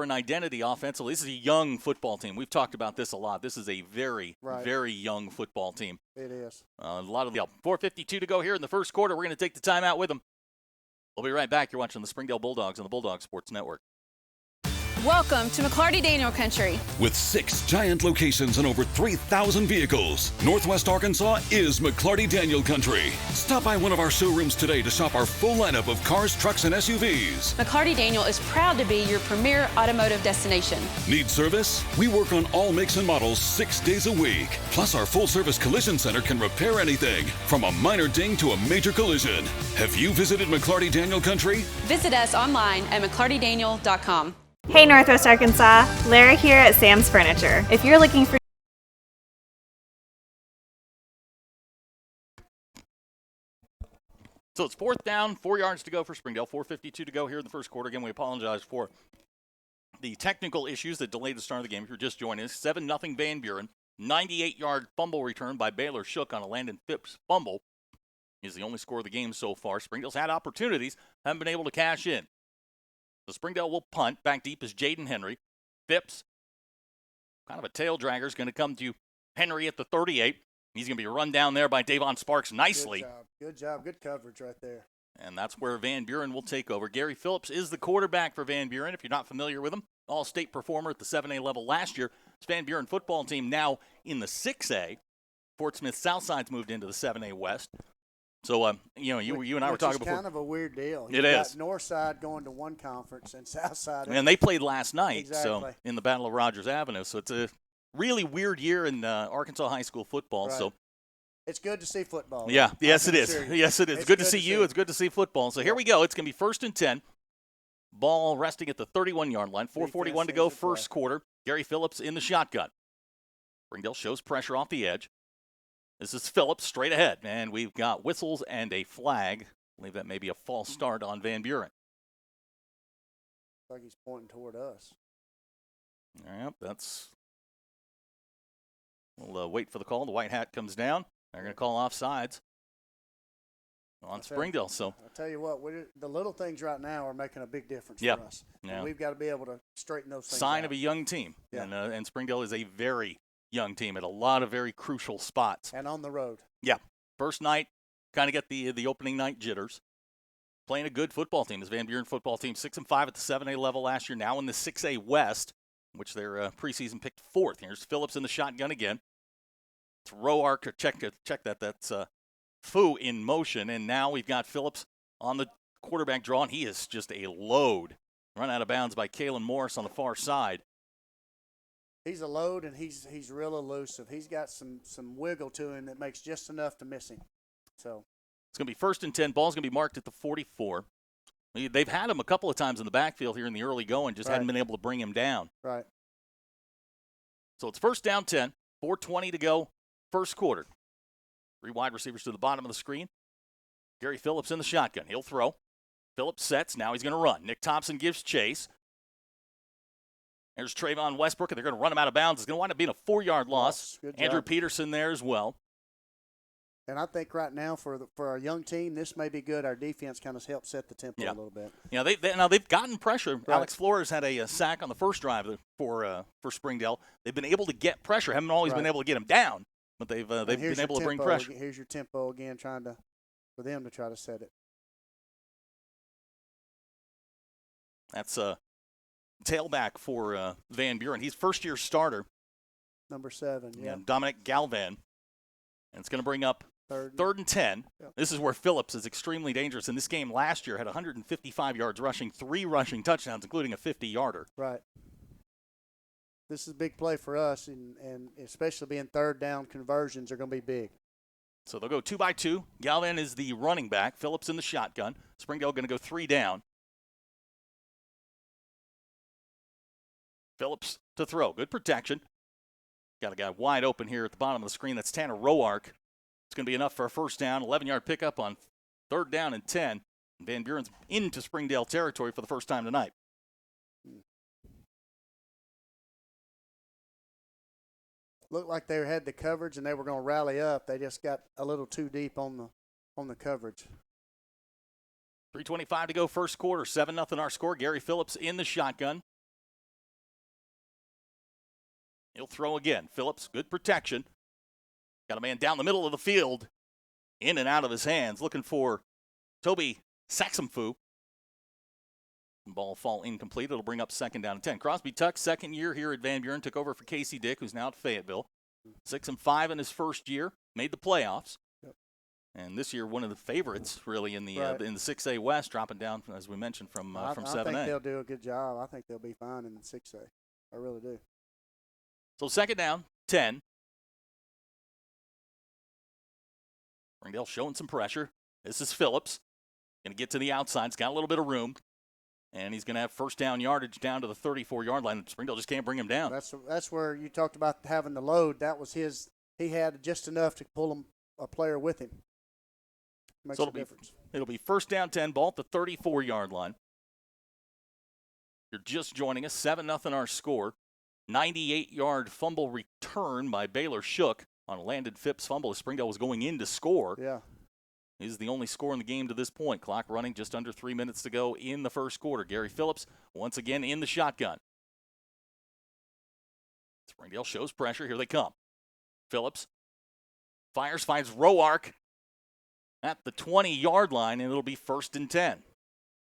an identity offensively. This is a young football team. We've talked about this a lot. This is a very, very young football team. It is. A lot of 4:52 to go here in the first quarter. We're going to take the timeout with them. We'll be right back. You're watching the Springdale Bulldogs on the Bulldog Sports Network. Welcome to McClarty Daniel Country. With 6 giant locations and over 3,000 vehicles, Northwest Arkansas is McClarty Daniel Country. Stop by one of our showrooms today to shop our full lineup of cars, trucks, and SUVs. McClarty Daniel is proud to be your premier automotive destination. Need service? We work on all makes and models 6 days a week. Plus, our full-service collision center can repair anything, from a minor ding to a major collision. Have you visited McClarty Daniel Country? Visit us online at McClartyDaniel.com. Hey Northwest Arkansas, Lara here at Sam's Furniture. If you're looking for So it's 4th down, 4 yards to go for Springdale, 4:52 to go here in the first quarter. Again, we apologize for the technical issues that delayed the start of the game. If you're just joining us, 7-0 Van Buren, 98-yard fumble return by Baylor Shook on a Landon Phipps fumble. He's the only score of the game so far. Springdale's had opportunities, haven't been able to cash in. So Springdale will punt. Back deep is Jaden Henry. Phipps, kind of a tail dragger, is going to come to Henry at the 38. He's going to be run down there by Davon Sparks nicely. Good job. Good coverage right there. And that's where Van Buren will take over. Gary Phillips is the quarterback for Van Buren. If you're not familiar with him, all-state performer at the 7A level last year. This Van Buren football team now in the 6A. Fort Smith Southside's moved into the 7A West. So, you and I were talking before. It's kind of a weird deal. It is. Northside going to one conference and Southside. And they played last night, exactly. So in the Battle of Rogers Avenue. So it's a really weird year in Arkansas high school football. Right. So it's good to see football. Yeah, yes it is. Sure. Yes it is. It's good to see you. It's good to see football. So here we go. It's going to be 1st and 10. Ball resting at the 31-yard line. 4:41 to go, first quarter. Gary Phillips in the shotgun. Springdale shows pressure off the edge. This is Phillips straight ahead, and we've got whistles and a flag. I believe that may be a false start on Van Buren. Like he's pointing toward us. Yep, that's. We'll wait for the call. The white hat comes down. They're going to call offsides on Springdale. So I'll tell you what, the little things right now are making a big difference for us. Yeah. We've got to be able to straighten those things Sign out. of a young team, Yeah. And Springdale is a very young team at a lot of very crucial spots. And on the road. Yeah. First night, kind of get the opening night jitters. Playing a good football team. This Van Buren football team, 6-5 at the 7A level last year, now in the 6A West, which their preseason picked 4th. Here's Phillips in the shotgun again. It's Roark. Check that. That's Fu in motion. And now we've got Phillips on the quarterback draw, and he is just a load. Run out of bounds by Kalen Morris on the far side. He's a load, and he's real elusive. He's got some wiggle to him that makes just enough to miss him. So it's going to be 1st and 10. Ball's going to be marked at the 44. They've had him a couple of times in the backfield here in the early going, just hadn't been able to bring him down. Right. So it's 1st down 10, 4:20 to go, first quarter. 3 wide receivers to the bottom of the screen. Gary Phillips in the shotgun. He'll throw. Phillips sets. Now he's going to run. Nick Thompson gives chase. There's Trayvon Westbrook, and they're going to run him out of bounds. It's going to wind up being a 4-yard loss. Andrew Peterson there as well. And I think right now for our young team, this may be good. Our defense kind of helps set the tempo a little bit. Yeah, they've gotten pressure. Right. Alex Flores had a sack on the first drive for Springdale. They've been able to get pressure. Haven't always been able to get him down, but they've been able to bring pressure. Here's your tempo again, for them to try to set it. That's tailback for Van Buren. He's first-year starter. Number 7, yeah. Dominic Galvan. And it's going to bring up third and 10. Yep. This is where Phillips is extremely dangerous. In this game last year, had 155 yards rushing, 3 rushing touchdowns, including a 50-yarder. Right. This is a big play for us, and especially being 3rd down, conversions are going to be big. So they'll go 2-by-2. Galvan is the running back. Phillips in the shotgun. Springdale going to go 3 down. Phillips to throw. Good protection. Got a guy wide open here at the bottom of the screen. That's Tanner Roark. It's going to be enough for a first down. 11-yard pickup on 3rd down and 10. Van Buren's into Springdale territory for the first time tonight. Looked like they had the coverage and they were going to rally up. They just got a little too deep on the coverage. 3:25 to go first quarter. 7-0 our score. Gary Phillips in the shotgun. He'll throw again. Phillips, good protection. Got a man down the middle of the field, in and out of his hands, looking for Toby Saxumfu. Ball fall incomplete. It'll bring up second down and 10. Crosby Tuck, second year here at Van Buren, took over for Casey Dick, who's now at Fayetteville. 6-5 in his first year, made the playoffs. Yep. And this year, one of the favorites, really, in the Right. in the 6A West, dropping down, as we mentioned, from 7A. I think they'll do a good job. I think they'll be fine in the 6A. I really do. So second down, 10. Springdale showing some pressure. This is Phillips. Going to get to the outside. He's got a little bit of room. And he's going to have first down yardage down to the 34-yard line. Springdale just can't bring him down. That's where you talked about having the load. That was his. He had just enough to pull a player with him. Makes a difference. It'll be first down 10, ball at the 34-yard line. You're just joining us, 7-0 our score. 98-yard fumble return by Baylor Shook on a landed Phipps fumble as Springdale was going in to score. Yeah. He's the only score in the game to this point. Clock running, just under 3 minutes to go in the first quarter. Gary Phillips once again in the shotgun. Springdale shows pressure. Here they come. Phillips fires, finds Roark at the 20-yard line, and it'll be first and 10.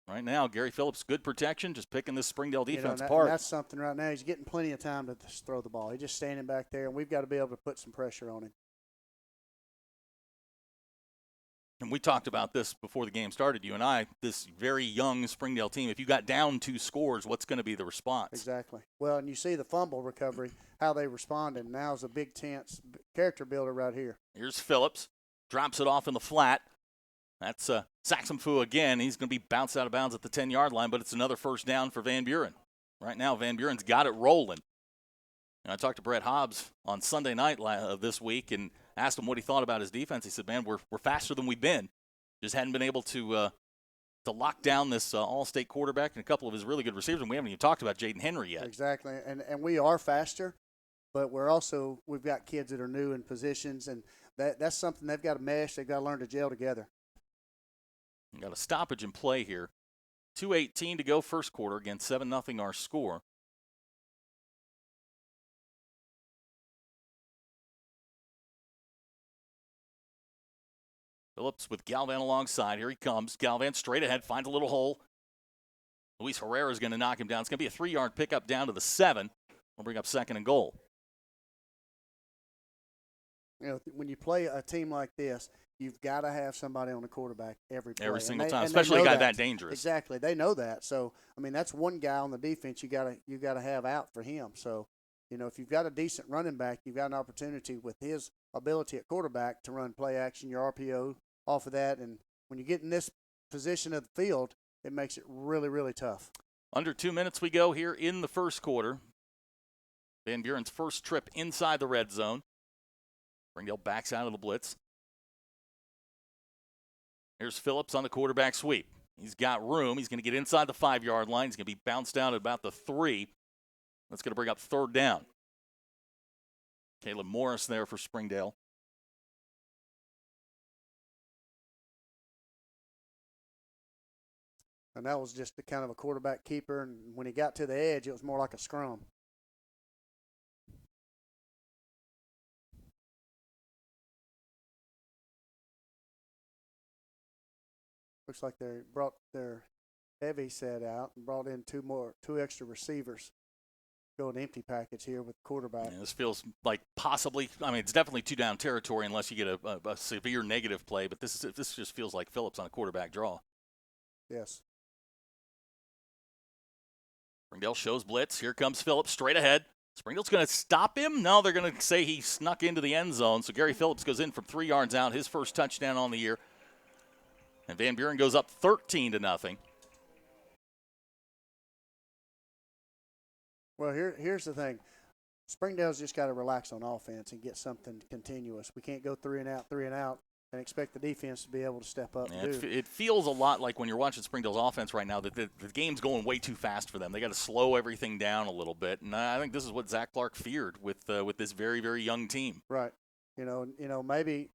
Right now, Gary Phillips, good protection, just picking this Springdale defense apart. That's something right now. He's getting plenty of time to just throw the ball. He's just standing back there, and we've got to be able to put some pressure on him. And we talked about this before the game started, you and I, this very young Springdale team. If you got down 2 scores, what's going to be the response? Exactly. Well, and you see the fumble recovery, how they responded. Now's a big chance, character builder right here. Here's Phillips. Drops it off in the flat. That's Saxumfu again. He's going to be bounced out of bounds at the 10-yard line, but it's another first down for Van Buren. Right now, Van Buren's got it rolling. And I talked to Brett Hobbs on Sunday night of this week and asked him what he thought about his defense. He said, man, we're faster than we've been. Just hadn't been able to lock down this all-state quarterback and a couple of his really good receivers. And we haven't even talked about Jaden Henry yet. Exactly. And we are faster, but we've got kids that are new in positions, and that's something they've got to mesh. They've got to learn to gel together. We got a stoppage in play here. 2:18 to go first quarter. Again, 7-0 our score. Phillips with Galvan alongside. Here he comes. Galvan straight ahead, finds a little hole. Luis Herrera is going to knock him down. It's going to be a 3-yard pickup down to the 7. We'll bring up second and goal. You know, when you play a team like this, you've got to have somebody on the quarterback every play. Every single time, especially a guy that dangerous. Exactly. They know that. So, I mean, that's one guy on the defense you got to have out for him. So, you know, if you've got a decent running back, you've got an opportunity with his ability at quarterback to run play action, your RPO off of that. And when you get in this position of the field, it makes it really, really tough. Under 2 minutes we go here in the first quarter. Van Buren's first trip inside the red zone. Springdale backs out of the blitz. Here's Phillips on the quarterback sweep. He's got room. He's going to get inside the 5-yard line. He's going to be bounced down at about the 3. That's going to bring up third down. Caleb Morris there for Springdale. And that was just the kind of a quarterback keeper. And when he got to the edge, it was more like a scrum. Looks like they brought their heavy set out and brought in two extra receivers. Go an empty package here with the quarterback. Yeah, this feels like possibly, I mean, it's definitely 2-down territory unless you get a severe negative play, but this just feels like Phillips on a quarterback draw. Yes. Springdale shows blitz. Here comes Phillips straight ahead. Springdale's going to stop him. No, they're going to say he snuck into the end zone. So Gary Phillips goes in from 3 yards out, his first touchdown on the year. And Van Buren goes up 13-0. Well, here's the thing. Springdale's just got to relax on offense and get something continuous. We can't go 3 and out, and expect the defense to be able to step up. Yeah, it feels a lot like when you're watching Springdale's offense right now that the game's going way too fast for them. They got to slow everything down a little bit, and I think this is what Zach Clark feared with this very, very young team. Right. You know, maybe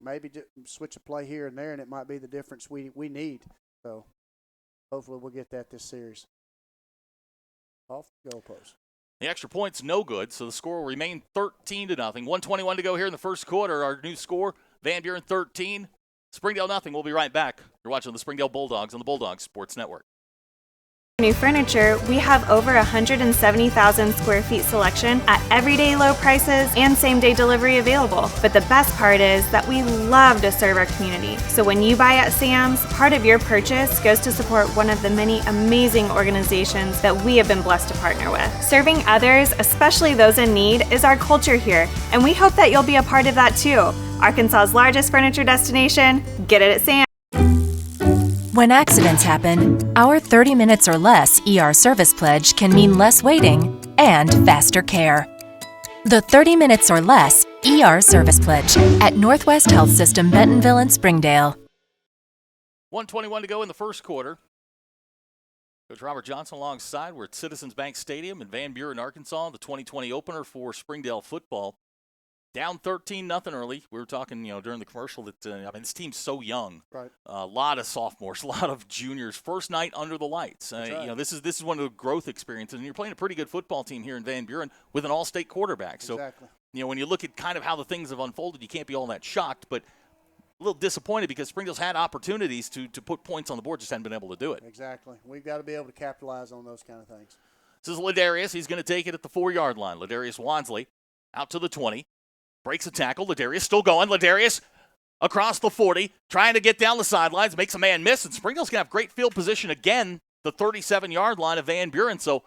switch a play here and there, and it might be the difference we need. So hopefully we'll get that this series. Off the goalpost. The extra point's no good, so the score will remain 13-0. 1:21 to go here in the first quarter. Our new score, Van Buren 13, Springdale nothing. We'll be right back. You're watching the Springdale Bulldogs on the Bulldog Sports Network. New furniture, we have over 170,000 square feet selection at everyday low prices and same-day delivery available. But the best part is that we love to serve our community. So when you buy at Sam's, part of your purchase goes to support one of the many amazing organizations that we have been blessed to partner with. Serving others, especially those in need, is our culture here, and we hope that you'll be a part of that too. Arkansas's largest furniture destination, get it at Sam's. When accidents happen, our 30 minutes or less ER service pledge can mean less waiting and faster care. The 30 minutes or less ER service pledge at Northwest Health System Bentonville and Springdale. 1:21 to go in the first quarter. Coach Robert Johnson alongside. We're at Citizens Bank Stadium in Van Buren, Arkansas, the 2020 opener for Springdale football. Down 13-0 early. We were talking, during the commercial that this team's so young. Right. A lot of sophomores, a lot of juniors. First night under the lights. Right. This is one of the growth experiences, and you're playing a pretty good football team here in Van Buren with an all-state quarterback. So, exactly. When you look at kind of how the things have unfolded, you can't be all that shocked, but a little disappointed because Springdale's had opportunities to put points on the board, just hadn't been able to do it. Exactly. We've got to be able to capitalize on those kind of things. This is Ladarius. He's going to take it at the 4-yard line. Ladarius Wansley out to the 20. Breaks a tackle. Ladarius still going. Ladarius across the 40, trying to get down the sidelines, makes a man miss, and Springdale's going to have great field position again, the 37-yard line of Van Buren. So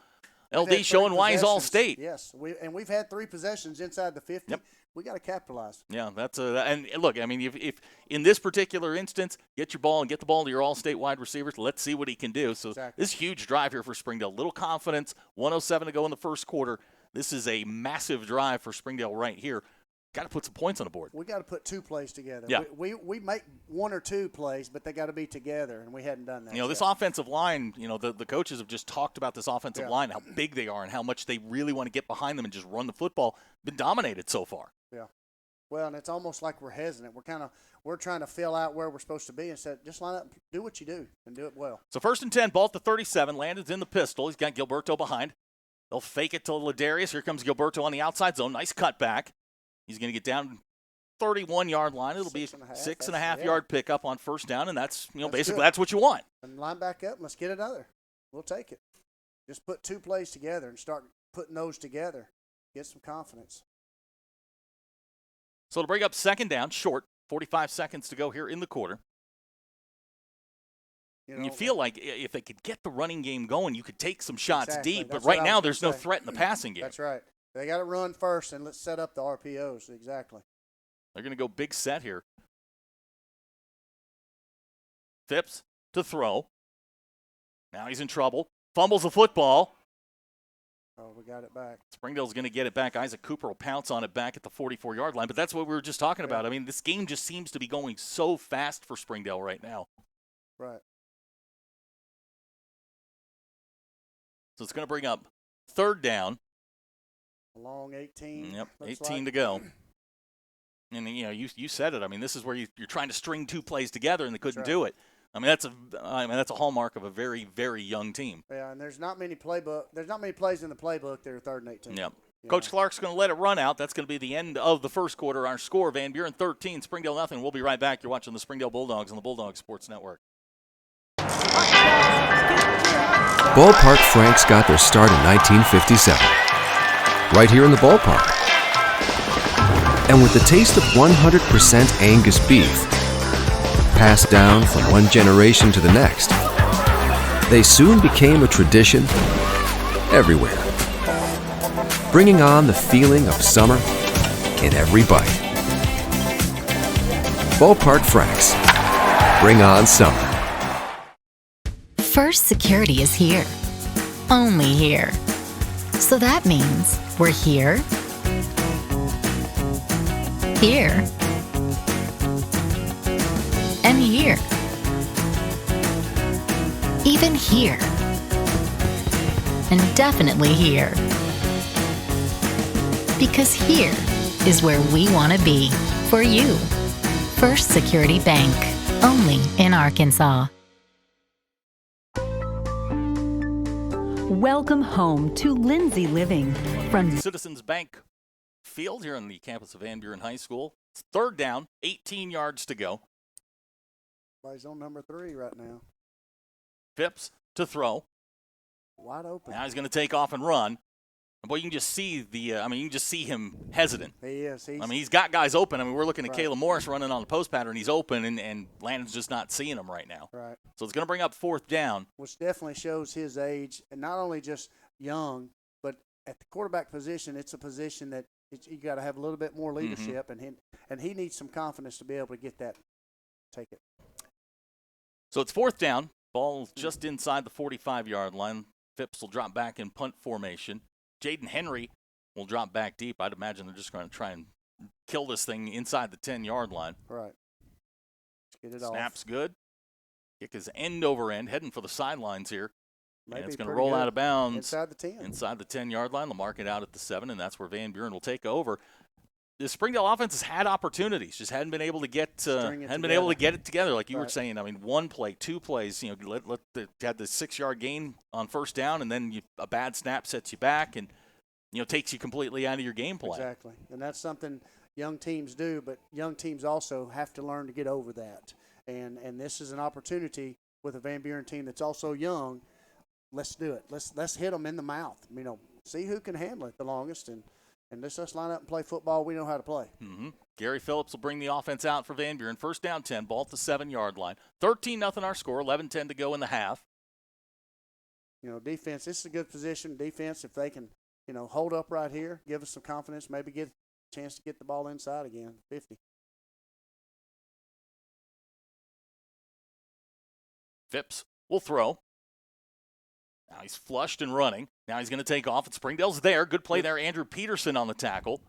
LD showing why he's all-state. Yes, we've had 3 possessions inside the 50. Yep. We got to capitalize. Yeah, and look, if in this particular instance, get the ball to your all-state wide receivers. Let's see what he can do. So exactly. This huge drive here for Springdale. Little confidence. 1:07 to go in the first quarter. This is a massive drive for Springdale right here. Got to put some points on the board. We got to put 2 plays together. Yeah. We make 1 or 2 plays, but they got to be together, and we hadn't done that. This offensive line, the coaches have just talked about this offensive line, how big they are and how much they really want to get behind them and just run the football. Been dominated so far. Yeah. Well, and it's almost like we're hesitant. We're trying to fill out where we're supposed to be and said, just line up, do what you do, and do it well. So 1st and 10, ball at the 37. Landon's in the pistol. He's got Gilberto behind. They'll fake it to Ladarius. Here comes Gilberto on the outside zone. Nice cutback. He's going to get down 31-yard line. It'll be a 6.5-yard pickup on first down, and that's basically good. That's what you want. And line back up, and let's get another. We'll take it. Just put 2 plays together and start putting those together. Get some confidence. So to bring up 2nd down, short, 45 seconds to go here in the quarter. And you feel like if they could get the running game going, you could take some shots deep. But right now, there's no threat in the passing game. That's right. They got to run first, and let's set up the RPOs. Exactly. They're going to go big set here. Phipps to throw. Now he's in trouble. Fumbles the football. Oh, we got it back. Springdale's going to get it back. Isaac Cooper will pounce on it back at the 44-yard line. But that's what we were just talking about. This game just seems to be going so fast for Springdale right now. Right. So it's going to bring up 3rd down. A long 18. Yep, 18 to go. And you said it. This is where you're trying to string 2 plays together, and they couldn't do it. That's a hallmark of a very, very young team. Yeah, and there's not many plays in the playbook that are 3rd and 18. Yep. Coach Clark's going to let it run out. That's going to be the end of the first quarter. Our score: Van Buren 13, Springdale nothing. We'll be right back. You're watching the Springdale Bulldogs on the Bulldog Sports Network. Ballpark Franks got their start in 1957. Right here in the ballpark. And with the taste of 100% Angus beef, passed down from one generation to the next, they soon became a tradition everywhere, bringing on the feeling of summer in every bite. Ballpark Franks. Bring on summer. First Security is here. Only here. So that means we're here, here, and here. Even here. And definitely here. Because here is where we want to be for you. First Security Bank. Only in Arkansas. Welcome home to Lindsay Living. From Citizens Bank Field here on the campus of Van Buren High School. It's third down, 18 yards to go. He's on number 3 right now. Phipps to throw. Wide open. Now he's going to take off and run. Boy, you can just see you can just see him hesitant. He is. He's got guys open. We're looking at right. Caleb Morris running on the post pattern. He's open, and Landon's just not seeing him right now. Right. So it's going to bring up fourth down. Which definitely shows his age, and not only just young, but at the quarterback position, it's a position that you got to have a little bit more leadership, and he needs some confidence to be able to get that, take it. So it's fourth down. Ball just inside the 45-yard line. Phipps will drop back in punt formation. Jaden Henry will drop back deep. I'd imagine they're just going to try and kill this thing inside the 10-yard line. Right. Let's get it off. Snap's good. Kick is end over end, heading for the sidelines here. And it's going to pretty roll good. out of bounds. Inside the 10. Inside the 10-yard line. They'll mark it out at the 7, and that's where Van Buren will take over. The Springdale offense has had opportunities, just hadn't been able to get it together, like you were saying. One play, 2 plays. Had the 6-yard gain on first down, and then a bad snap sets you back, and takes you completely out of your game plan. Exactly, and that's something young teams do, but young teams also have to learn to get over that. And this is an opportunity with a Van Buren team that's also young. Let's do it. Let's hit them in the mouth. See who can handle it the longest, and let's just line up and play football we know how to play. Mm-hmm. Gary Phillips will bring the offense out for Van Buren. First down 10, ball at the 7-yard line. 13-0 our score, 11-10 to go in the half. Defense, this is a good position. Defense, if they can, hold up right here, give us some confidence, maybe get a chance to get the ball inside again, 50. Phipps will throw. Now he's flushed and running. Now he's going to take off. And Springdale's there. Good play there. Andrew Peterson on the tackle.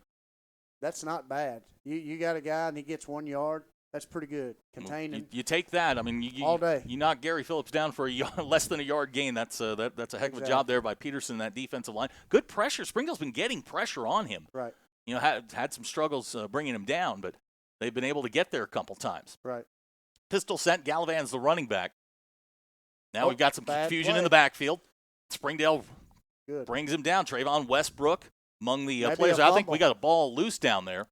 That's not bad. You got a guy and he gets 1 yard. That's pretty good. Contain him. You take that. All day. You knock Gary Phillips down for less than a yard gain. That's a heck of a job there by Peterson, that defensive line. Good pressure. Springdale's been getting pressure on him. Right. Had some struggles bringing him down, but they've been able to get there a couple times. Right. Pistol set. Gallivan's the running back. Now we've got some confusion play in the backfield. Springdale Good. brings him down. Trayvon Westbrook among the Maybe players. a I think fumble. we got a ball loose down there.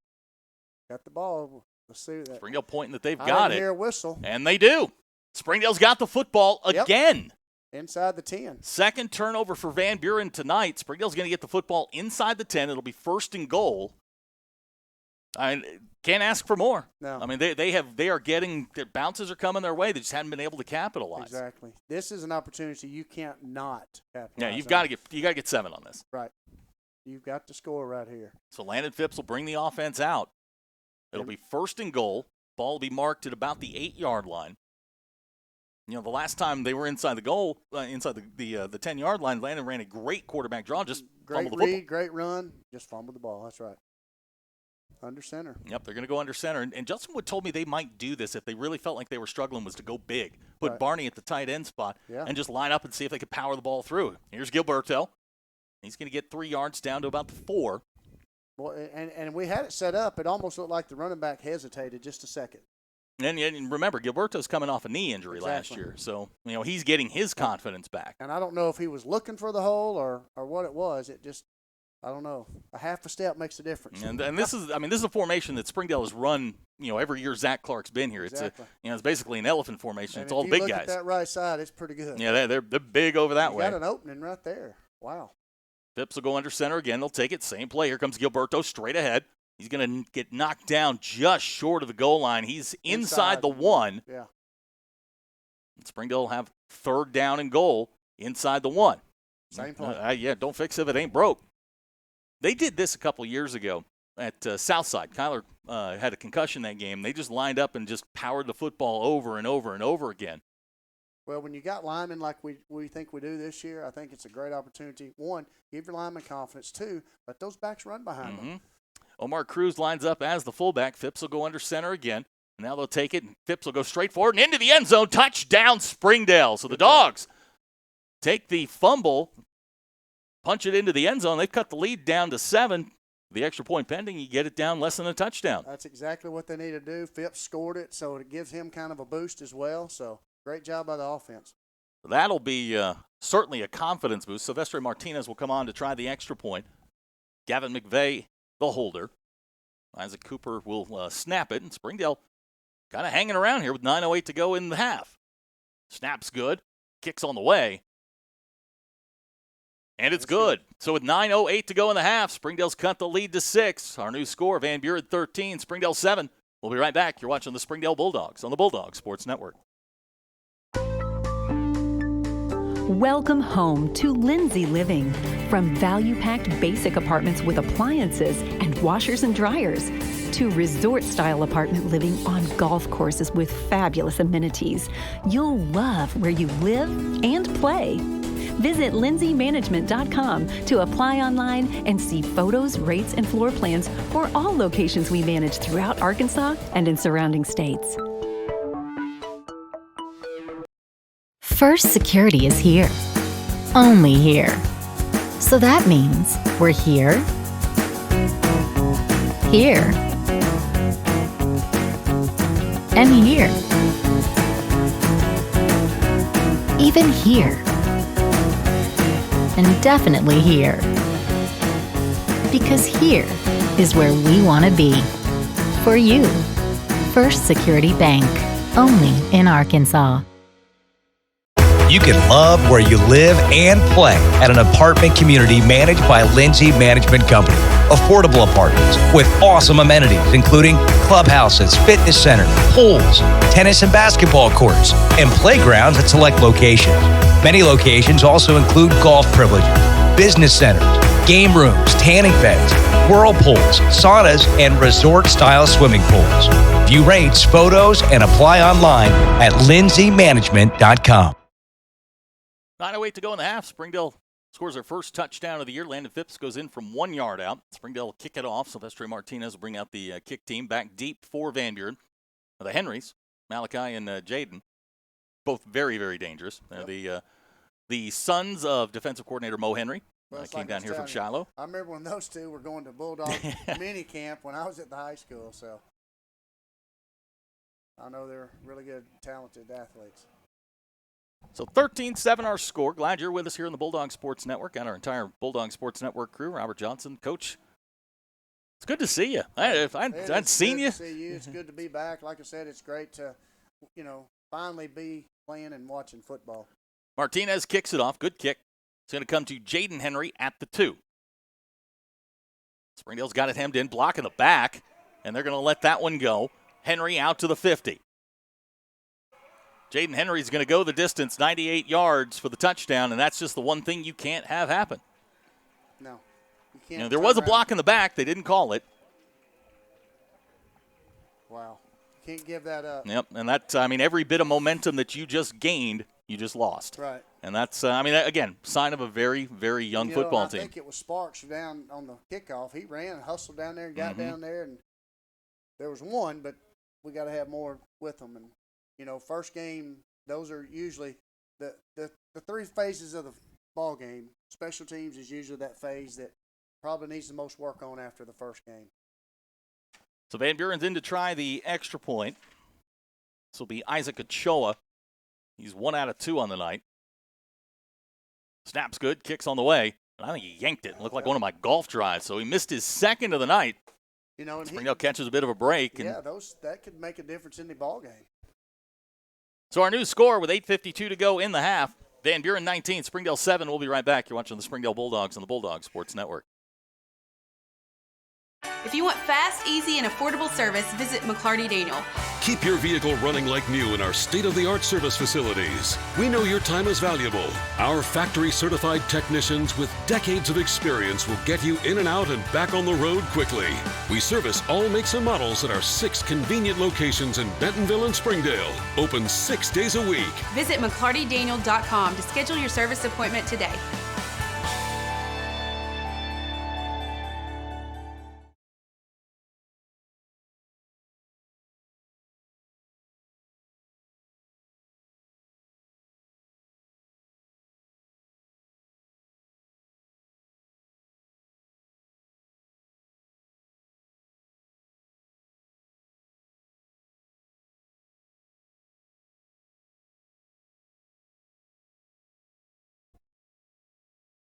Got the ball. Let's see that. Springdale pointing that they've I got didn't it. hear a whistle. And they do. Springdale's got the football again. Inside the 10. Second turnover for Van Buren tonight. Springdale's going to get the football inside the 10. It'll be first and goal. I can't ask for more. No. They are getting their bounces are coming their way. They just haven't been able to capitalize. Exactly. This is an opportunity you can't not capitalize. Yeah, you got to get 7 on this. Right. You've got to score right here. So Landon Phipps will bring the offense out. It'll be first and goal. Ball will be marked at about the 8-yard line. The last time they were inside the goal, inside the 10-yard line, Landon ran a great quarterback draw, just fumbled the football. Great run, just fumbled the ball. That's right. Under center. Yep, they're going to go under center. And Justin Wood told me they might do this if they really felt like they were struggling, was to go big. Put Right. Barney at the tight end spot and just line up and see if they could power the ball through. Here's Gilberto. He's going to get 3 yards down to about the 4. Well, and we had it set up. It almost looked like the running back hesitated just a second. And remember, Gilberto's coming off a knee injury last year. So, he's getting his confidence back. And I don't know if he was looking for the hole or what it was. It just, I don't know. A half a step makes a difference. And this is a formation that Springdale has run, every year Zach Clark's been here. Exactly. It's basically an elephant formation. And it's all the big if you look guys. at that right side, it's pretty good. Yeah, they're big over that way. Got an opening right there. Wow. Phipps will go under center again. They'll take it. Same play. Here comes Gilberto straight ahead. He's going to get knocked down just short of the goal line. He's inside the 1. Yeah. And Springdale will have third down and goal inside the 1. Same play. Don't fix it if it ain't broke. They did this a couple years ago at Southside. Kyler had a concussion that game. They just lined up and just powered the football over and over and over again. Well, when you got linemen like we think we do this year, I think it's a great opportunity. 1, give your linemen confidence. 2, let those backs run behind them. Omar Cruz lines up as the fullback. Phipps will go under center again. Now they'll take it, and Phipps will go straight forward and into the end zone. Touchdown, Springdale. So the Dogs take the fumble, punch it into the end zone. They've cut the lead down to 7. The extra point pending, you get it down less than a touchdown. That's exactly what they need to do. Phipps scored it, so it gives him kind of a boost as well. So great job by the offense. That'll be certainly a confidence boost. Silvestre Martinez will come on to try the extra point. Gavin McVeigh, the holder. Isaac Cooper will snap it, and Springdale kind of hanging around here with 9:08 to go in the half. Snap's good. Kicks on the way. And it's good. So with 9:08 to go in the half, Springdale's cut the lead to 6. Our new score, Van Buren 13, Springdale 7. We'll be right back. You're watching the Springdale Bulldogs on the Bulldog Sports Network. Welcome home to Lindsay Living. From value-packed basic apartments with appliances and washers and dryers to resort-style apartment living on golf courses with fabulous amenities, you'll love where you live and play. Visit lindsaymanagement.com to apply online and see photos, rates, and floor plans for all locations we manage throughout Arkansas and in surrounding states. First Security is here. Only here. So that means we're here, here, and here. Even here. And definitely here. Because here is where we want to be. For you. First Security Bank. Only in Arkansas. You can love where you live and play at an apartment community managed by Lindsay Management Company. Affordable apartments with awesome amenities, including clubhouses, fitness centers, pools, tennis and basketball courts, and playgrounds at select locations. Many locations also include golf privileges, business centers, game rooms, tanning beds, whirlpools, saunas, and resort-style swimming pools. View rates, photos, and apply online at lindsaymanagement.com. 9:08 to go in the half. Springdale scores their first touchdown of the year. Landon Phipps goes in from 1 yard out. Springdale will kick it off. Silvestre Martinez will bring out the kick team back deep for Van Buren. The Henrys, Malachi and Jaden, both very, very dangerous. They're the sons of defensive coordinator Mo Henry. Came down here from Shiloh. I remember when those two were going to Bulldog mini camp when I was at the high school. So I know they're really good, talented athletes. So 13-7 our score. Glad you're with us here on the Bulldog Sports Network and our entire Bulldog Sports Network crew. Robert Johnson, Coach, it's good to see you. I'd seen you. It's good to see you. It's good to be back. Like I said, it's great to, finally be playing and watching football. Martinez kicks it off. Good kick. It's going to come to Jaden Henry at the 2. Springdale's got it hemmed in, blocking the back, and they're going to let that one go. Henry out to the 50. Jaden Henry's going to go the distance, 98 yards for the touchdown, and that's just the one thing you can't have happen. No. You can't. There was a block in the back. They didn't call it. Wow. Can't give that up. Yep, and that's, every bit of momentum that you just gained, you just lost. Right. And that's, again, sign of a very, very young football team. I think it was Sparks down on the kickoff. He ran and hustled down there and got down there, and there was one, but we got to have more with them. And first game, those are usually the 3 phases of the ball game. Special teams is usually that phase that probably needs the most work on after the first game. So Van Buren's in to try the extra point. This will be Isaac Ochoa. He's 1 out of 2 on the night. Snap's good, kicks on the way. And I think he yanked it. It looked like one of my golf drives. So he missed his second of the night. And Springdale catches a bit of a break. Yeah, that could make a difference in the ball game. So our new score with 8:52 to go in the half. Van Buren 19, Springdale 7. We'll be right back. You're watching the Springdale Bulldogs on the Bulldog Sports Network. If you want fast, easy, and affordable service, visit McClarty Daniel. Keep your vehicle running like new in our state-of-the-art service facilities. We know your time is valuable. Our factory-certified technicians with decades of experience will get you in and out and back on the road quickly. We service all makes and models at our 6 convenient locations in Bentonville and Springdale. Open 6 days a week. Visit McClartyDaniel.com to schedule your service appointment today.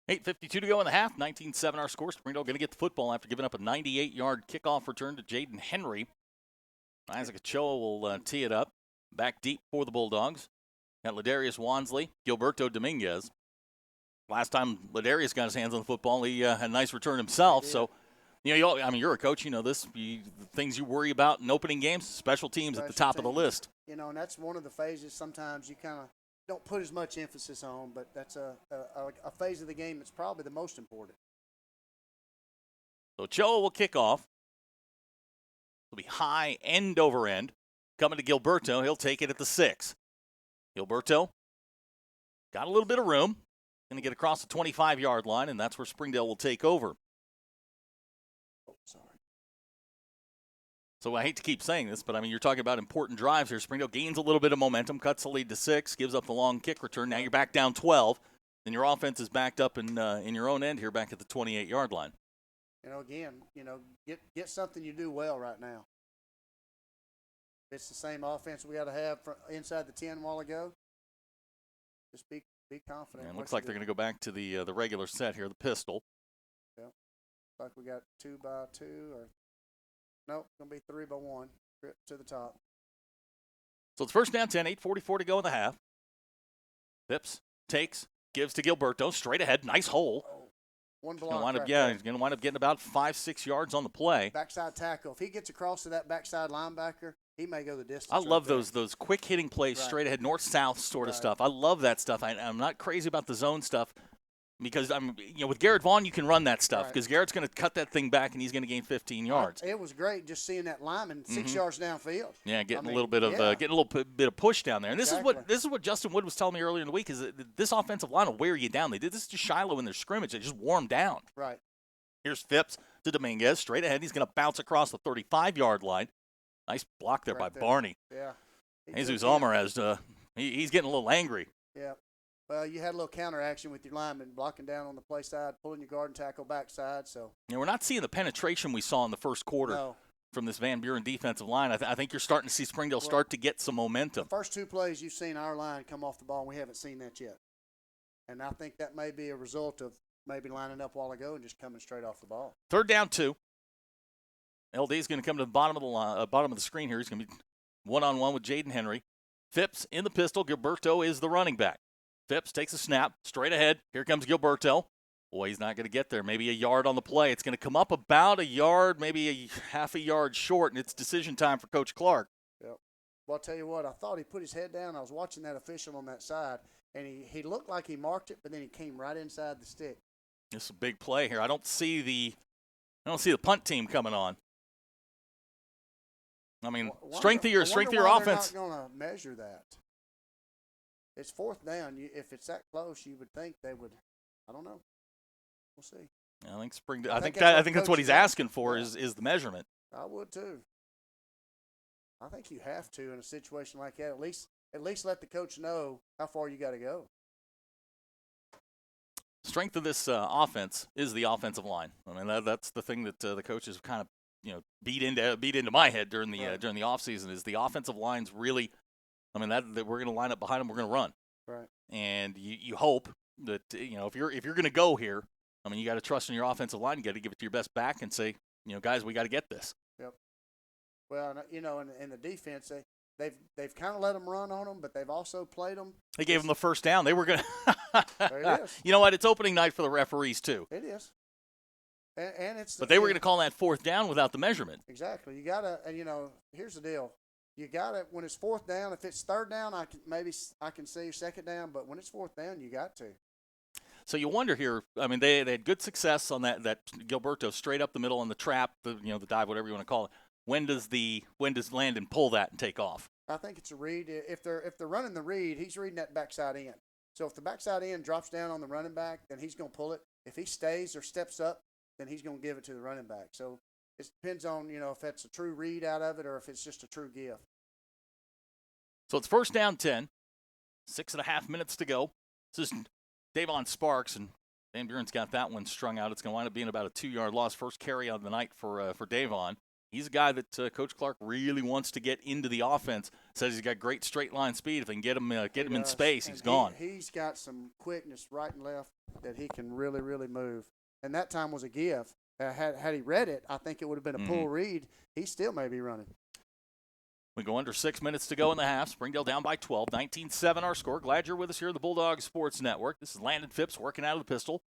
8:52 to go in the half. 19-7 our score. Springdale going to get the football after giving up a 98-yard kickoff return to Jaden Henry. Isaac Ochoa will tee it up. Back deep for the Bulldogs. Got Ladarius Wansley, Gilberto Dominguez. Last time Ladarius got his hands on the football, he had a nice return himself. So, you're a coach. You know this. The things you worry about in opening games, special teams at the top of the list. And that's one of the phases sometimes you kind of don't put as much emphasis on, but that's a phase of the game that's probably the most important. So Ochoa will kick off. It'll be high end over end. Coming to Gilberto. He'll take it at the 6. Gilberto got a little bit of room. Going to get across the 25-yard line, and that's where Springdale will take over. So I hate to keep saying this, but, you're talking about important drives here. Springdale gains a little bit of momentum, cuts the lead to 6, gives up the long kick return. Now you're back down 12, and your offense is backed up in your own end here back at the 28-yard line. Get something you do well right now. It's the same offense we got to have inside the 10 a while ago. Just be confident. And it looks like they're going to go back to the regular set here, the pistol. Yeah. Like we got 2 by 2 or nope, going to be 3 by 1 to the top. So it's first down 10, 8:44 to go in the half. Phipps takes, gives to Gilberto, straight ahead, nice hole. One block. He's going to wind up getting about 5-6 yards on the play. Backside tackle. If he gets across to that backside linebacker, he may go the distance. I love those quick hitting plays, straight ahead, north-south sort of stuff. I love that stuff. I'm not crazy about the zone stuff because with Garrett Vaughn, you can run that stuff because Garrett's going to cut that thing back and he's going to gain 15 yards. It was great just seeing that lineman 6 yards downfield. Yeah, getting a little bit of push down there. And this is what Justin Wood was telling me earlier in the week is that this offensive line will wear you down. They did this to Shiloh in their scrimmage. They just wore him down. Right. Here's Phipps to Dominguez, straight ahead. He's going to bounce across the 35-yard line. Nice block there by Barney. Yeah. Jesus Alvarez, he's getting a little angry. Yeah. Well, you had a little counter action with your lineman blocking down on the play side, pulling your guard and tackle backside. So. We're not seeing the penetration we saw in the first quarter from this Van Buren defensive line. I think you're starting to see Springdale start to get some momentum. The first 2 plays you've seen our line come off the ball, and we haven't seen that yet. And I think that may be a result of maybe lining up a while ago and just coming straight off the ball. Third down 2. LD is going to come to the bottom of the screen here. He's going to be one-on-one with Jaden Henry. Phipps in the pistol. Gilberto is the running back. Phipps takes a snap, straight ahead. Here comes Gilberto. Boy, he's not going to get there. Maybe a yard on the play. It's going to come up about a yard, maybe a half a yard short, and it's decision time for Coach Clark. Yep. Well, I'll tell you what, I thought he put his head down. I was watching that official on that side, and he looked like he marked it, but then he came right inside the stick. This is a big play here. I don't see the punt team coming on. Strength of your offense. They're not going to measure that. It's fourth down. If it's that close, you would think they would. I don't know. We'll see. I think that's what he's asking for is the measurement. I would too. I think you have to in a situation like that. At least let the coach know how far you got to go. Strength of this offense is the offensive line. That's the thing that the coaches kind of beat into my head during the offseason is the offensive line's really. That we're going to line up behind them. We're going to run. Right. And you hope that if you're going to go here, you got to trust in your offensive line. You got to give it to your best back and say, guys, we got to get this. Yep. Well, in the defense, they've kind of let them run on them, but they've also played them. They gave them the first down. They were going to. There it is. You know what? It's opening night for the referees too. It is. And it's. But they were going to call that fourth down without the measurement. Exactly. You got to, and here's the deal. You got to, when it's fourth down, if it's third down, I can see second down, but when it's fourth down, you got to. So you wonder here, they had good success on that Gilberto straight up the middle on the trap, the dive, whatever you want to call it. When does Landon pull that and take off? I think it's a read. If they're running the read, he's reading that backside end. So if the backside end drops down on the running back, then he's going to pull it. If he stays or steps up, then he's going to give it to the running back. So it depends on, if that's a true read out of it or if it's just a true gift. So it's first down 10, 6.5 minutes to go. This is Davon Sparks, and Van Buren's got that one strung out. It's going to wind up being about a 2-yard loss. First carry of the night for Davon. He's a guy that Coach Clark really wants to get into the offense. Says he's got great straight line speed. If they can get him in space, he's gone. He's got some quickness right and left that he can really, really move. And that time was a give. Had he read it, I think it would have been a pull read. He still may be running. We go under 6 minutes to go in the half. Springdale down by 12. 19-7 our score. Glad you're with us here on the Bulldog Sports Network. This is Landon Phipps working out of the pistol.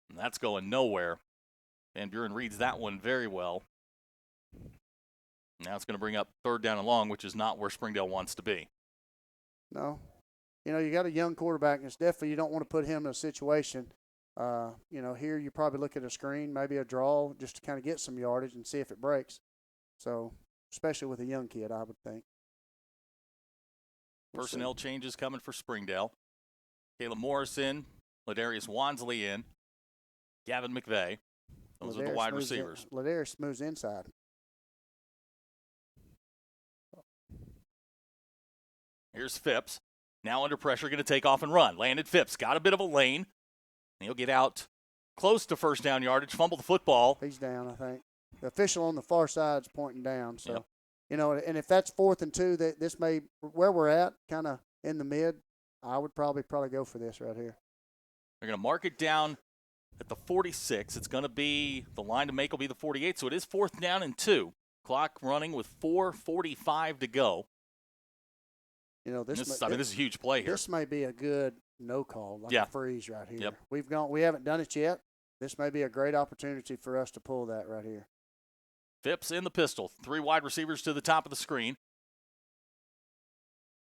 And that's going nowhere. Van Buren reads that one very well. Now it's going to bring up 3rd down and long, which is not where Springdale wants to be. No. You got a young quarterback, and it's definitely you don't want to put him in a situation. Here you probably look at a screen, maybe a draw, just to kind of get some yardage and see if it breaks. So, especially with a young kid, I would think. Personnel changes coming for Springdale. Caleb Morris in, Ladarius Wansley in, Gavin McVeigh. Those are the wide receivers. Ladarius moves inside. Here's Phipps. Now under pressure, going to take off and run. Landon Phipps got a bit of a lane. He'll get out close to 1st down yardage, fumble the football. He's down, I think. The official on the far side is pointing down. So, and if that's 4th and 2, this may, where we're at, kind of in the mid, I would probably go for this right here. They're going to mark it down at the 46. It's going to be, the line to make will be the 48, so it is 4th down and 2. Clock running with 4:45 to go. This is a huge play here. This may be a good no call, like a freeze right here. Yep. We haven't done it yet. This may be a great opportunity for us to pull that right here. Phipps in the pistol. 3 wide receivers to the top of the screen.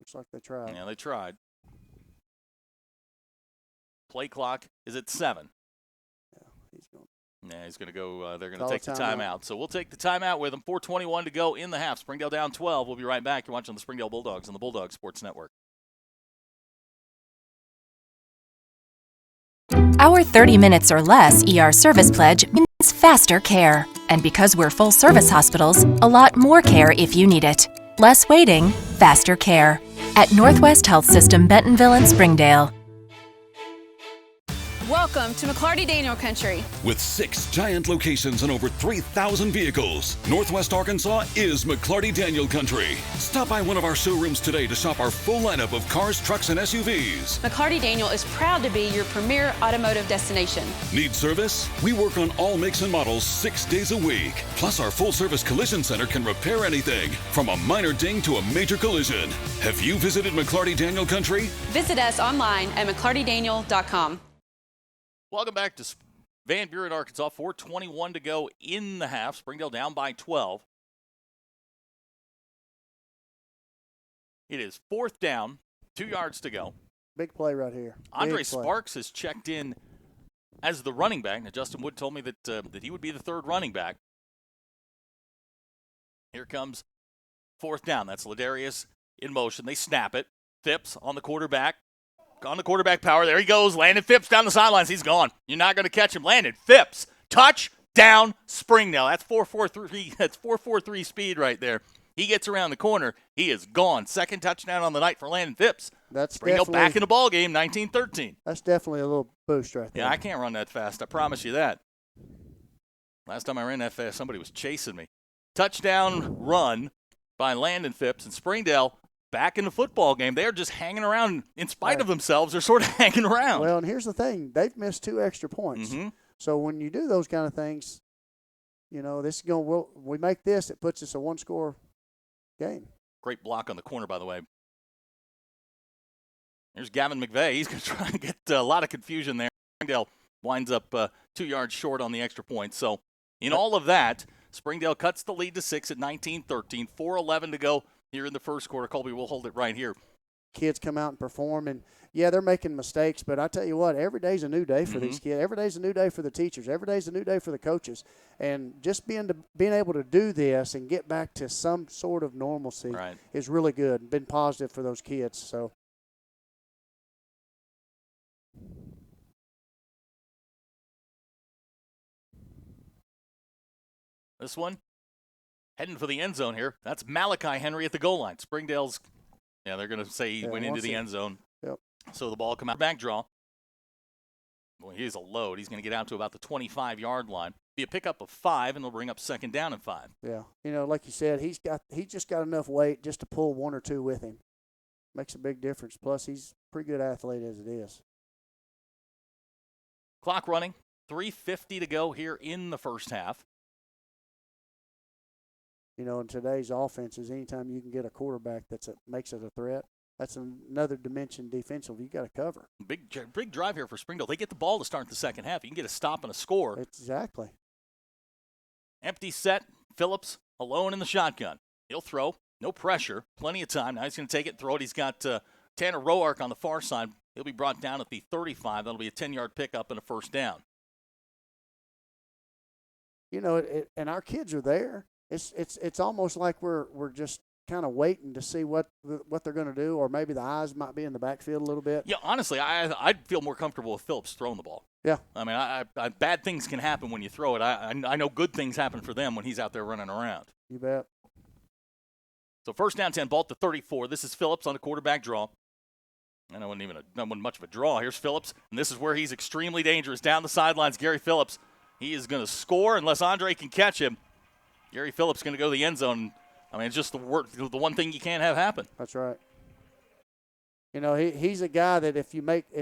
Looks like they tried. Yeah, they tried. Play clock is at 7. Yeah, he's going to go. They're going to take the timeout. So we'll take the timeout with them. 4:21 to go in the half. Springdale down 12. We'll be right back. You're watching the Springdale Bulldogs on the Bulldog Sports Network. Our 30 minutes or less ER service pledge means faster care. And because we're full service hospitals, a lot more care if you need it. Less waiting, faster care. At Northwest Health System, Bentonville and Springdale. Welcome to McClarty Daniel Country. With 6 giant locations and over 3,000 vehicles, Northwest Arkansas is McClarty Daniel Country. Stop by one of our showrooms today to shop our full lineup of cars, trucks, and SUVs. McClarty Daniel is proud to be your premier automotive destination. Need service? We work on all makes and models 6 days a week. Plus, our full-service collision center can repair anything, from a minor ding to a major collision. Have you visited McClarty Daniel Country? Visit us online at McClartyDaniel.com. Welcome back to Van Buren, Arkansas. 4:21 to go in the half. Springdale down by 12. It is 4th down, 2 yards to go. Big play right here. Andre Sparks has checked in as the running back. Now, Justin Wood told me that he would be the 3rd running back. Here comes 4th down. That's Ladarius in motion. They snap it. Phipps on the quarterback. On the quarterback power. There he goes. Landon Phipps down the sidelines. He's gone. You're not going to catch him. Landon Phipps. Touchdown, Springdale. That's 4.43. That's 4.43 speed right there. He gets around the corner. He is gone. 2nd touchdown on the night for Landon Phipps. That's Springdale back in the ball game, 19-13. That's definitely a little boost right there. Yeah, I can't run that fast. I promise you that. Last time I ran that fast, somebody was chasing me. Touchdown run by Landon Phipps, and Springdale back in the football game. They're just hanging around in spite of themselves. They're sort of hanging around. Well, and here's the thing. They've missed 2 extra points. Mm-hmm. So when you do those kind of things, this is going. We make this. It puts us a 1-score game. Great block on the corner, by the way. There's Gavin McVeigh. He's going to try and get a lot of confusion there. Springdale winds up 2 yards short on the extra point. So in all of that, Springdale cuts the lead to 6 at 19-13. 4:11 to go here in the first quarter. Colby, we'll hold it right here. Kids come out and perform, and yeah, they're making mistakes, but I tell you what, every day's a new day for these kids. Every day's a new day for the teachers. Every day's a new day for the coaches. And just being able to do this and get back to some sort of normalcy is really good. Been positive for those kids. So this one heading for the end zone here. That's Malachi Henry at the goal line. Springdale's, they're going to say he went into the end zone. Yep. So the ball come out. Back draw. Boy, he's a load. He's going to get out to about the 25-yard line. Be a pickup of 5, and they'll bring up second down and 5. Yeah, like you said, he just got enough weight just to pull one or two with him. Makes a big difference. Plus, he's a pretty good athlete as it is. Clock running, 3:50 to go here in the first half. In today's offenses, anytime you can get a quarterback makes it a threat, that's another dimension defensively you got to cover. Big drive here for Springdale. They get the ball to start the second half. You can get a stop and a score. Exactly. Empty set. Phillips alone in the shotgun. He'll throw. No pressure. Plenty of time. Now he's going to take it and throw it. He's got Tanner Roark on the far side. He'll be brought down at the 35. That'll be a 10-yard pickup and a first down. And our kids are there. It's almost like we're just kind of waiting to see what they're going to do, or maybe the eyes might be in the backfield a little bit. Yeah, honestly, I'd feel more comfortable with Phillips throwing the ball. Yeah. I mean, bad things can happen when you throw it. I know good things happen for them when he's out there running around. You bet. So first down 10, ball at the 34. This is Phillips on the quarterback draw. And that wasn't much of a draw. Here's Phillips, and this is where he's extremely dangerous. Down the sidelines, Gary Phillips. He is going to score unless Andre can catch him. Gary Phillips going to go to the end zone. I mean, it's just the one thing you can't have happen. That's right. He's a guy that if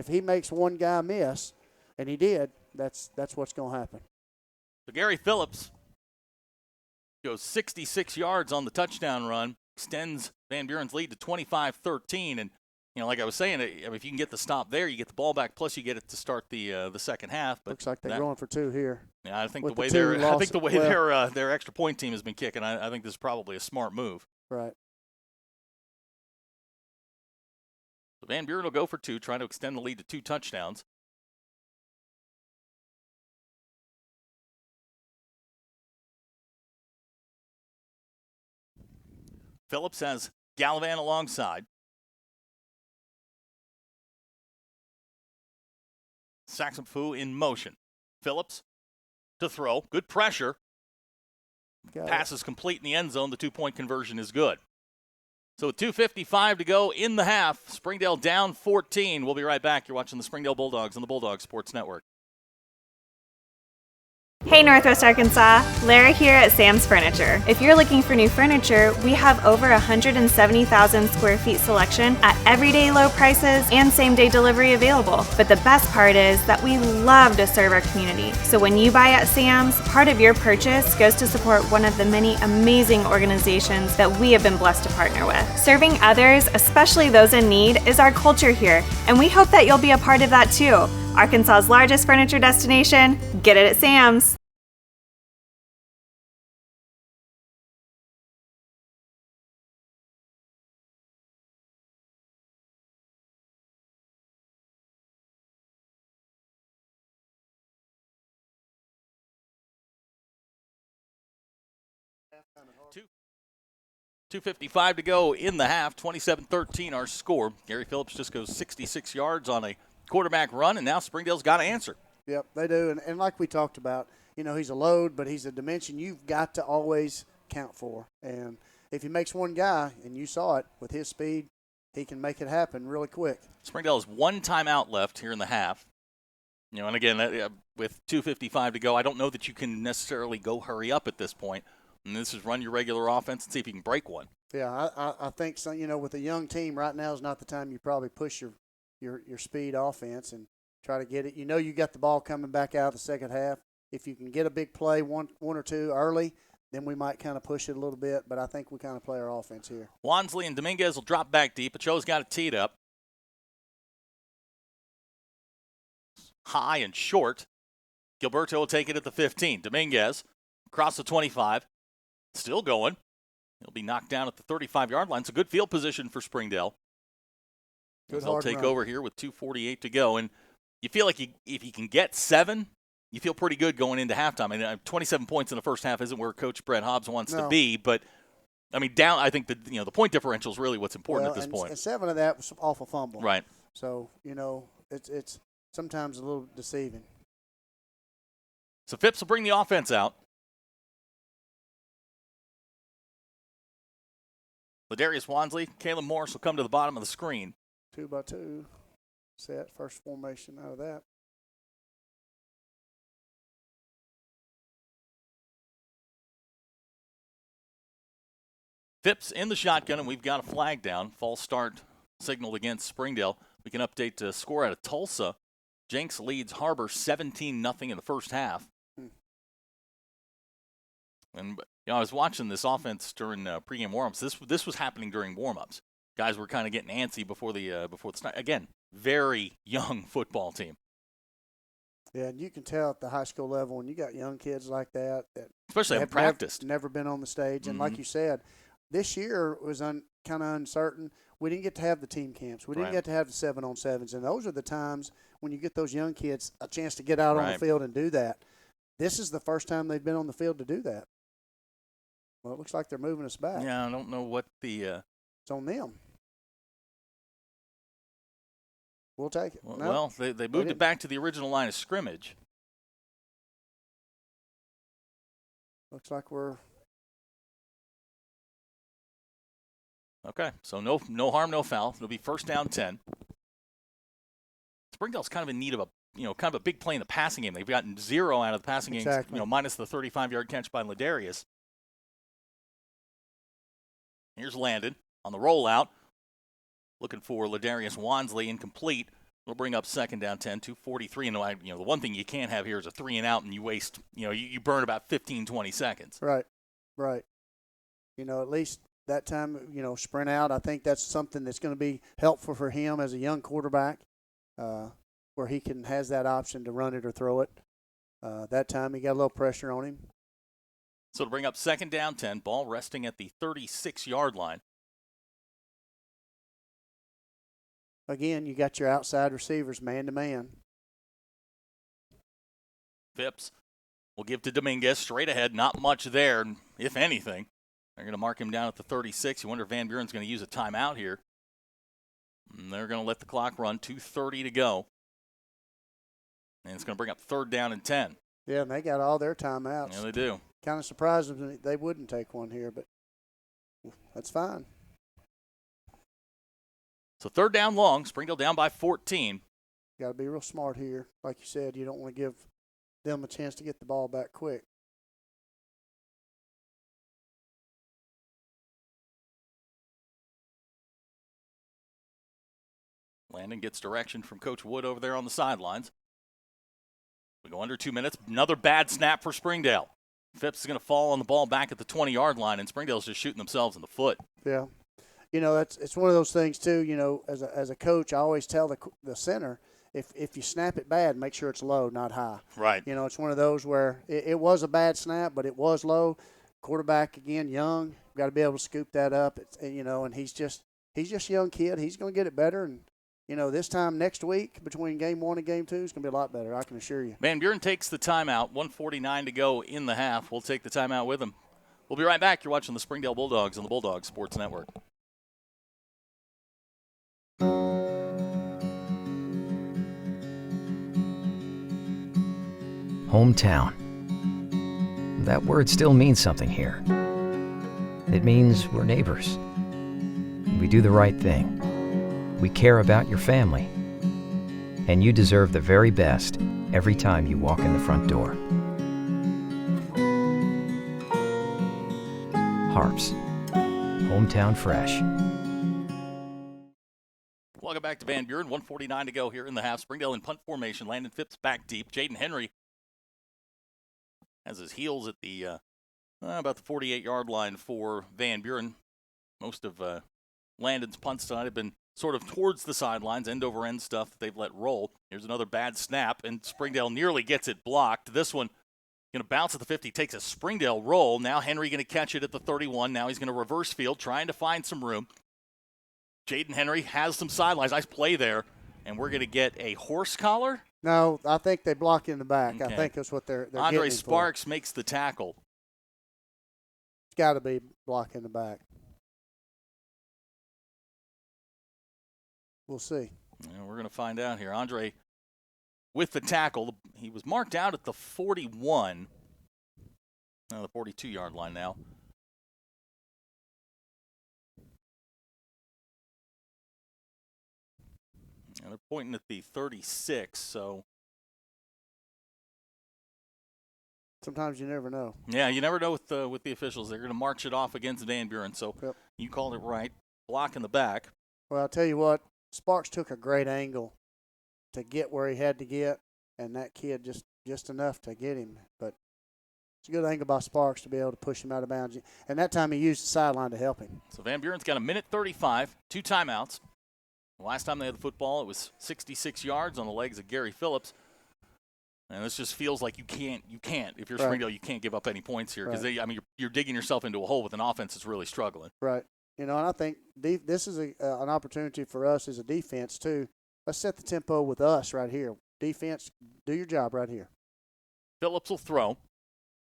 he makes one guy miss, and he did, that's what's going to happen. So Gary Phillips goes 66 yards on the touchdown run, extends Van Buren's lead to 25-13, and like I was saying, if you can get the stop there, you get the ball back. Plus, you get it to start the second half. But looks like they're going for 2 here. Yeah, I think the way their extra point team has been kicking, I think this is probably a smart move. Right. So Van Buren will go for 2, trying to extend the lead to 2 touchdowns. Phillips has Gallivan alongside. Saxon Fu in motion. Phillips to throw. Good pressure. Pass is complete in the end zone. The 2-point conversion is good. So 2:55 to go in the half. Springdale down 14. We'll be right back. You're watching the Springdale Bulldogs on the Bulldog Sports Network. Hey Northwest Arkansas, Lara here at Sam's Furniture. If you're looking for new furniture, we have over 170,000 square feet selection at everyday low prices and same-day delivery available. But the best part is that we love to serve our community. So when you buy at Sam's, part of your purchase goes to support one of the many amazing organizations that we have been blessed to partner with. Serving others, especially those in need, is our culture here, and we hope that you'll be a part of that too. Arkansas's largest furniture destination, get it at Sam's. $2:55 to go in the half, 27-13 our score. Gary Phillips just goes 66 yards on a quarterback run, and now Springdale's got to answer. Yep, they do. And like we talked about, he's a load, but he's a dimension you've got to always count for. And if he makes one guy, and you saw it, with his speed, he can make it happen really quick. Springdale has 1 timeout left here in the half. And again, with 2:55 to go, I don't know that you can necessarily go hurry up at this point. And this is run your regular offense and see if you can break one. Yeah, I think so. With a young team, right now is not the time you probably push your speed offense and try to get it. You got the ball coming back out of the second half. If you can get a big play, one or two early, then we might kind of push it a little bit. But I think we kind of play our offense here. Wansley and Dominguez will drop back deep. Pacho's got it teed up. High and short. Gilberto will take it at the 15. Dominguez across the 25. Still going. He'll be knocked down at the 35-yard line. It's a good field position for Springdale. They'll take over here with 2:48 to go. And you feel like if you can get 7, you feel pretty good going into halftime. I mean, 27 points in the first half isn't where Coach Brett Hobbs wants to be. But, I mean, down. I think the point differential is really what's important at this point. And 7 of that was off a fumble. Right. So, it's sometimes a little deceiving. So Phipps will bring the offense out. Ladarius Wansley, Caleb Morris will come to the bottom of the screen. 2-by-2 set, first formation out of that. Phipps in the shotgun, and we've got a flag down. False start signaled against Springdale. We can update the score out of Tulsa. Jenks leads Harbor 17-0 in the first half. And I was watching this offense during pregame warm-ups. This was happening during warm-ups. Guys were kind of getting antsy before the start. Again, very young football team. Yeah, and you can tell at the high school level when you got young kids like that especially have practiced, never been on the stage, and like you said, this year was kind of uncertain. We didn't get to have the team camps. We didn't get to have the 7-on-7s, and those are the times when you get those young kids a chance to get out on the field and do that. This is the first time they've been on the field to do that. Well, it looks like they're moving us back. Yeah, I don't know what the it's on them. We'll take it. Well, they moved it back to the original line of scrimmage. Looks like we're okay. So no harm, no foul. It'll be first down 10. Springdale's kind of in need of a big play in the passing game. They've gotten 0 out of the passing game, minus the 35-yard catch by Ladarius. Here's Landon on the rollout. Looking for Ladarius Wansley, incomplete. We'll bring up second down 10, 2:43. And the one thing you can't have here is a 3-and-out, and you waste, you burn about 15, 20 seconds. Right. At least that time, sprint out. I think that's something that's going to be helpful for him as a young quarterback, where he has that option to run it or throw it. That time he got a little pressure on him. So to bring up second down 10, ball resting at the 36-yard line. Again, you got your outside receivers man-to-man. Phipps will give to Dominguez straight ahead. Not much there, if anything. They're going to mark him down at the 36. You wonder if Van Buren's going to use a timeout here. And they're going to let the clock run. 2:30 to go. And it's going to bring up third down and 10. Yeah, and they got all their timeouts. Yeah, they do. Kind of surprised them they wouldn't take one here, but that's fine. So third down long. Springdale down by 14. Got to be real smart here. Like you said, you don't want to give them a chance to get the ball back quick. Landon gets direction from Coach Wood over there on the sidelines. We go under 2 minutes. Another bad snap for Springdale. Phipps is going to fall on the ball back at the 20-yard line, and Springdale's just shooting themselves in the foot. Yeah. It's one of those things, too. As a coach, I always tell the center, if you snap it bad, make sure it's low, not high. Right. It's one of those where it was a bad snap, but it was low. Quarterback, again, young. Got to be able to scoop that up. And he's just a young kid. He's going to get it better. And, this time next week between game 1 and game 2 is going to be a lot better, I can assure you. Van Buren takes the timeout. 1:49 to go in the half. We'll take the timeout with him. We'll be right back. You're watching the Springdale Bulldogs on the Bulldog Sports Network. Hometown. That word still means something here. It means we're neighbors. We do the right thing. We care about your family. And you deserve the very best every time you walk in the front door. Harps. Hometown fresh. Welcome back to Van Buren. 1:49 to go here in the half. Springdale in punt formation. Landon Phipps back deep. Jaden Henry has his heels at the about the 48-yard line for Van Buren. Most of Landon's punts tonight have been sort of towards the sidelines, end-over-end stuff that they've let roll. Here's another bad snap, and Springdale nearly gets it blocked. This one going to bounce at the 50, takes a Springdale roll. Now Henry going to catch it at the 31. Now he's going to reverse field, trying to find some room. Jaden Henry has some sidelines. Nice play there, and we're going to get a horse collar? No, I think they block in the back. Okay. I think that's what they're Andre getting Sparks for. makes the tackle. It's got to be block in the back. We'll see. Yeah, we're going to find out here. Andre with the tackle. He was marked out at the 41. The 42-yard line now. And they're pointing at the 36, so Sometimes you never know. Yeah, you never know with the officials. They're going to march it off against Van Buren. So you called it right. Block in the back. Well, I'll tell you what, Sparks took a great angle to get where he had to get, and that kid just enough to get him. But it's a good angle by Sparks to be able to push him out of bounds. And that time he used the sideline to help him. So Van Buren's got a minute 35, 2 timeouts. The last time they had the football, it was 66 yards on the legs of Gary Phillips. And this just feels like you can't. If you're Springdale, you can't give up any points here because you're digging yourself into a hole with an offense that's really struggling. Right. And I think this is an opportunity for us as a defense too. Let's set the tempo with us right here. Defense, do your job right here. Phillips will throw.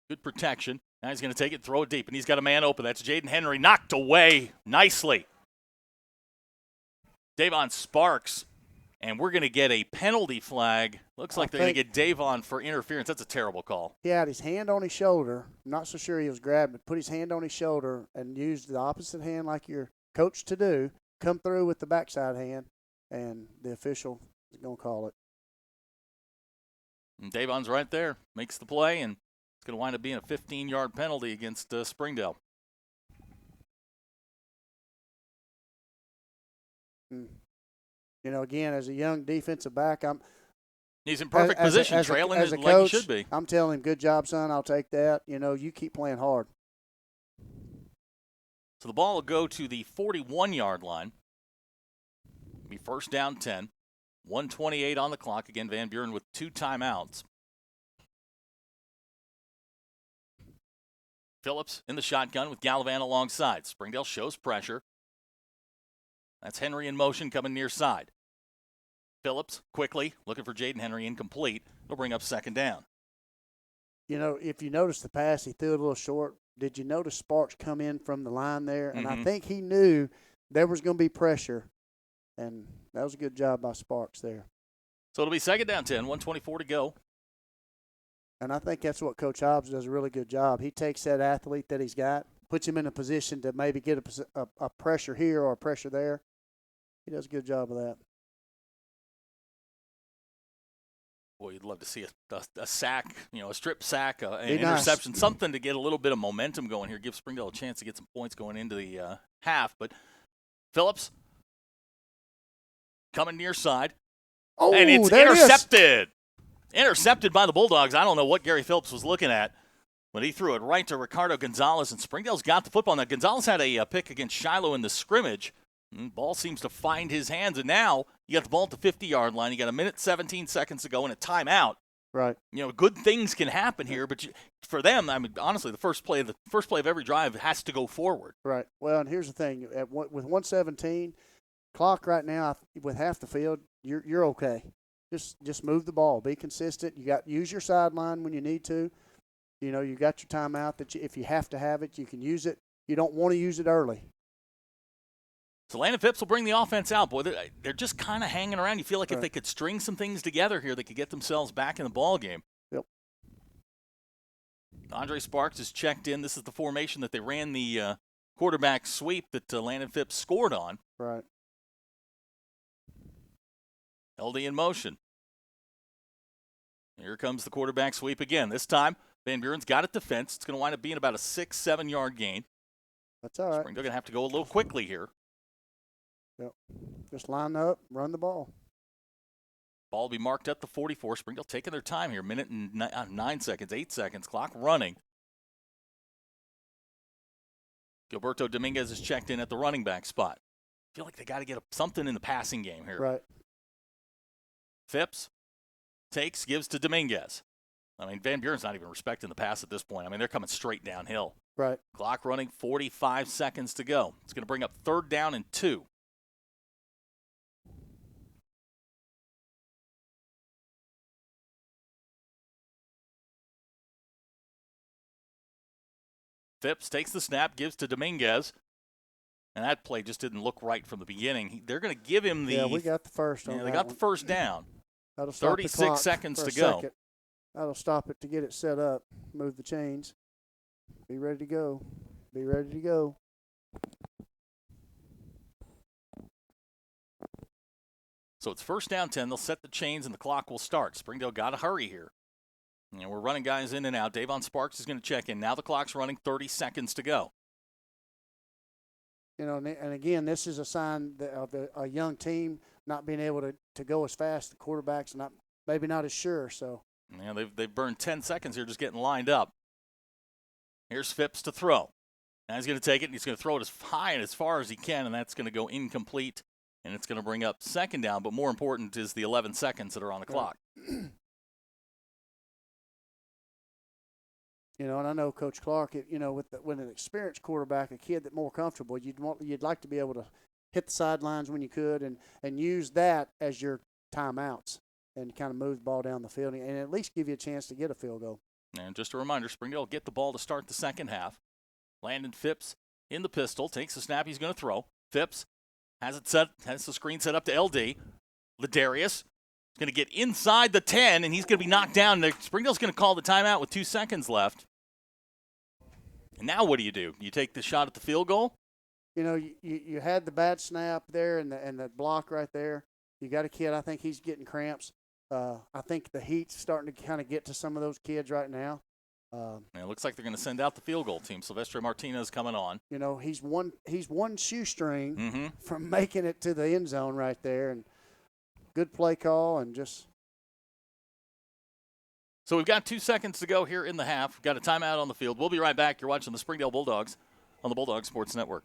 Good protection. Now he's going to take it, throw it deep, and he's got a man open. That's Jaden Henry, knocked away nicely. Davon Sparks. And we're going to get a penalty flag. Looks like they're going to get Davon for interference. That's a terrible call. He had his hand on his shoulder. I'm not so sure he was grabbed, but put his hand on his shoulder and used the opposite hand like you're coached to do. Come through with the backside hand, and the official is going to call it. And Davon's right there. Makes the play, and it's going to wind up being a 15-yard penalty against Springdale. Again, as a young defensive back, he's in perfect position, trailing as a like coach, he should be. I'm telling him, good job, son. I'll take that. You keep playing hard. So the ball will go to the 41-yard line. It'll be first down 10. 1:28 on the clock. Again, Van Buren with 2 timeouts. Phillips in the shotgun with Gallivan alongside. Springdale shows pressure. That's Henry in motion coming near side. Phillips quickly looking for Jaden Henry, incomplete. It'll bring up second down. If you notice the pass, he threw it a little short. Did you notice Sparks come in from the line there? And I think he knew there was going to be pressure, and that was a good job by Sparks there. So it'll be second down 10, 1:24 to go. And I think that's what Coach Hobbs does a really good job. He takes that athlete that he's got, puts him in a position to maybe get a pressure here or a pressure there. He does a good job of that. Boy, you'd love to see a sack, a strip sack, an Be interception, nice. Something to get a little bit of momentum going here, give Springdale a chance to get some points going into the half. But Phillips coming near side, and it's intercepted. Intercepted by the Bulldogs. I don't know what Gary Phillips was looking at, but he threw it right to Ricardo Gonzalez, and Springdale's got the football. Now, Gonzalez had a pick against Shiloh in the scrimmage. Ball seems to find his hands, and now you got the ball at the 50-yard line. You got a minute 17 seconds to go and a timeout. Right. Good things can happen here, but for them, honestly, the first play of every drive has to go forward. Right. Well, and here's the thing: with 1:17 clock right now, with half the field, you're okay. Just move the ball, be consistent. Use your sideline when you need to. You got your timeout that if you have to have it, you can use it. You don't want to use it early. So Landon Phipps will bring the offense out. Boy, they're just kind of hanging around. You feel like Right. if they could string some things together here, they could get themselves back in the ball game. Yep. Andre Sparks is checked in. This is the formation that they ran the quarterback sweep that Landon Phipps scored on. Right. LD in motion. Here comes the quarterback sweep again. This time, Van Buren's got it defense. It's going to wind up being about a 6-7 yard gain. That's all right. Springdale going to have to go a little quickly here. Yep. Just line up, run the ball. Ball will be marked at the 44. Springdale taking their time here. Minute and 9 seconds, 8 seconds. Clock running. Gilberto Dominguez is checked in at the running back spot. Feel like they got to get something in the passing game here. Right. Phipps takes, gives to Dominguez. Van Buren's not even respecting the pass at this point. They're coming straight downhill. Right. Clock running, 45 seconds to go. It's going to bring up 3rd down and 2. Phipps takes the snap, gives to Dominguez. And that play just didn't look right from the beginning. They're going to give him the... Yeah, we got the first on they got the first down. That'll stop 36 the clock seconds for to a go. second. That'll stop it to get it set up. Move the chains. Be ready to go. Be ready to go. So it's first down 10. They'll set the chains, and the clock will start. Springdale got to hurry here. And we're running guys in and out. Davon Sparks is going to check in. Now the clock's running, 30 seconds to go. You know, and again, this is a sign of a young team not being able to go as fast. The quarterback's maybe not as sure. So yeah, they've burned 10 seconds here just getting lined up. Here's Phipps to throw. Now he's going to take it, and he's going to throw it as high and as far as he can, and that's going to go incomplete, and it's going to bring up second down. But more important is the 11 seconds that are on the clock. You know, and I know Coach Clark, with an experienced quarterback, a kid that's more comfortable, you'd like to be able to hit the sidelines when you could and use that as your timeouts and kind of move the ball down the field and at least give you a chance to get a field goal. And just a reminder, Springdale will get the ball to start the second half. Landon Phipps in the pistol, takes the snap, he's going to throw. Phipps has the screen set up to LD. Ladarius is going to get inside the 10, and he's going to be knocked down. Springdale's going to call the timeout with 2 seconds left. And now what do? You take the shot at the field goal? You know, you had the bad snap there and the block right there. You got a kid, I think he's getting cramps. I think the heat's starting to kind of get to some of those kids right now. It looks like they're going to send out the field goal team. Silvestre Martinez coming on. You know, he's one shoestring from making it to the end zone right there. And good play call and just – So we've got 2 seconds to go here in the half. We've got a timeout on the field. We'll be right back. You're watching the Springdale Bulldogs on the Bulldog Sports Network.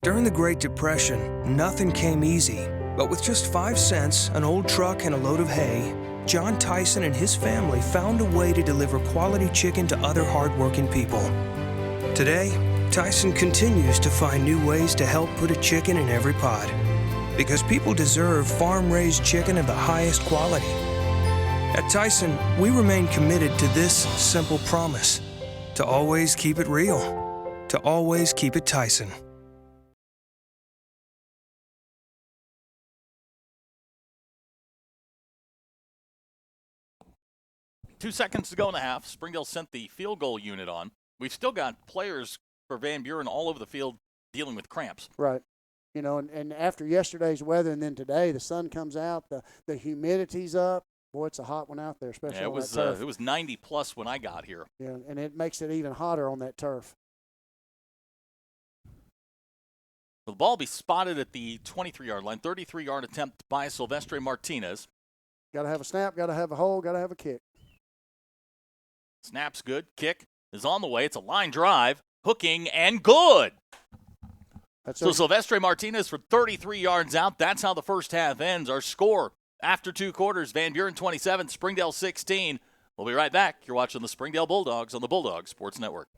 During the Great Depression, nothing came easy. But with just 5 cents, an old truck, and a load of hay, John Tyson and his family found a way to deliver quality chicken to other hardworking people. Today, Tyson continues to find new ways to help put a chicken in every pod. Because people deserve farm-raised chicken of the highest quality. At Tyson, we remain committed to this simple promise: to always keep it real, to always keep it Tyson. Two seconds to go in the half. Springdale sent the field goal unit on. We've still got players for Van Buren all over the field dealing with cramps. Right. You know, and after yesterday's weather and then today, the sun comes out, the humidity's up. Boy, it's a hot one out there, especially on that turf. It was 90 plus when I got here. Yeah, and it makes it even hotter on that turf. The ball will be spotted at the 23-yard line. 33-yard attempt by Silvestre Martinez. Got to have a snap, got to have a hold, got to have a kick. Snap's good. Kick is on the way. It's a line drive. Hooking and good. So Silvestre Martinez for 33 yards out. That's how the first half ends. Our score after 2 quarters, Van Buren 27, Springdale 16. We'll be right back. You're watching the Springdale Bulldogs on the Bulldog Sports Network.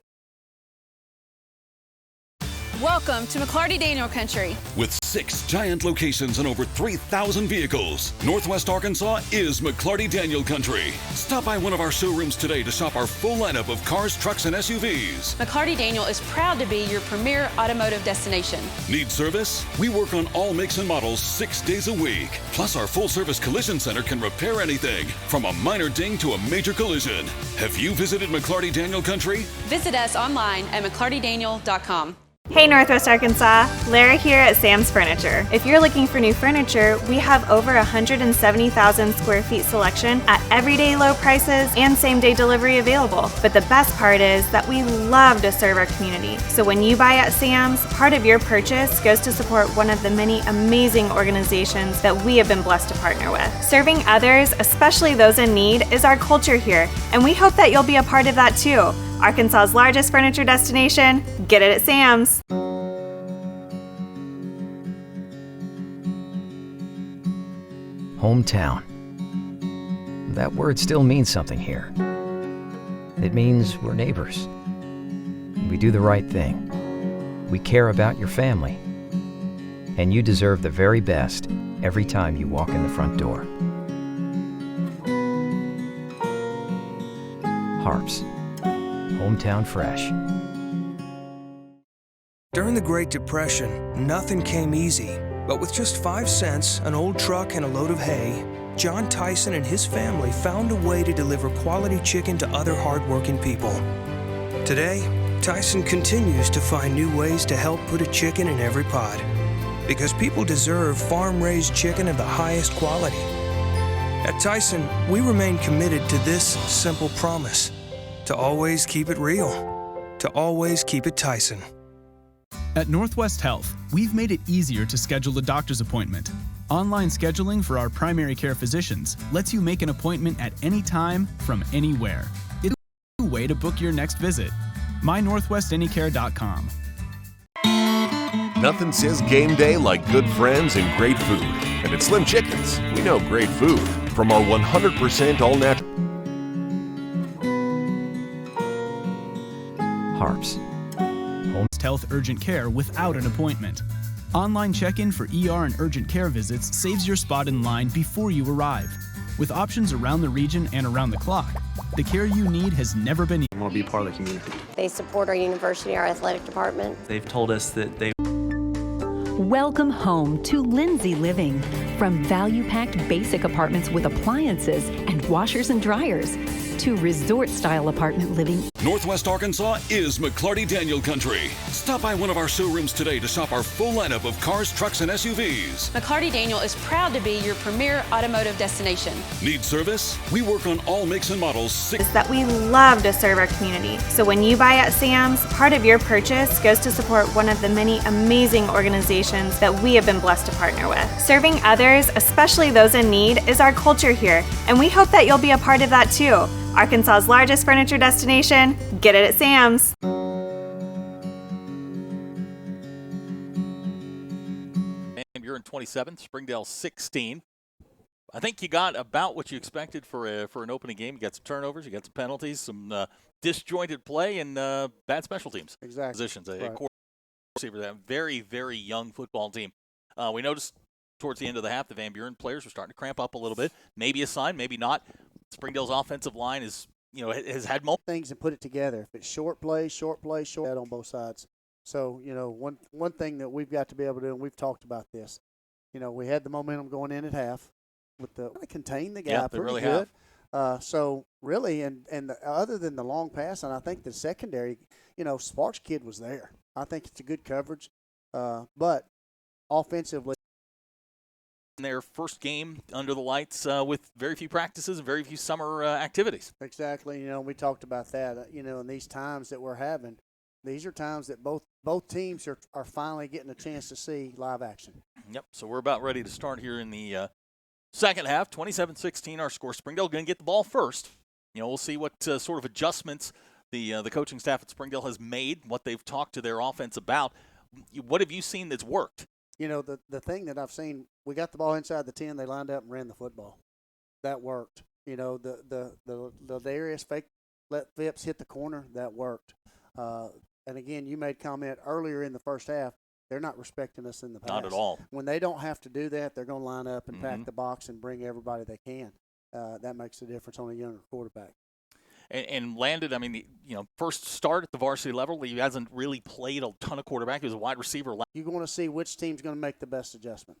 Welcome to McClarty Daniel Country. With 6 giant locations and over 3,000 vehicles, Northwest Arkansas is McClarty Daniel Country. Stop by one of our showrooms today to shop our full lineup of cars, trucks, and SUVs. McClarty Daniel is proud to be your premier automotive destination. Need service? We work on all makes and models 6 days a week. Plus, our full-service collision center can repair anything, from a minor ding to a major collision. Have you visited McClarty Daniel Country? Visit us online at McClartyDaniel.com. Hey Northwest Arkansas, Lara here at Sam's Furniture. If you're looking for new furniture, we have over 170,000 square feet selection at everyday low prices and same-day delivery available. But the best part is that we love to serve our community. So when you buy at Sam's, part of your purchase goes to support one of the many amazing organizations that we have been blessed to partner with. Serving others, especially those in need, is our culture here, and we hope that you'll be a part of that too. Arkansas's largest furniture destination, get it at Sam's. Hometown. That word still means something here. It means we're neighbors. We do the right thing. We care about your family. And you deserve the very best every time you walk in the front door. Harps. Hometown fresh. During the Great Depression, nothing came easy. But with just 5 cents, an old truck, and a load of hay, John Tyson and his family found a way to deliver quality chicken to other hardworking people. Today, Tyson continues to find new ways to help put a chicken in every pod. Because people deserve farm-raised chicken of the highest quality. At Tyson, we remain committed to this simple promise: to always keep it real, to always keep it Tyson. At Northwest Health, we've made it easier to schedule a doctor's appointment. Online scheduling for our primary care physicians lets you make an appointment at any time from anywhere. It's a way to book your next visit. mynorthwestanycare.com. Nothing says game day like good friends and great food. And at Slim Chickens, we know great food. From our 100% all-natural Harps. Health urgent care without an appointment. Online check-in for ER and urgent care visits saves your spot in line before you arrive. With options around the region and around the clock, the care you need has never been easier. I want to be part of the community. They support our university, our athletic department. They've told us that they Welcome home to Lindsay Living. From value-packed basic apartments with appliances and washers and dryers to resort-style apartment living. Northwest Arkansas is McClarty Daniel Country. Stop by one of our showrooms today to shop our full lineup of cars, trucks, and SUVs. McClarty Daniel is proud to be your premier automotive destination. Need service? We work on all makes and models. Is that we love to serve our community. So when you buy at Sam's, part of your purchase goes to support one of the many amazing organizations that we have been blessed to partner with. Serving others, especially those in need, is our culture here, and we hope that you'll be a part of that too. Arkansas's largest furniture destination, get it at Sam's. Van Buren 27, Springdale 16. I think you got about what you expected for an opening game. You got some turnovers, you got some penalties, some disjointed play, and bad special teams. Exactly. Positions. Right. A core receiver, that very, very young football team. We noticed towards the end of the half, the Van Buren players were starting to cramp up a little bit. Maybe a sign, maybe not. Springdale's offensive line has had multiple things and put it together. If it's short play on both sides. So, one thing that we've got to be able to do, and we've talked about this, we had the momentum going in at half with the contain the guy yeah, they pretty really good. Have. So really, other than the long pass, and I think the secondary, Sparks kid was there. I think it's a good coverage, but offensively. Their first game under the lights with very few practices and very few summer activities. Exactly. We talked about that. In these times that we're having, these are times that both teams are finally getting a chance to see live action. Yep. So we're about ready to start here in the second half. 27-16 our score. Springdale going to get the ball first. We'll see what sort of adjustments the coaching staff at Springdale has made, what they've talked to their offense about. What have you seen that's worked? The thing that I've seen, we got the ball inside the 10, they lined up and ran the football. That worked. The Darius fake let Phipps hit the corner, that worked. And again, you made comment earlier in the first half, they're not respecting us in the pass. Not at all. When they don't have to do that, they're going to line up and pack the box and bring everybody they can. That makes a difference on a younger quarterback. And landed, first start at the varsity level. He hasn't really played a ton of quarterback. He was a wide receiver. You're going to see which team's going to make the best adjustment.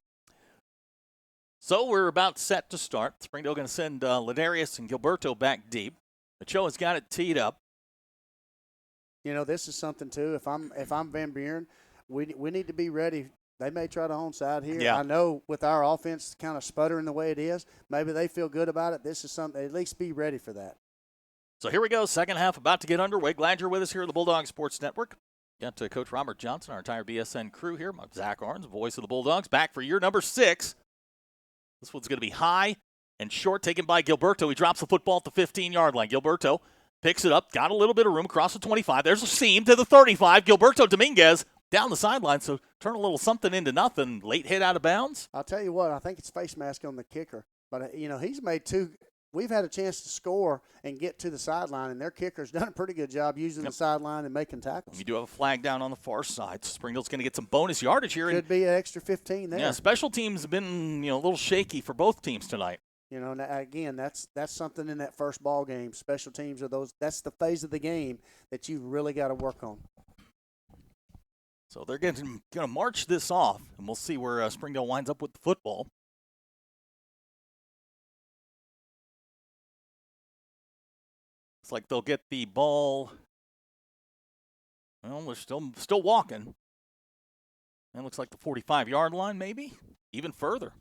So we're about set to start. Springdale going to send Ladarius and Gilberto back deep. Ochoa has got it teed up. This is something too. If I'm Van Buren, we need to be ready. They may try to onside here. Yeah. I know with our offense kind of sputtering the way it is, maybe they feel good about it. This is something, at least be ready for that. So here we go, second half about to get underway. Glad you're with us here at the Bulldog Sports Network. Got Coach Robert Johnson, our entire BSN crew here. Zach Arns, voice of the Bulldogs, back for year number 6. This one's going to be high and short, taken by Gilberto. He drops the football at the 15-yard line. Gilberto picks it up, got a little bit of room across the 25. There's a seam to the 35. Gilberto Dominguez down the sideline, so turn a little something into nothing. Late hit out of bounds. I'll tell you what, I think it's face mask on the kicker. But, he's made 2 – we've had a chance to score and get to the sideline, and their kicker's done a pretty good job using the sideline and making tackles. You do have a flag down on the far side. So Springdale's going to get some bonus yardage here. Could be an extra 15 there. Yeah, special teams have been a little shaky for both teams tonight. Again, that's something in that first ball game. Special teams are those. That's the phase of the game that you've really got to work on. So they're going to march this off, and we'll see where Springdale winds up with the football. It's like they'll get the ball. Well, they're still walking. That looks like the 45-yard line, maybe even further.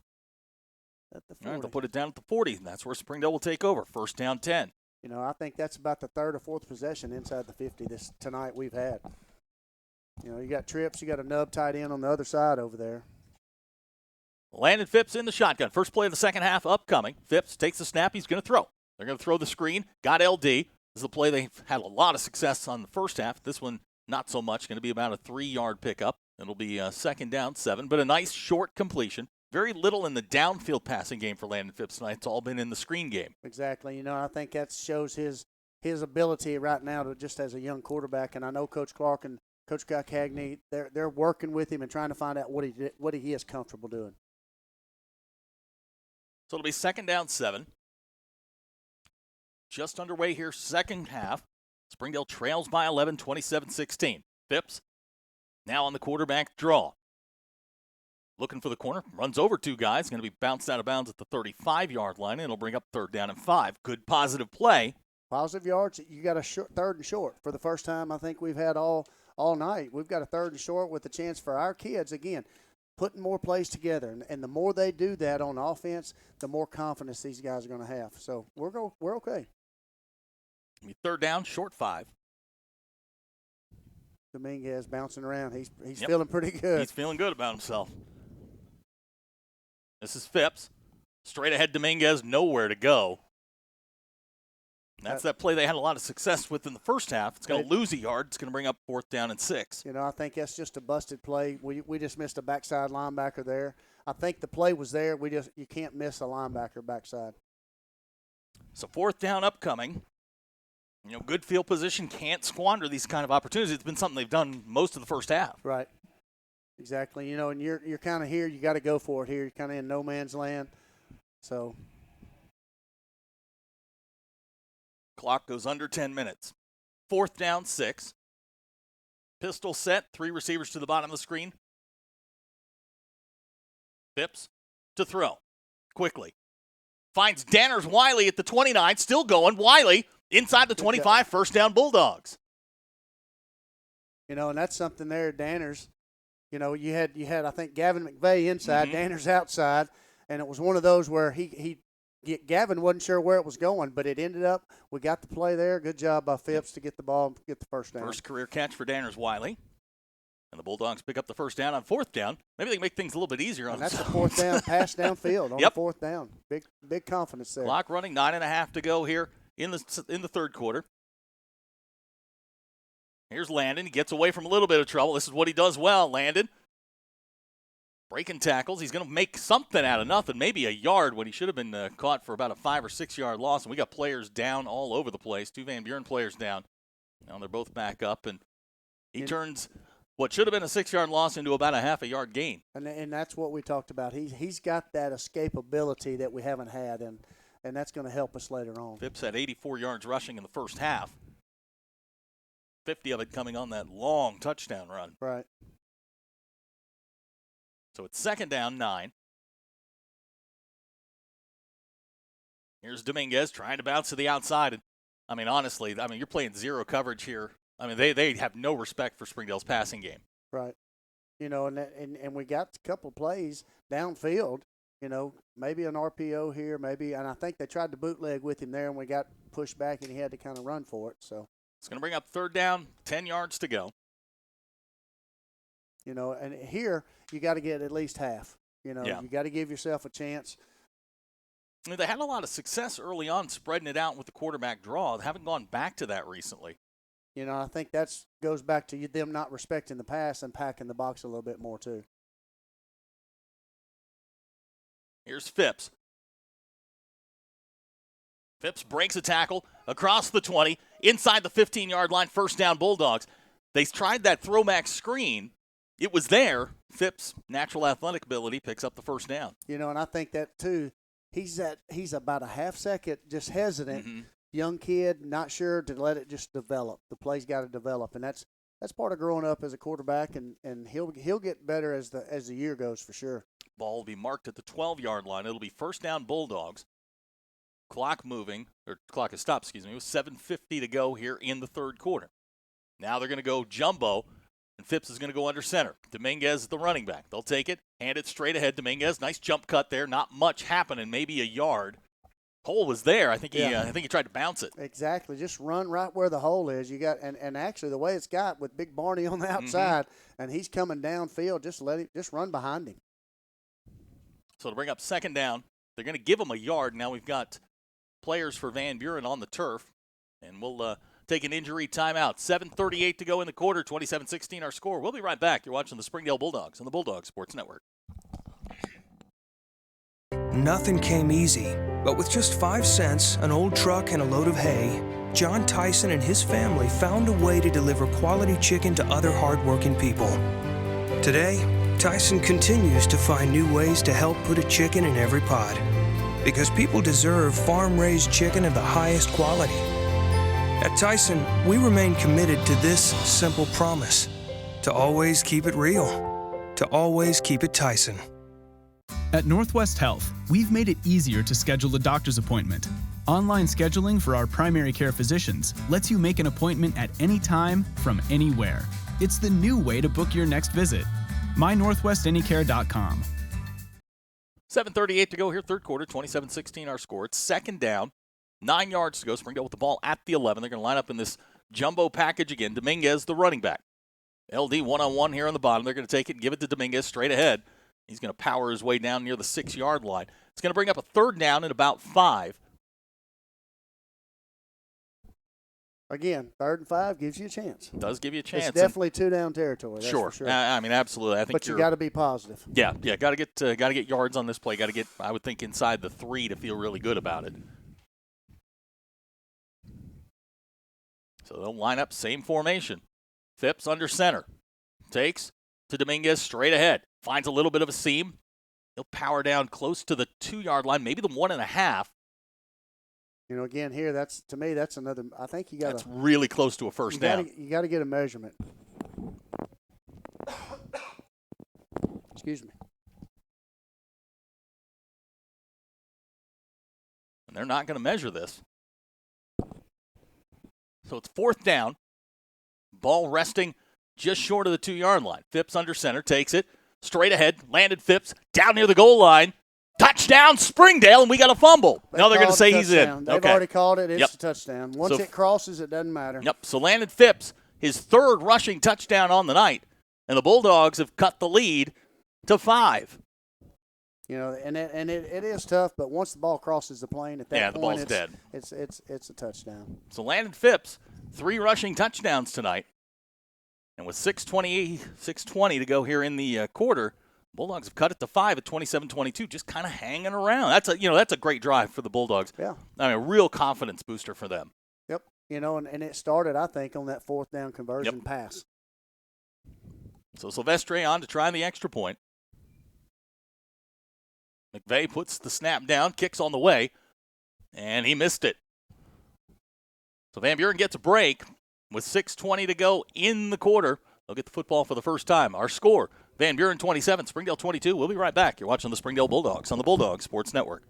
At the 40. All right, they'll put it down at the 40, and that's where Springdale will take over. First down 10. You know, I think that's about the third or fourth possession inside the 50 tonight we've had. You know, you got trips, you got a nub tight end on the other side over there. Landon Phipps in the shotgun. First play of the second half upcoming. Phipps takes the snap. He's going to throw. They're going to throw the screen. Got LD. This is the play they've had a lot of success on the first half. This one, not so much. Going to be about a 3-yard pickup. It'll be second down 7, but a nice short completion. Very little in the downfield passing game for Landon Phipps tonight. It's all been in the screen game. Exactly. You know, I think that shows his ability right now to just as a young quarterback. And I know Coach Clark and Coach Guy Cagney, they're working with him and trying to find out what he is comfortable doing. So it'll be second down 7. Just underway here, second half. Springdale trails by 11, 27-16. Phipps now on the quarterback draw. Looking for the corner, runs over 2 guys. Going to be bounced out of bounds at the 35-yard line, and it'll bring up third down and 5. Good positive play. Positive yards. You got a third and short for the first time I think we've had all night. We've got a third and short with a chance for our kids, again, putting more plays together. And the more they do that on offense, the more confidence these guys are going to have. So we're okay. Third down, short 5. Dominguez bouncing around. He's feeling pretty good. He's feeling good about himself. This is Phipps. Straight ahead, Dominguez, nowhere to go. That's that play they had a lot of success with in the first half. It's going to lose a yard. It's going to bring up fourth down and 6. You know, I think that's just a busted play. We just missed a backside linebacker there. I think the play was there. You can't miss a linebacker backside. So fourth down upcoming. You know, good field position, can't squander these kind of opportunities. It's been something they've done most of the first half. Right. Exactly. You know, and you're kind of here. You got to go for it here. You're kind of in no man's land. So. Clock goes under 10 minutes. Fourth down, 6. Pistol set, 3 receivers to the bottom of the screen. Phipps to throw. Quickly. Finds Danners Wiley at the 29. Still going. Wiley inside the 25. First down, Bulldogs. You know, and that's something there, Danners. You know, you had I think Gavin McVeigh inside, Danners outside, and it was one of those where Gavin wasn't sure where it was going, but it ended up, we got the play there. Good job by Phipps to get the ball and get the first down. First career catch for Danners Wiley. And the Bulldogs pick up the first down on fourth down. Maybe they can make things a little bit easier on themselves. That's the fourth down, pass downfield on the fourth down. Big confidence there. Clock running, 9.5 to go here in the third quarter. Here's Landon. He gets away from a little bit of trouble. This is what he does well, Landon. Breaking tackles. He's going to make something out of nothing, maybe a yard when he should have been caught for about a 5 or 6 yard loss. And we got players down all over the place. 2 Van Buren players down. Now they're both back up, and he turns what should have been a 6-yard loss into about a half a yard gain. And that's what we talked about. He's got that escapability that we haven't had, and that's going to help us later on. Phipps had 84 yards rushing in the first half. 50 of it coming on that long touchdown run. Right. So it's second down, 9. Here's Dominguez trying to bounce to the outside. And, I mean, honestly, you're playing zero coverage here. I mean, they have no respect for Springdale's passing game. Right. You know, and we got a couple of plays downfield. You know, maybe an RPO here, and I think they tried to bootleg with him there, and we got pushed back, and he had to kind of run for it. So it's going to bring up third down, 10 yards to go. You know, and here you got to get at least half. You know, you got to give yourself a chance. I mean, they had a lot of success early on spreading it out with the quarterback draw. They haven't gone back to that recently. You know, I think that goes back to them not respecting the pass and packing the box a little bit more too. Here's Phipps. Phipps breaks a tackle across the 20, inside the 15-yard line, first down Bulldogs. They tried that throwback screen. It was there. Phipps, natural athletic ability, picks up the first down. You know, and I think that too, he's about a half second just hesitant. Young kid, not sure to let it just develop. The play's got to develop, and that's part of growing up as a quarterback, and he'll get better as the year goes for sure. Ball will be marked at the 12-yard line. It'll be first down Bulldogs. Clock has stopped, excuse me. It was 7:50 to go here in the third quarter. Now they're going to go jumbo. And Phipps is going to go under center. Dominguez is the running back. They'll take it, hand it straight ahead. Dominguez, nice jump cut there. Not much happening, maybe a yard. Hole was there. I think he tried to bounce it. Exactly. Just run right where the hole is. You got and actually the way it's got with Big Barney on the outside and he's coming downfield, just run behind him. So to bring up second down, they're going to give him a yard. Now we've got players for Van Buren on the turf, and we'll take an injury timeout. 7:38 to go in the quarter, 27-16 our score. We'll be right back. You're watching the Springdale Bulldogs on the Bulldog Sports Network. Nothing came easy, but with just 5 cents, an old truck, and a load of hay, John Tyson and his family found a way to deliver quality chicken to other hardworking people. Today, Tyson continues to find new ways to help put a chicken in every pot. Because people deserve farm-raised chicken of the highest quality. At Tyson, we remain committed to this simple promise: to always keep it real, to always keep it Tyson. At Northwest Health, we've made it easier to schedule a doctor's appointment. Online scheduling for our primary care physicians lets you make an appointment at any time from anywhere. It's the new way to book your next visit. MyNorthwestAnyCare.com. 7:38 to go here, third quarter, 27-16 our score. It's second down, 9 yards to go. Springdale with the ball at the 11. They're going to line up in this jumbo package again. Dominguez, the running back. LD one-on-one here on the bottom. They're going to take it and give it to Dominguez straight ahead. He's going to power his way down near the 6-yard line. It's going to bring up a third down at about 5. Again, 3rd and 5 gives you a chance. Does give you a chance. It's definitely 2-down territory. That's sure. For sure. I mean, absolutely. I think but you got to be positive. Yeah. Got to get yards on this play. Got to get, I would think, inside the 3 to feel really good about it. So they'll line up, same formation. Phipps under center. Takes to Dominguez straight ahead. Finds a little bit of a seam. He'll power down close to the 2-yard line, maybe the 1.5. You know, again, here, to me, that's another. I think you got. That's really close to a first down. You got to get a measurement. Excuse me. And they're not going to measure this. So it's 4th down. Ball resting just short of the 2-yard line. Phipps under center, takes it straight ahead. Landed Phipps down near the goal line. Touchdown, Springdale, and we got a fumble. Now they're going to say he's in. They've already called it. It's a touchdown. Once it crosses, it doesn't matter. Yep, so Landon Phipps, his 3rd rushing touchdown on the night, and the Bulldogs have cut the lead to 5. You know, and it is tough, but once the ball crosses the plane at that the point, ball's dead. It's a touchdown. So Landon Phipps, 3 rushing touchdowns tonight, and with 6:20 to go here in the quarter, Bulldogs have cut it to 5 at 27-22, just kind of hanging around. That's a great drive for the Bulldogs. Yeah. I mean, a real confidence booster for them. Yep. You know, and it started, I think, on that 4th down conversion pass. So Silvestre on to try the extra point. McVeigh puts the snap down, kicks on the way, and he missed it. So Van Buren gets a break with 6:20 to go in the quarter. They'll get the football for the first time. Our score, Van Buren 27, Springdale 22. We'll be right back. You're watching the Springdale Bulldogs on the Bulldog Sports Network.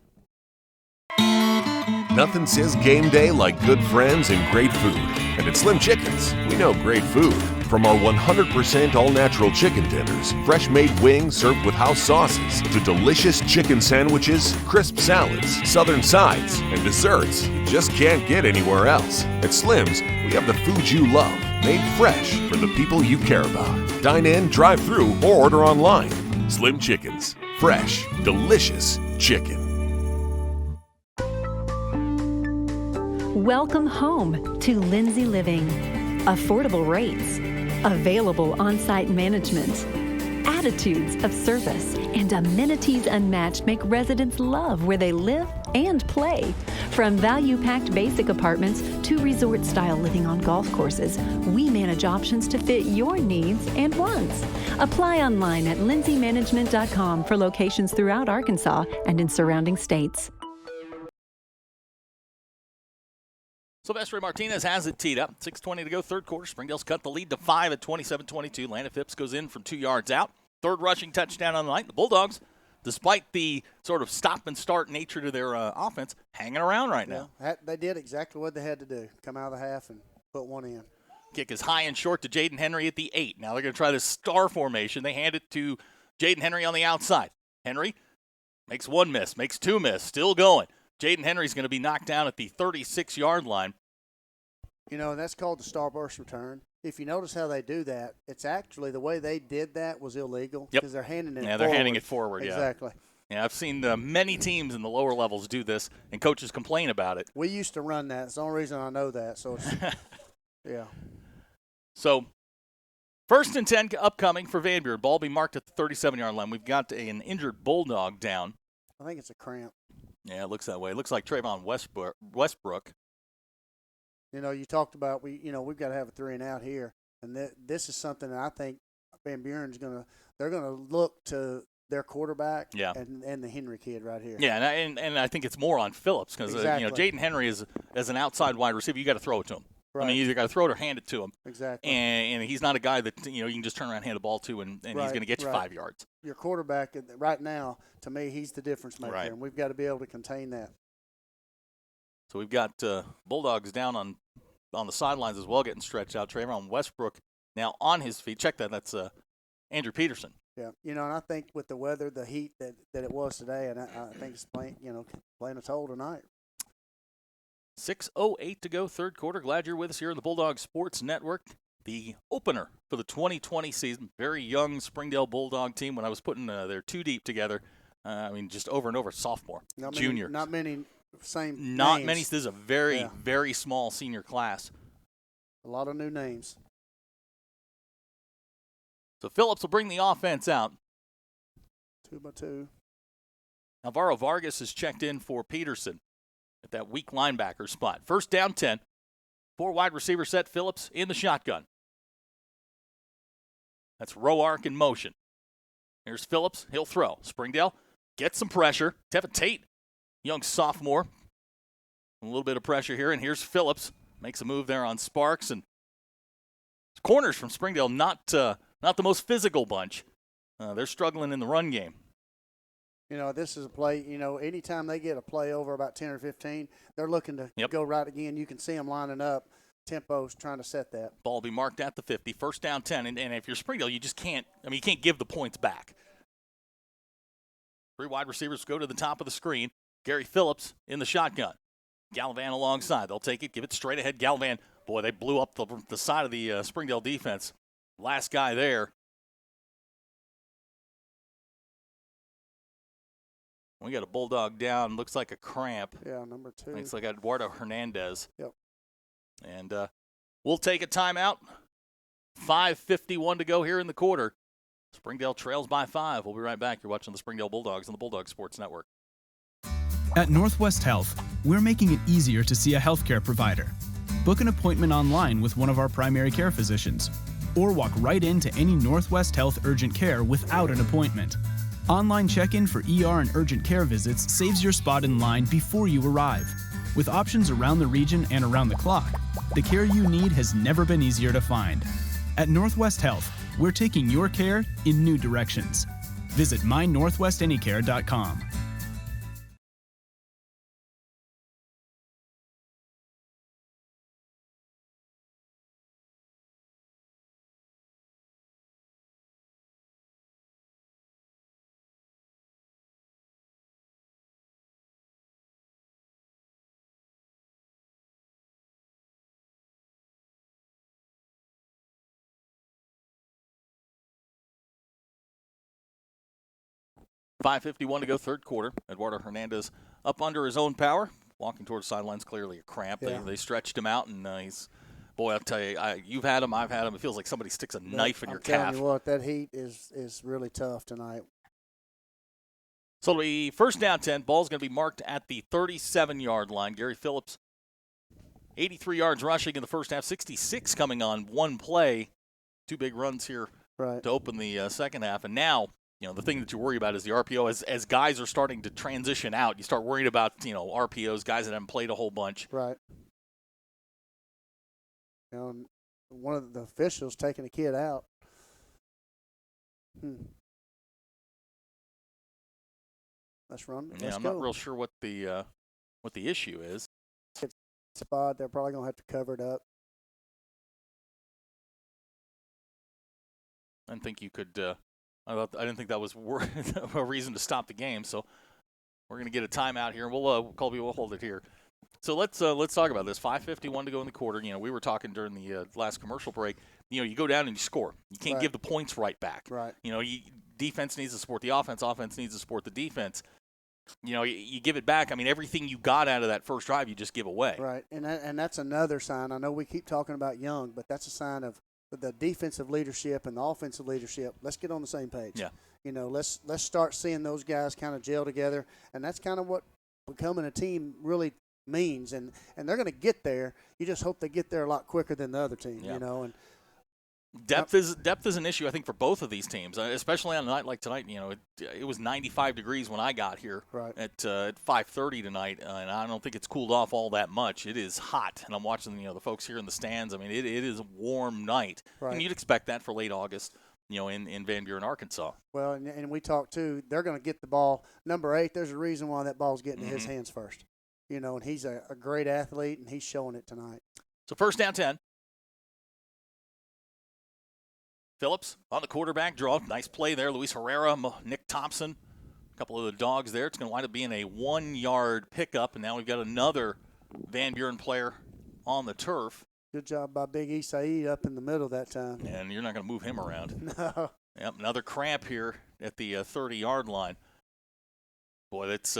Nothing says game day like good friends and great food. And at Slim Chickens, we know great food. From our 100% all-natural chicken tenders, fresh-made wings served with house sauces, to delicious chicken sandwiches, crisp salads, southern sides, and desserts you just can't get anywhere else. At Slim's, we have the food you love, made fresh for the people you care about. Dine in, drive through, or order online. Slim Chickens. Fresh, delicious chicken. Welcome home to Lindsay Living. Affordable rates, available on-site management, attitudes of service, and amenities unmatched make residents love where they live and play. From value-packed basic apartments to resort-style living on golf courses, we manage options to fit your needs and wants. Apply online at lindsaymanagement.com for locations throughout Arkansas and in surrounding states. Silvestre Martinez has it teed up. 6:20 to go, third quarter. Springdale's cut the lead to 5 at 27-22. Landon Phipps goes in from 2 yards out. 3rd rushing touchdown on the night. The Bulldogs, despite the sort of stop-and-start nature to their offense, hanging around right now. They did exactly what they had to do. Come out of the half and put one in. Kick is high and short to Jaden Henry at the 8. Now they're going to try this star formation. They hand it to Jaden Henry on the outside. Henry makes one miss, makes two miss, still going. Jaden Henry's going to be knocked down at the 36-yard line. You know, and that's called the starburst return. If you notice how they do that, it's actually the way they did that was illegal because they're handing it forward. Yeah, they're handing it forward, Exactly. Yeah, I've seen many teams in the lower levels do this, and coaches complain about it. We used to run that. It's the only reason I know that. So, it's, yeah. So, 1st and 10 upcoming for Van Buren. Ball be marked at the 37-yard line. We've got an injured Bulldog down. I think it's a cramp. Yeah, it looks that way. It looks like Trayvon Westbrook. You know, you talked about we've got to have a 3-and-out here, and this is something that I think Van Buren's they're gonna look to their quarterback and the Henry kid right here. Yeah, and I think it's more on Phillips because Jaden Henry is as an outside wide receiver, you got to throw it to him. Right. I mean, you either got to throw it or hand it to him. Exactly. And he's not a guy that you can just turn around and hand the ball to, and he's going to get you 5 yards. Your quarterback right now, to me, he's the difference maker, and we've got to be able to contain that. So we've got Bulldogs down on the sidelines as well, getting stretched out. Trayvon Westbrook now on his feet. Check that. That's Andrew Peterson. Yeah, and I think with the weather, the heat that it was today, and I think it's playing a toll tonight. 6:08 to go, third quarter. Glad you're with us here on the Bulldog Sports Network. The opener for the 2020 season. Very young Springdale Bulldog team. When I was putting their two deep together, just over and over, sophomore, junior. Not many same Not names. many. This is a very, very small senior class. A lot of new names. So Phillips will bring the offense out. 2-by-2. Alvaro Vargas is checked in for Peterson at that weak linebacker spot. First down 10. 4 wide receiver set. Phillips in the shotgun. That's row arc in motion. Here's Phillips. He'll throw. Springdale gets some pressure. Tevin Tate, young sophomore. A little bit of pressure here. And here's Phillips. Makes a move there on Sparks. And corners from Springdale, not the most physical bunch. They're struggling in the run game. This is a play, anytime they get a play over about 10 or 15, they're looking to go right again. You can see them lining up, tempos, trying to set that. Ball will be marked at the 50, first down 10. And if you're Springdale, you just can't, you can't give the points back. 3 wide receivers go to the top of the screen. Gary Phillips in the shotgun. Gallivan alongside. They'll take it, give it straight ahead. Gallivan, boy, they blew up the side of the Springdale defense. Last guy there. We got a Bulldog down. Looks like a cramp. Yeah, number 2. Looks like Eduardo Hernandez. Yep. And we'll take a timeout. 5:51 to go here in the quarter. Springdale trails by 5. We'll be right back. You're watching the Springdale Bulldogs on the Bulldog Sports Network. At Northwest Health, we're making it easier to see a healthcare provider. Book an appointment online with one of our primary care physicians, or walk right into any Northwest Health urgent care without an appointment. Online check-in for ER and urgent care visits saves your spot in line before you arrive. With options around the region and around the clock, the care you need has never been easier to find. At Northwest Health, we're taking your care in new directions. Visit mynorthwestanycare.com. .551 to go, third quarter. Eduardo Hernandez up under his own power, walking towards the sidelines, clearly a cramp. Yeah. They stretched him out, and he's, boy, I'll tell you, you've had him, I've had him. It feels like somebody sticks a knife in your calf. I'm telling you what, that heat is really tough tonight. So it'll be first down 10. Ball's going to be marked at the 37-yard line. Gary Phillips, 83 yards rushing in the first half, 66 coming on one play. 2 big runs here to open the second half. And now, the thing that you worry about is the RPO. As guys are starting to transition out, you start worrying about, RPOs, guys that haven't played a whole bunch. Right. One of the officials taking a kid out. Let's run. Yeah, I'm not real sure what the issue is. Spot. They're probably going to have to cover it up. didn't think you could. I didn't think that was a reason to stop the game. So we're going to get a timeout here, and Colby, we'll hold it here. So let's talk about this. 5:51 to go in the quarter. We were talking during the last commercial break. You go down and you score. You can't give the points right back. Right. Defense needs to support the offense. Offense needs to support the defense. You give it back. I mean, everything you got out of that first drive, you just give away. Right, and that's another sign. I know we keep talking about Young, but that's a sign of the defensive leadership and the offensive leadership. Let's get on the same page. Yeah. Let's start seeing those guys kind of gel together, and that's kind of what becoming a team really means. And they're going to get there. You just hope they get there a lot quicker than the other team. Yeah. And depth is an issue, I think, for both of these teams, especially on a night like tonight. It was 95 degrees when I got here at 5:30 tonight, and I don't think it's cooled off all that much. It is hot, and I'm watching the folks here in the stands. I mean, it is a warm night, and you'd expect that for late August, in Van Buren, Arkansas. Well, and we talked too. They're going to get the ball. Number 8. There's a reason why that ball's getting to his hands first. And he's a great athlete, and he's showing it tonight. So first down 10. Phillips on the quarterback draw. Nice play there. Luis Herrera, Nick Thompson, a couple of the dogs there. It's going to wind up being a 1-yard pickup, and now we've got another Van Buren player on the turf. Good job by Big E Saeed up in the middle that time. And you're not going to move him around. No. Yep, another cramp here at the 30-yard line. Boy, it's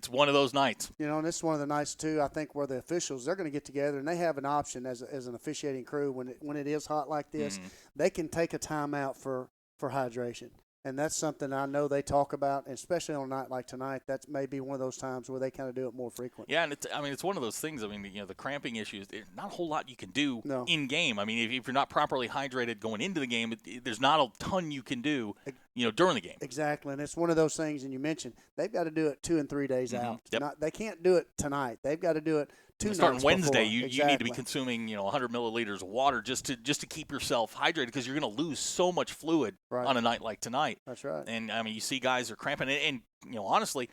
one of those nights. And this is one of the nights, too, I think, where the officials, they're going to get together, and they have an option as an officiating crew when it is hot like this. They can take a timeout for hydration. And that's something I know they talk about, and especially on a night like tonight. That may be one of those times where they kind of do it more frequently. Yeah, and it's one of those things. I mean, the cramping issues. There's not a whole lot you can do in game. I mean, if you're not properly hydrated going into the game, there's not a ton you can do, during the game. Exactly, and it's one of those things. And you mentioned they've got to do it 2 and 3 days out. Yep. They can't do it tonight. They've got to do it 2 nights starting Wednesday, before. you need to be consuming 100 milliliters of water just to keep yourself hydrated, because you're going to lose so much fluid on a night like tonight. That's right. And I mean, you see guys are cramping, and honestly,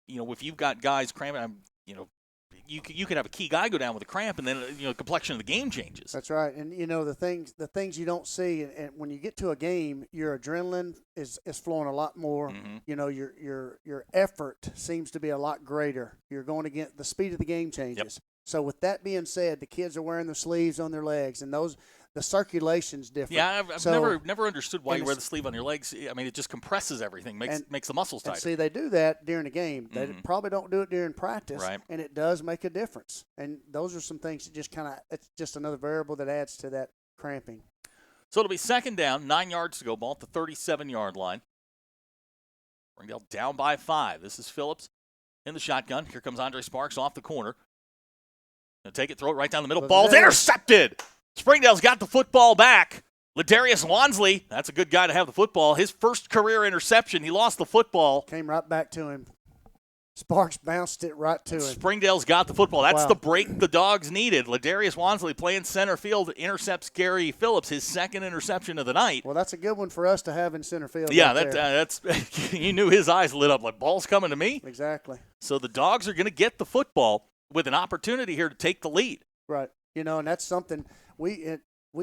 if you've got guys cramping, you could have a key guy go down with a cramp, and then the complexion of the game changes. That's right. And the things you don't see, and when you get to a game, your adrenaline is flowing a lot more. Your effort seems to be a lot greater. You're going to get the speed of the game changes. Yep. So with that being said, the kids are wearing their sleeves on their legs, and the circulation's different. Yeah, I've never understood why you wear the sleeve on your legs. I mean, it just compresses everything, makes the muscles tighter. And see, they do that during the game. They probably don't do it during practice, right. And it does make a difference. And those are some things that just it's just another variable that adds to that cramping. So it'll be second down, 9 yards to go, ball at the 37-yard line. Springdale down by 5. This is Phillips in the shotgun. Here comes Andre Sparks off the corner. Gonna take it, throw it right down the middle. Ball's intercepted. Springdale's got the football back. Ladarius Wansley, that's a good guy to have the football. His first career interception. He lost the football. Came right back to him. Sparks bounced it right to him. Springdale's got the football. That's the break the Dogs needed. Ladarius Wansley playing center field intercepts Gary Phillips, his second interception of the night. Well, that's a good one for us to have in center field. Yeah, right that's you knew his eyes lit up like, ball's coming to me. Exactly. So the Dogs are going to get the football with an opportunity here to take the lead. Right. And that's something we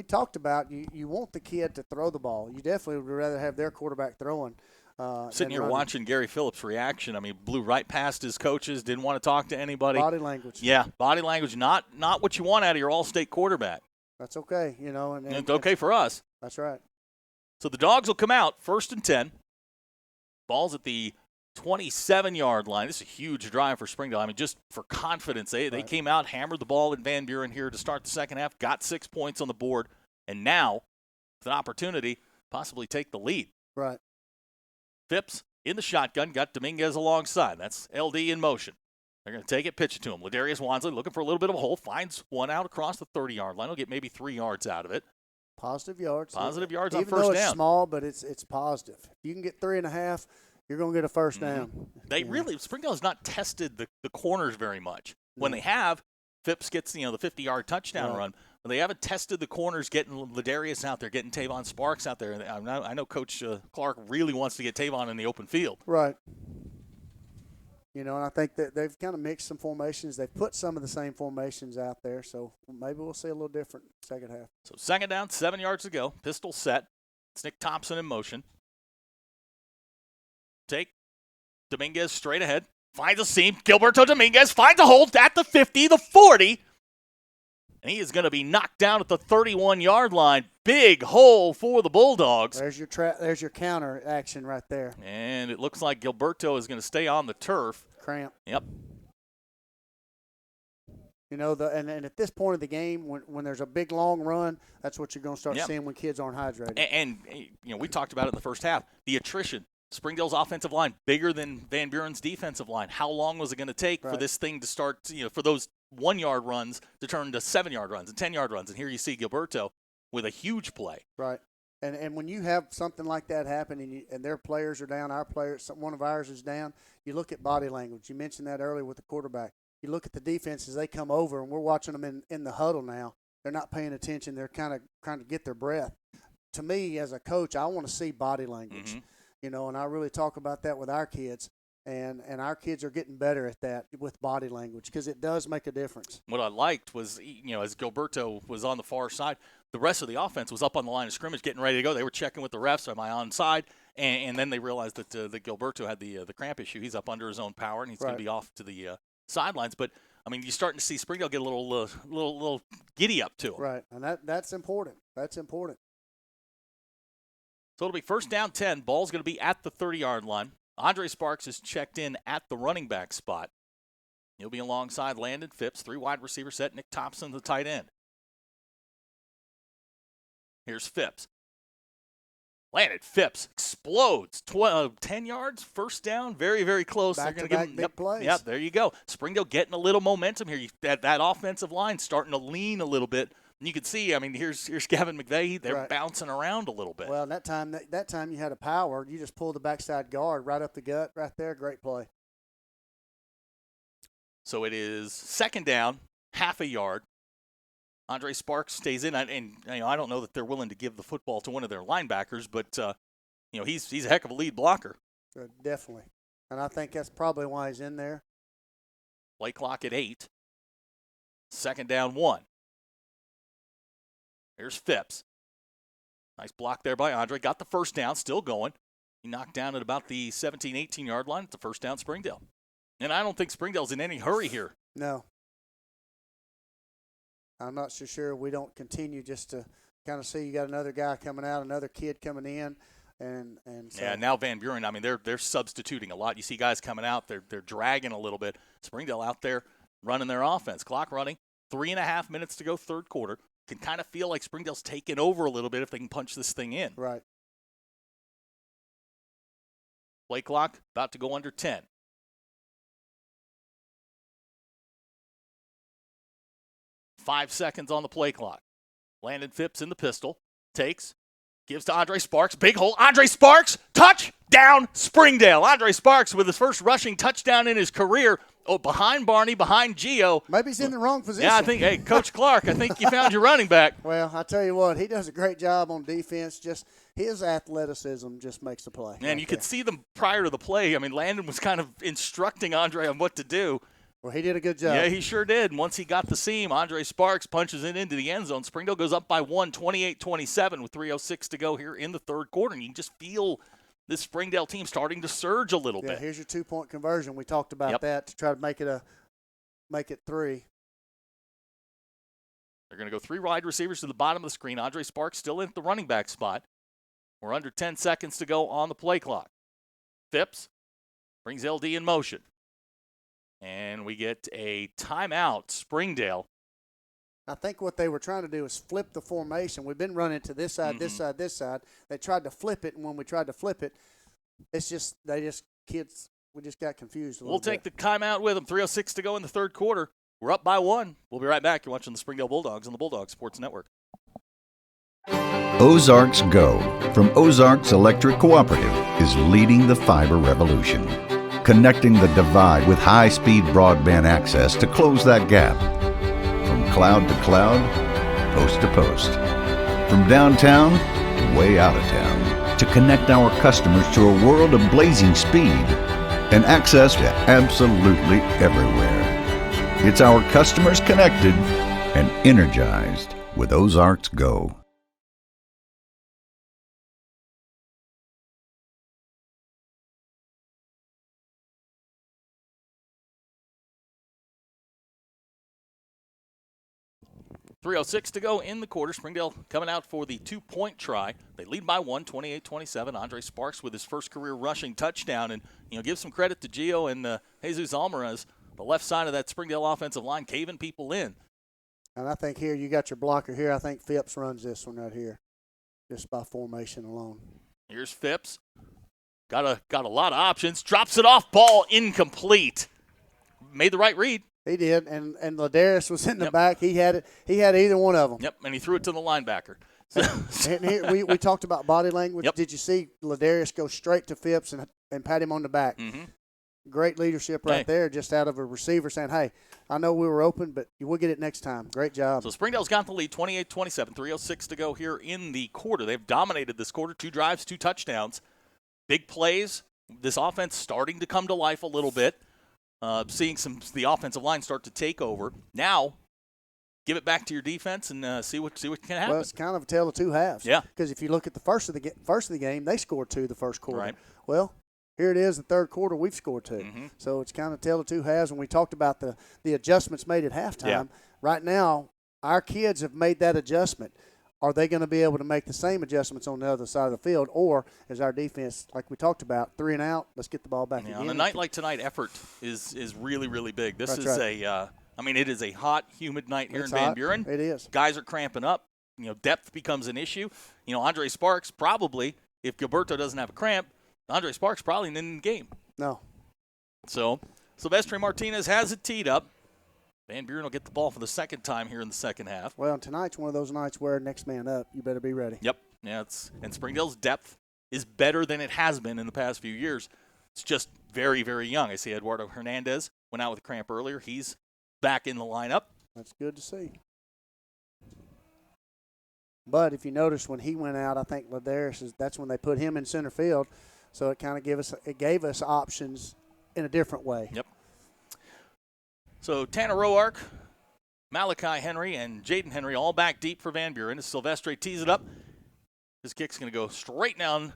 talked about. You want the kid to throw the ball. You definitely would rather have their quarterback throwing. Sitting here watching Gary Phillips' reaction, I mean, blew right past his coaches, didn't want to talk to anybody. Body language. Yeah, body language, not what you want out of your all-state quarterback. That's okay, and it's okay for us. That's right. So the Dogs will come out, 1st and 10. Ball's at the 27-yard line. This is a huge drive for Springdale. I mean, just for confidence, they came out, hammered the ball at Van Buren here to start the second half, got 6 points on the board, and now with an opportunity, possibly take the lead. Right. Phipps in the shotgun, got Dominguez alongside. That's LD in motion. They're going to take it, pitch it to him. Ladarius Wansley looking for a little bit of a hole, finds one out across the 30-yard line. He'll get maybe 3 yards out of it. Positive yards. Positive yards on first down. Even though it's down. Small, but it's positive. If you can get 3.5, you're going to get a first down. Springdale has not tested the corners very much. When they have, Phipps gets the 50-yard touchdown run. But they haven't tested the corners, getting Ladarius out there, getting Tavon Sparks out there. And I know Coach Clark really wants to get Tavon in the open field. Right. And I think that they've kind of mixed some formations. They've put some of the same formations out there, so maybe we'll see a little different second half. So second down, 7 yards to go. Pistol set. It's Nick Thompson in motion. Take Dominguez straight ahead. Finds a seam. Gilberto Dominguez finds a hole at the 50, the 40. And he is going to be knocked down at the 31-yard line. Big hole for the Bulldogs. There's your counter action right there. And it looks like Gilberto is going to stay on the turf. Cramp. Yep. You know, and at this point of the game, when there's a big, long run, that's what you're going to start seeing when kids aren't hydrated. And we talked about it in the first half. The attrition. Springdale's offensive line bigger than Van Buren's defensive line. How long was it going to take for this thing to start, for those 1-yard runs to turn to 7-yard runs and 10-yard runs? And here you see Gilberto with a huge play. Right. And when you have something like that happen and their players are down, one of ours is down, you look at body language. You mentioned that earlier with the quarterback. You look at the defense as they come over, and we're watching them in the huddle now. They're not paying attention. They're kind of trying to get their breath. To me, as a coach, I want to see body language. Mm-hmm. And I really talk about that with our kids, and our kids are getting better at that with body language because it does make a difference. What I liked was, as Gilberto was on the far side, the rest of the offense was up on the line of scrimmage getting ready to go. They were checking with the refs, am I onside? And then they realized that Gilberto had the cramp issue. He's up under his own power, and he's going to be off to the sidelines. But, you're starting to see Springdale get a little giddy up to him. Right, and that's important. That's important. So it'll be first down 10. Ball's going to be at the 30-yard line. Andre Sparks is checked in at the running back spot. He'll be alongside Landon Phipps, 3 wide receiver set. Nick Thompson, the tight end. Here's Phipps. Landon Phipps explodes. 10 yards, first down, very, very close. Back They're to going back give big plays. Yep, there you go. Springdale getting a little momentum here. That offensive line starting to lean a little bit. And you can see, here's Gavin McVeigh. They're bouncing around a little bit. Well, that time you had a power. You just pulled the backside guard right up the gut right there. Great play. So it is second down, half a yard. Andre Sparks stays in, and I don't know that they're willing to give the football to one of their linebackers, but he's a heck of a lead blocker. Definitely, and I think that's probably why he's in there. Play clock at 8. Second down 1. Here's Phipps. Nice block there by Andre. Got the first down, still going. He knocked down at about the 17, 18-yard line. It's the first down Springdale. And I don't think Springdale's in any hurry here. No. I'm not so sure we don't continue just to kind of see you got another guy coming out, another kid coming in. And so. Yeah, now Van Buren, they're substituting a lot. You see guys coming out, they're dragging a little bit. Springdale out there running their offense. Clock running, 3.5 minutes to go, third quarter. Can kind of feel like Springdale's taking over a little bit if they can punch this thing in. Right. Play clock about to go under 10. Five seconds on the play clock. Landon Phipps in the pistol. Takes. Gives to Andre Sparks. Big hole. Andre Sparks. Touchdown Springdale. Andre Sparks with his first rushing touchdown in his career. Oh, behind Barney, behind Gio. Maybe he's in the wrong position. Yeah, I think, hey, Coach Clark, I think you found your running back. Well, I tell you what, he does a great job on defense. Just his athleticism just makes the play. And you could see them prior to the play. Landon was kind of instructing Andre on what to do. Well, he did a good job. Yeah, he sure did. And once he got the seam, Andre Sparks punches it into the end zone. Springdale goes up by 1, 28-27 with 3:06 to go here in the third quarter. And you can just feel this Springdale team starting to surge a little bit. Here's your 2-point conversion. We talked about that to try to make it 3. They're going to go 3 wide receivers to the bottom of the screen. Andre Sparks still in at the running back spot. We're under 10 seconds to go on the play clock. Phipps brings LD in motion. And we get a timeout, Springdale. I think what they were trying to do is flip the formation. We've been running to this side, this side, this side. They tried to flip it, and when we tried to flip it, we just got confused a little bit. We'll take the timeout with them. 3:06 to go in the third quarter. We're up by 1. We'll be right back. You're watching the Springdale Bulldogs on the Bulldog Sports Network. Ozarks Go from Ozarks Electric Cooperative is leading the fiber revolution, connecting the divide with high-speed broadband access to close that gap. From cloud to cloud, post to post. From downtown to way out of town. To connect our customers to a world of blazing speed and access to absolutely everywhere. It's our customers connected and energized with Ozarks Go. 3:06 to go in the quarter. Springdale coming out for the 2-point try. They lead by 1, 28-27. Andre Sparks with his first career rushing touchdown. And, give some credit to Gio and Jesus Alvarez, the left side of that Springdale offensive line, caving people in. And I think here you got your blocker here. I think Phipps runs this one right here, just by formation alone. Here's Phipps. Got a lot of options. Drops it off. Ball incomplete. Made the right read. He did, and Ladarius was in the back. He had it. He had either one of them. Yep, and he threw it to the linebacker. And here, we talked about body language. Yep. Did you see Ladarius go straight to Phipps and pat him on the back? Mm-hmm. Great leadership right there, just out of a receiver saying, hey, I know we were open, but we'll get it next time. Great job. So Springdale's got the lead, 28-27, 3:06 to go here in the quarter. They've dominated this quarter, 2 drives, 2 touchdowns. Big plays. This offense starting to come to life a little bit. Seeing the offensive line start to take over. Now, give it back to your defense and see what can happen. Well, it's kind of a tale of two halves. Yeah. Because if you look at the first of the game, they scored 2 the first quarter. Right. Well, here it is, the third quarter, we've scored 2. Mm-hmm. So it's kind of a tale of two halves. When we talked about the adjustments made at halftime, right now our kids have made that adjustment. Are they going to be able to make the same adjustments on the other side of the field, or is our defense, like we talked about, 3 and out? Let's get the ball back again. On a night like tonight, effort is really, really big. This That's is right. it is a hot, humid night here It's in Van hot. Buren. It is. Guys are cramping up. Depth becomes an issue. Andre Sparks probably, if Gilberto doesn't have a cramp, Andre Sparks probably isn't in the game. No. So Silvestre Martinez has it teed up. Van Buren will get the ball for the second time here in the second half. Well, tonight's one of those nights where next man up, you better be ready. Yep. Yeah, and Springdale's depth is better than it has been in the past few years. It's just very, very young. I see Eduardo Hernandez went out with a cramp earlier. He's back in the lineup. That's good to see. But if you notice when he went out, I think Ladarius that's when they put him in center field. So it kind of gave us options in a different way. Yep. So Tanner Roark, Malachi Henry, and Jaden Henry all back deep for Van Buren as Silvestre tees it up. His kick's going to go straight down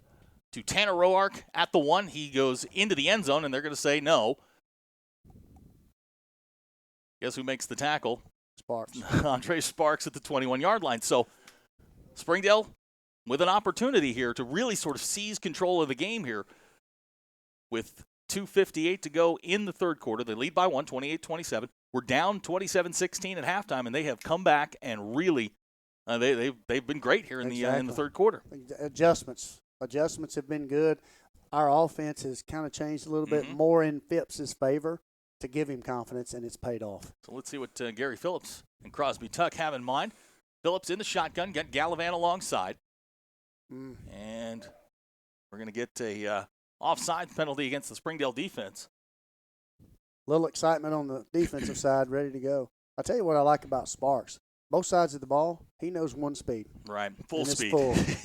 to Tanner Roark at the 1. He goes into the end zone, and they're going to say no. Guess who makes the tackle? Sparks. Andre Sparks at the 21-yard line. So Springdale with an opportunity here to really sort of seize control of the game here with 2:58 to go in the third quarter. They lead by 1, 28-27. We're down 27-16 at halftime, and they have come back and really they've been great here in the third quarter. Adjustments have been good. Our offense has kind of changed a little bit more in Phipps' favor to give him confidence, and it's paid off. So let's see what Gary Phillips and Crosby Tuck have in mind. Phillips in the shotgun, got Gallivan alongside, and we're going to get a offside penalty against the Springdale defense. Little excitement on the defensive side, ready to go. I'll tell you what I like about Sparks. Both sides of the ball, he knows one speed. Right, full and speed.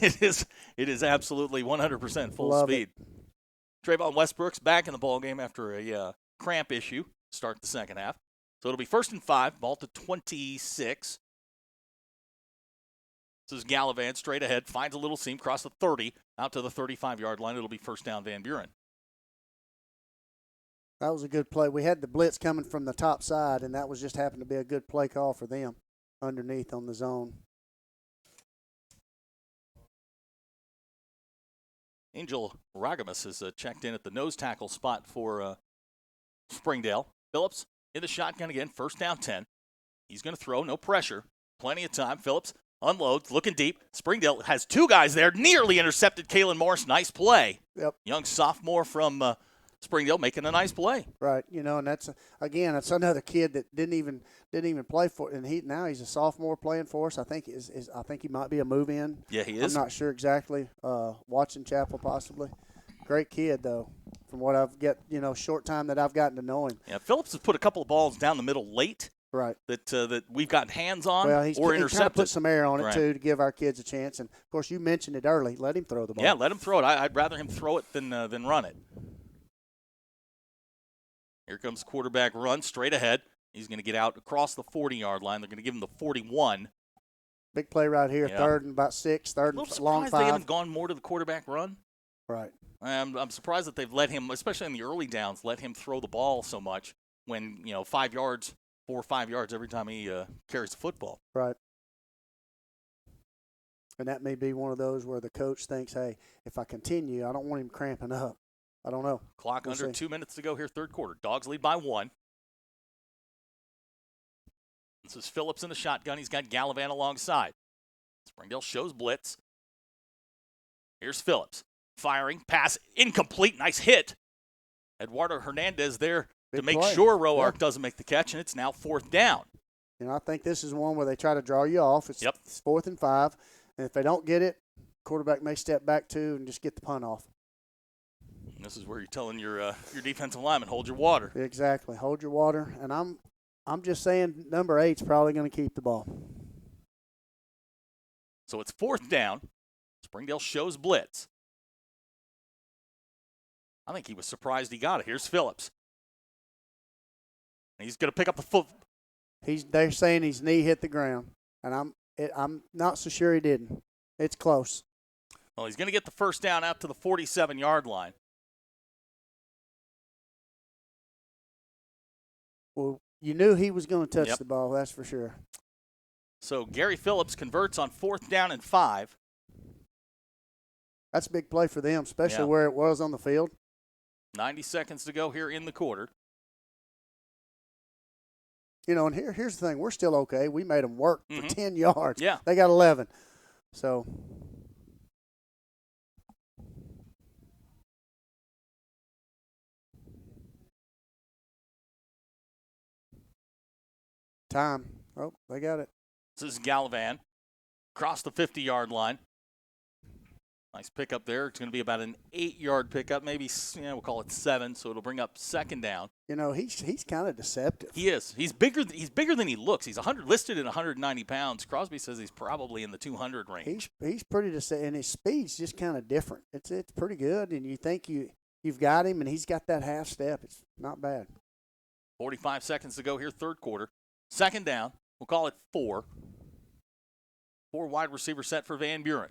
It's full. It is absolutely 100% full Love speed. Trayvon Westbrook's back in the ball game after a cramp issue. Start the second half. So it'll be 1st and 5, ball to 26. This is Gallivan straight ahead, finds a little seam, across the 30, out to the 35-yard line. It'll be first down Van Buren. That was a good play. We had the blitz coming from the top side, and that was just happened to be a good play call for them underneath on the zone. Angel Ragamus has checked in at the nose tackle spot for Springdale. Phillips in the shotgun again, first down 10. He's going to throw, no pressure, plenty of time. Phillips unloads, looking deep. Springdale has 2 guys there, nearly intercepted Kalen Morris. Nice play. Yep. Young sophomore from Springdale making a nice play. Right, and that's another kid that didn't even play for it, and he's a sophomore playing for us. I think I think he might be a move-in. Yeah, he is. I'm not sure exactly. Watching Chapel possibly. Great kid though, from what I've short time that I've gotten to know him. Yeah, Phillips has put a couple of balls down the middle late. That we've got hands on or intercepted. He kind of put some air on it, right, too, to give our kids a chance. And, of course, you mentioned it early. Let him throw the ball. Yeah, let him throw it. I'd rather him throw it than run it. Here comes quarterback run straight ahead. He's going to get out across the 40-yard line. They're going to give him the 41. Big play right here, Yeah. 3rd and about 6, 3rd and long 5. They haven't gone more to the quarterback run. Right. I'm surprised that they've let him, especially in the early downs, let him throw the ball so much when, 5 yards, 4 or 5 yards every time he carries the football. Right. And that may be one of those where the coach thinks, hey, if I continue, I don't want him cramping up. I don't know. Clock under 2 minutes to go here, third quarter. Dogs lead by 1. This is Phillips in the shotgun. He's got Gallivan alongside. Springdale shows blitz. Here's Phillips. Firing. Pass incomplete. Nice hit. Eduardo Hernandez there to make sure Roark doesn't make the catch, and it's now 4th down. You know, I think this is one where they try to draw you off. It's 4th and 5. And if they don't get it, quarterback may step back too and just get the punt off. And this is where you're telling your defensive lineman, hold your water. Exactly. Hold your water. And I'm just saying number 8's probably going to keep the ball. So it's 4th down. Springdale shows blitz. I think he was surprised he got it. Here's Phillips. And he's going to pick up the foot. They're saying his knee hit the ground, and I'm not so sure he didn't. It's close. Well, he's going to get the first down out to the 47-yard line. Well, you knew he was going to touch the ball, that's for sure. So Gary Phillips converts on 4th down and 5. That's a big play for them, especially where it was on the field. 90 seconds to go here in the quarter. You know, and here's the thing. We're still okay. We made them work for 10 yards. Yeah. They got 11. So time. Oh, they got it. This is Gallivan. Across the 50-yard line. Nice pickup there. It's going to be about an 8-yard pickup, maybe we'll call it 7, so it'll bring up 2nd down. You know, he's kind of deceptive. He is. He's bigger than he looks. He's listed at 190 pounds. Crosby says he's probably in the 200 range. He's pretty deceptive, and his speed's just kind of different. It's pretty good, and you think you've got him, and he's got that half step. It's not bad. 45 seconds to go here, third quarter. 2nd down. We'll call it 4. 4 wide receiver set for Van Buren.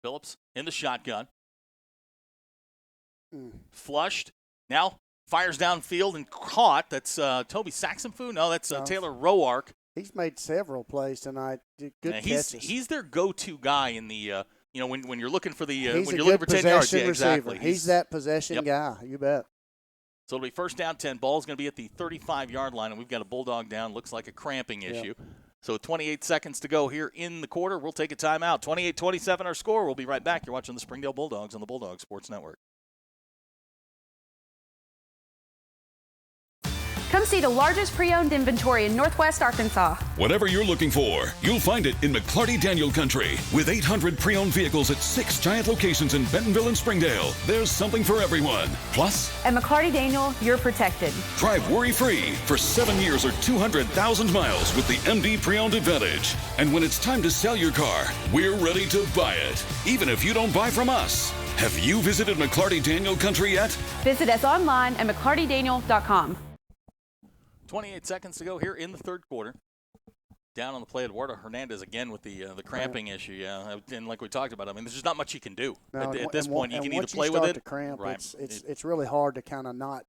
Phillips in the shotgun. Flushed. Now fires downfield and caught. That's Toby Saxonfu. No, that's Taylor Roark. He's made several plays tonight. Good catches. He's their go-to guy in the when you're looking for the he's when a you're looking for 10 yards. receiver. Yeah, exactly. He's that possession guy. You bet. So it'll be 1st down 10. Ball's going to be at the 35-yard line, and we've got a Bulldog down. Looks like a cramping issue. So 28 seconds to go here in the quarter. We'll take a timeout. 28-27 our score. We'll be right back. You're watching the Springdale Bulldogs on the Bulldog Sports Network. Come see the largest pre-owned inventory in Northwest Arkansas. Whatever you're looking for, you'll find it in McClarty Daniel Country. With 800 pre-owned vehicles at 6 giant locations in Bentonville and Springdale, there's something for everyone. Plus, At McClarty Daniel, you're protected. drive worry-free for 7 years or 200,000 miles with the MD Pre-Owned Advantage. And when it's time to sell your car, we're ready to buy it, even if you don't buy from us. Have you visited McClarty Daniel Country yet? Visit us online at McClartyDaniel.com. 28 seconds to go here in the third quarter. Down on the play, Eduardo Hernandez again with the cramping issue. Yeah, and like we talked about, I mean, there's just not much you can do at this point. You can either play with it. To cramp, it's really hard to kind of not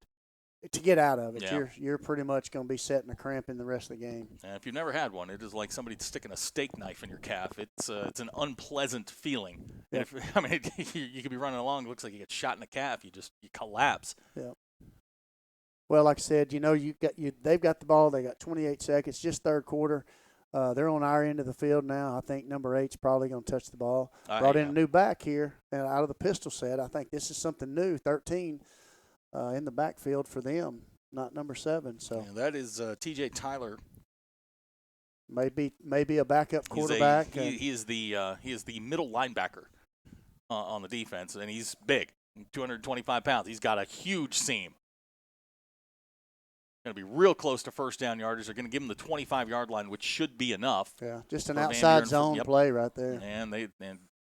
to get out of it. Yeah. You're pretty much going to be setting a cramp in the rest of the game. And if you've never had one, it is like somebody sticking a steak knife in your calf. It's an unpleasant feeling. Yeah. You could be running along, it looks like you get shot in the calf. You collapse. Yeah. Well, like I said, they've got the ball. They got 28 seconds, just third quarter. They're on our end of the field now. I think number 8's probably going to touch the ball. Brought in a new back here out of the pistol set. I think this is something new, 13 in the backfield for them, not number 7. So that is T.J. Tyler. Maybe a backup quarterback. He is the middle linebacker on the defense, and he's big, 225 pounds. He's got a huge seam. Going to be real close to first down yardage. They're going to give him the 25-yard line, which should be enough. Yeah, just an outside zone play right there. And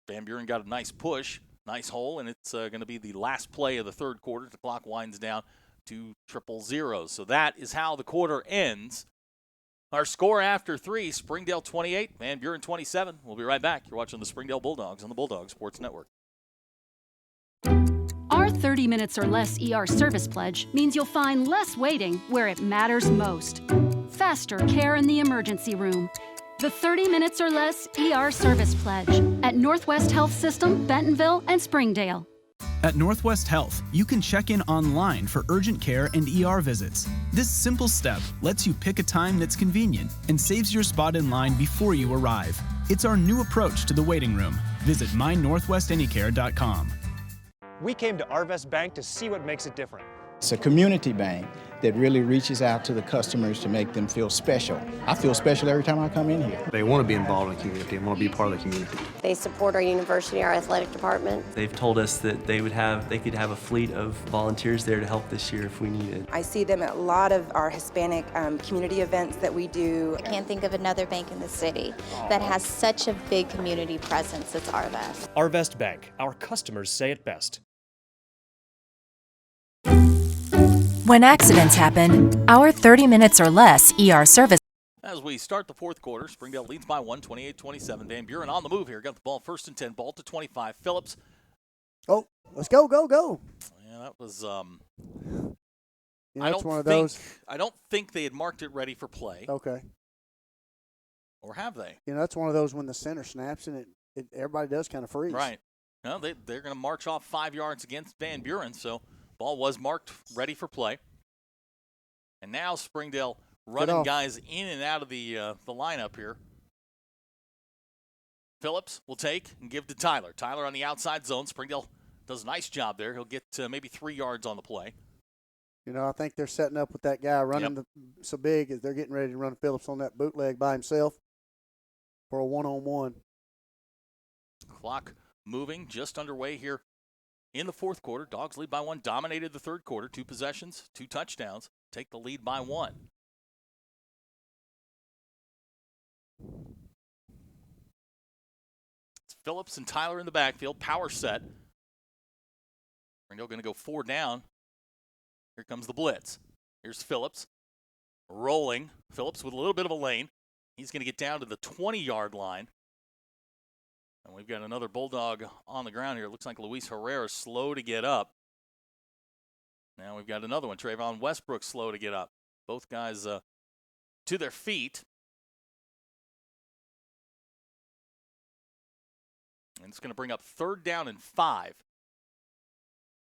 Van Buren got a nice push, nice hole, and it's going to be the last play of the third quarter. The clock winds down to 000. So that is how the quarter ends. Our score after 3, Springdale 28, Van Buren 27. We'll be right back. You're watching the Springdale Bulldogs on the Bulldog Sports Network. Our 30 minutes or less ER service pledge means you'll find less waiting where it matters most. Faster care in the emergency room. The 30 minutes or less ER service pledge at Northwest Health System, Bentonville, and Springdale. At Northwest Health, you can check in online for urgent care and ER visits. This simple step lets you pick a time that's convenient and saves your spot in line before you arrive. It's our new approach to the waiting room. Visit mynorthwestanycare.com. We came to Arvest Bank to see what makes it different. It's a community bank that really reaches out to the customers to make them feel special. I feel special every time I come in here. They want to be involved in the community and want to be part of the community. They support our university, our athletic department. They've told us that they could have a fleet of volunteers there to help this year if we need it. I see them at a lot of our Hispanic community events that we do. I can't think of another bank in the city that has such a big community presence as Arvest. Arvest Bank, our customers say it best. When accidents happen, our 30 minutes or less ER service. As we start the fourth quarter, Springdale leads by 1, 28-27. Van Buren on the move here. Got the ball first and 10, ball to 25. Phillips. Oh, let's go, go, go. Yeah, that was that's one of those. I don't think they had marked it ready for play. Okay. Or have they? That's one of those when the center snaps and it everybody does kind of freeze. Right. No, they're going to march off 5 yards against Van Buren, so ball was marked ready for play. And now Springdale running guys in and out of the lineup here. Phillips will take and give to Tyler. Tyler on the outside zone. Springdale does a nice job there. He'll get maybe 3 yards on the play. I think they're setting up with that guy running so big as they're getting ready to run Phillips on that bootleg by himself for a one-on-one. Clock moving, just underway here in the fourth quarter. Dogs lead by 1, dominated the third quarter. 2 possessions, 2 touchdowns, take the lead by 1. It's Phillips and Tyler in the backfield, power set. Springdale going to go 4 down. Here comes the blitz. Here's Phillips rolling. Phillips with a little bit of a lane. He's going to get down to the 20-yard line. And we've got another Bulldog on the ground here. It looks like Luis Herrera slow to get up. Now we've got another one. Trayvon Westbrook slow to get up. Both guys to their feet. And it's going to bring up 3rd down and 5.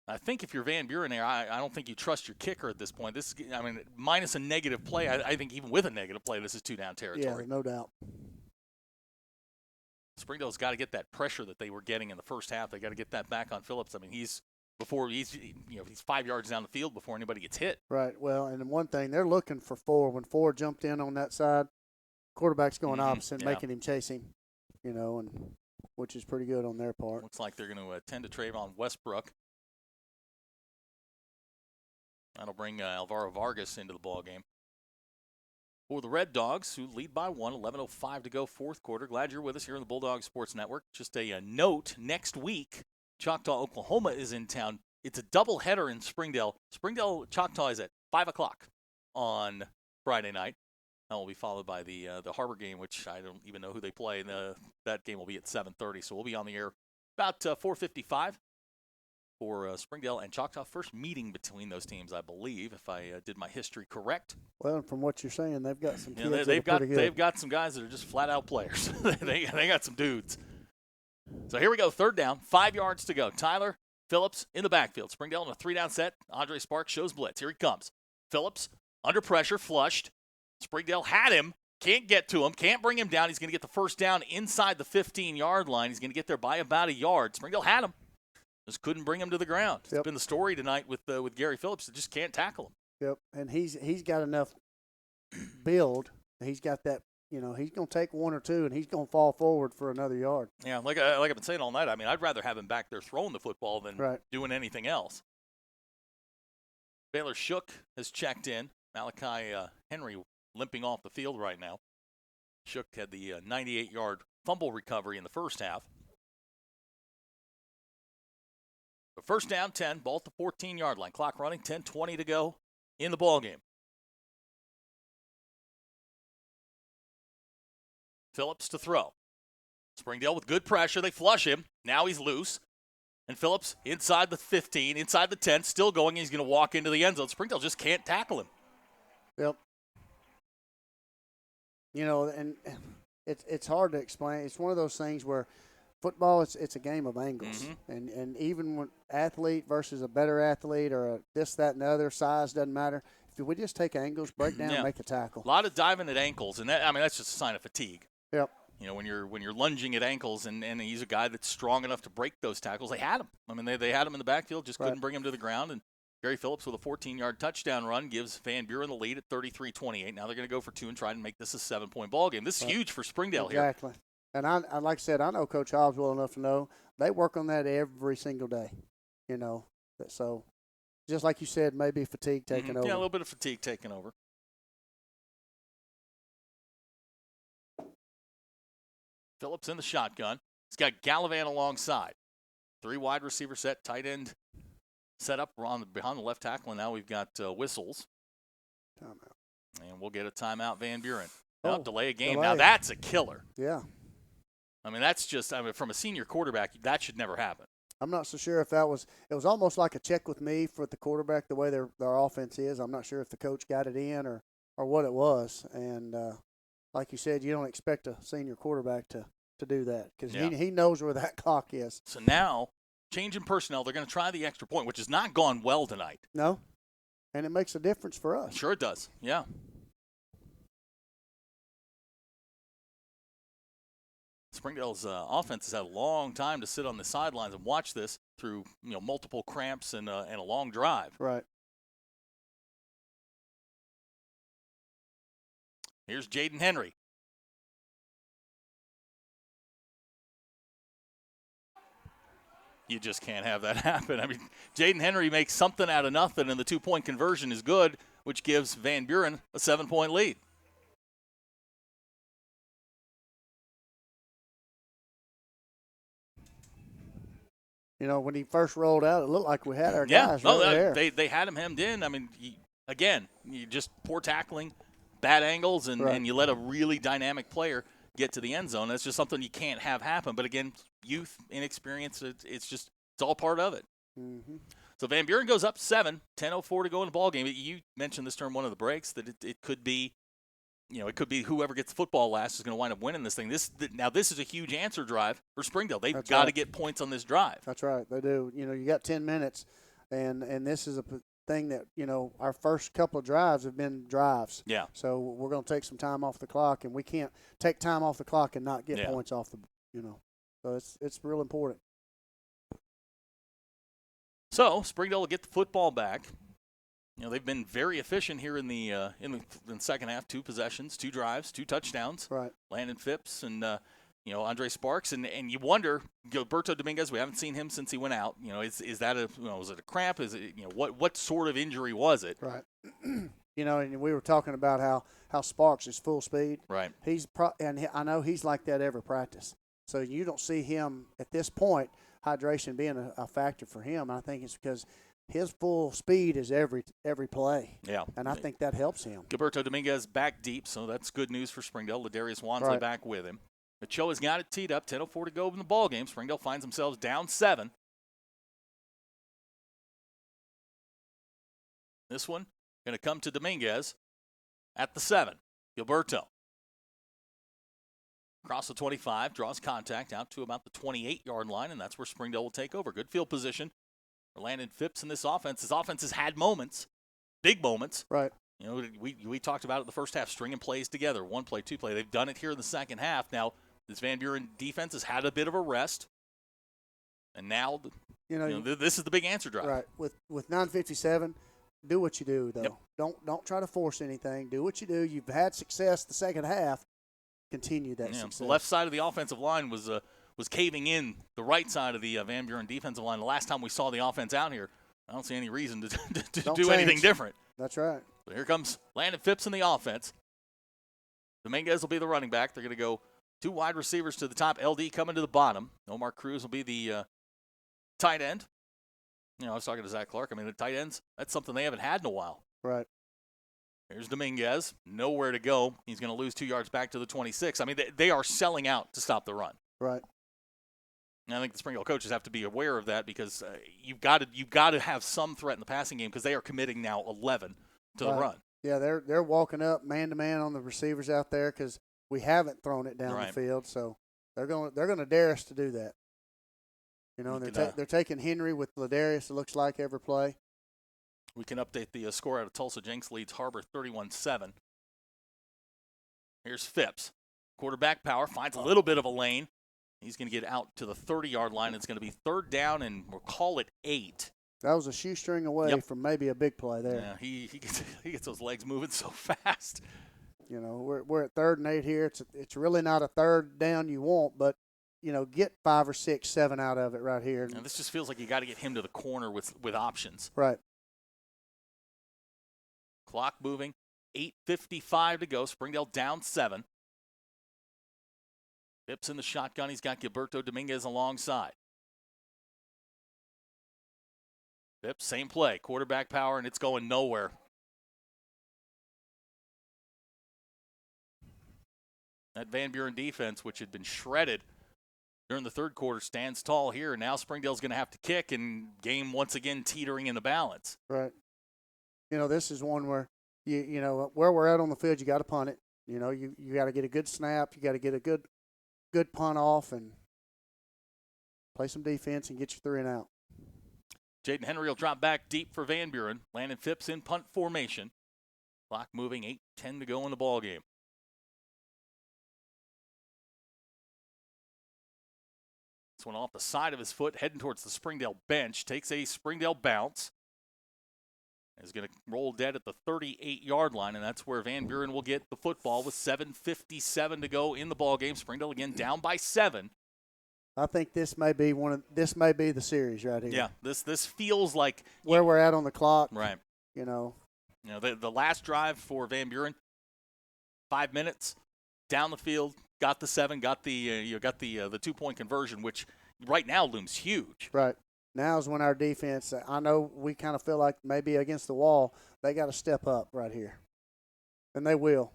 I think if you're Van Buren there, I don't think you trust your kicker at this point. Minus a negative play, I think even with a negative play, this is 2-down territory. Yeah, no doubt. Springdale's got to get that pressure that they were getting in the first half. They got to get that back on Phillips. He's 5 yards down the field before anybody gets hit. Right. Well, and one thing, they're looking for 4. When 4 jumped in on that side, quarterback's going opposite, making him chase him, and which is pretty good on their part. Looks like they're going to attend to Trayvon Westbrook. That'll bring Alvaro Vargas into the ballgame. For the Red Dogs, who lead by 1, 11:05 to go, fourth quarter. Glad you're with us here on the Bulldog Sports Network. Just a note, next week, Choctaw, Oklahoma is in town. It's a doubleheader in Springdale. Springdale-Choctaw is at 5 o'clock on Friday night. That will be followed by the Harbor game, which I don't even know who they play. And that game will be at 7:30, so we'll be on the air about 4:55 for Springdale and Choctaw. First meeting between those teams, I believe, if I did my history correct. Well, from what you're saying, they've got some kids they've that are pretty good. They've got some guys that are just flat-out players. they got some dudes. So here we go, 3rd down, 5 yards to go. Tyler Phillips in the backfield. Springdale in a 3-down set. Andre Sparks shows blitz. Here he comes. Phillips under pressure, flushed. Springdale had him. Can't get to him. Can't bring him down. He's going to get the first down inside the 15-yard line. He's going to get there by about a yard. Springdale had him. Just couldn't bring him to the ground. It's been the story tonight with Gary Phillips. That just can't tackle him. Yep, and he's got enough build. He's got that. He's going to take 1 or 2, and he's going to fall forward for another yard. Yeah, like I've been saying all night. I'd rather have him back there throwing the football than doing anything else. Baylor Shook has checked in. Malachi Henry limping off the field right now. Shook had the 98-yard fumble recovery in the first half. But first down, 10, ball at the 14-yard line. Clock running, 10:20 to go in the ballgame. Phillips to throw. Springdale with good pressure. They flush him. Now he's loose. And Phillips inside the 15, inside the 10, still going. He's going to walk into the end zone. Springdale just can't tackle him. Yep. And it's hard to explain. It's one of those things where football, it's a game of angles, and even when athlete versus a better athlete or this, that, and the other, size doesn't matter. If we just take angles, break down, make a tackle. A lot of diving at ankles, and that's just a sign of fatigue. Yep. When you're lunging at ankles, and he's a guy that's strong enough to break those tackles. They had him. I mean, they had him in the backfield, just couldn't bring him to the ground. And Gary Phillips with a 14-yard touchdown run gives Van Buren the lead at 33-28. Now they're going to go for 2 and try to make this a 7-point ball game. This is huge for Springdale here. Exactly. And I like I said, I know Coach Hobbs well enough to know they work on that every single day. So just like you said, maybe fatigue taking over. Yeah, a little bit of fatigue taking over. Phillips in the shotgun. He's got Gallivan alongside. 3 wide receiver set, tight end set up behind the left tackle, and now we've got whistles. Timeout. And we'll get a timeout, Van Buren. Delay a game. Delay. Now that's a killer. Yeah. I mean, that's just, from a senior quarterback, that should never happen. I'm not so sure if it was almost like a check with me for the quarterback, the way their offense is. I'm not sure if the coach got it in or what it was. And like you said, you don't expect a senior quarterback to do that because he knows where that clock is. So now, change in personnel, they're going to try the extra point, which has not gone well tonight. No, and it makes a difference for us. Sure it does, yeah. Springdale's offense has had a long time to sit on the sidelines and watch this through multiple cramps and a long drive. Right. Here's Jaden Henry. You just can't have that happen. I mean, Jaden Henry makes something out of nothing, and the 2-point conversion is good, which gives Van Buren a 7-point lead. When he first rolled out, it looked like we had our guys right there. They had him hemmed in. I mean, you just poor tackling, bad angles, and you let a really dynamic player get to the end zone. That's just something you can't have happen. But again, youth, inexperience, it's all part of it. Mm-hmm. So Van Buren goes up 7, 10:04 to go in the ball game. You mentioned this during one of the breaks that it could be, it could be whoever gets the football last is going to wind up winning this thing. This is a huge answer drive for Springdale. They've got to get points on this drive. That's right. They do. You got 10 minutes, and this is a thing that, our first couple of drives have been drives. Yeah. So we're going to take some time off the clock, and we can't take time off the clock and not get points off the, So it's real important. So Springdale will get the football back. They've been very efficient here in the second half. 2 possessions, 2 drives, 2 touchdowns. Right. Landon Phipps and Andre Sparks, and you wonder, Gilberto Dominguez. We haven't seen him since he went out. Is that was it a cramp? Is it what sort of injury was it? Right. And we were talking about how Sparks is full speed. Right. I know he's like that every practice. So you don't see him at this point hydration being a factor for him. I think it's because his full speed is every play. Yeah. And I think that helps him. Gilberto Dominguez back deep, so that's good news for Springdale. Ladarius Wansley back with him. Ochoa's got it teed up. 10:04 to go in the ball game. Springdale finds themselves down 7. This one going to come to Dominguez at the 7. Gilberto. Across the 25, draws contact out to about the 28-yard line, and that's where Springdale will take over. Good field position for Landon Phipps in this offense. This offense has had moments, big moments. Right. We talked about it in the first half, stringing plays together, 1 play, 2 play. They've done it here in the second half. Now, this Van Buren defense has had a bit of a rest, and now this is the big answer drive. Right. With 9:57, do what you do, though. Yep. Don't try to force anything. Do what you do. You've had success the second half. Continue that success. The left side of the offensive line was caving in the right side of the Van Buren defensive line. The last time we saw the offense out here, I don't see any reason to do anything different. That's right. So here comes Landon Phipps in the offense. Dominguez will be the running back. They're going to go 2 wide receivers to the top. LD coming to the bottom. Omar Cruz will be the tight end. I was talking to Zach Clark. I mean, the tight ends, that's something they haven't had in a while. Right. Here's Dominguez. Nowhere to go. He's going to lose 2 yards back to the 26. I mean, they are selling out to stop the run. Right. And I think the Springdale coaches have to be aware of that because you've got to have some threat in the passing game because they are committing now 11 to the run. Yeah, they're walking up man-to-man on the receivers out there because we haven't thrown it down the field. So they're going to dare us to do that. You know, and they're taking Henry with Ladarius, it looks like, every play. We can update the score out of Tulsa. Jenks leads Harbor 31-7. Here's Phipps. Quarterback power, finds a little bit of a lane. He's going to get out to the 30-yard line. It's going to be third down, and we'll call it 8. That was a shoestring away from maybe a big play there. Yeah, he gets those legs moving so fast. You know, we're at 3rd and 8 here. It's really not a third down you want, but you know, get 5 or 6, 7 out of it right here. And this just feels like you got to get him to the corner with options. Right. Clock moving. 8:55 to go. Springdale down 7. Phipps in the shotgun. He's got Gilberto Dominguez alongside. Phipps, same play. Quarterback power, and it's going nowhere. That Van Buren defense, which had been shredded during the third quarter, stands tall here. Now Springdale's going to have to kick, and game once again teetering in the balance. Right. You know, this is one where, you know, where we're at on the field, you got to punt it. You know, you got to get a good snap. You got to get a good punt off and play some defense and get you 3 and out. Jaden Henry will drop back deep for Van Buren. Landon Phipps in punt formation. Clock moving, 8:10 to go in the ball game. This one off the side of his foot, heading towards the Springdale bench. Takes a Springdale bounce. Is going to roll dead at the 38-yard line, and that's where Van Buren will get the football with 7:57 to go in the ball game. Springdale again down by 7. I think this may be the series right here. Yeah, this feels like where we're at on the clock. Right. You know, the last drive for Van Buren, 5 minutes down the field, got the 7, got the 2-point conversion, which right now looms huge. Right. Now is when our defense, I know we kind of feel like maybe against the wall, they got to step up right here. And they will.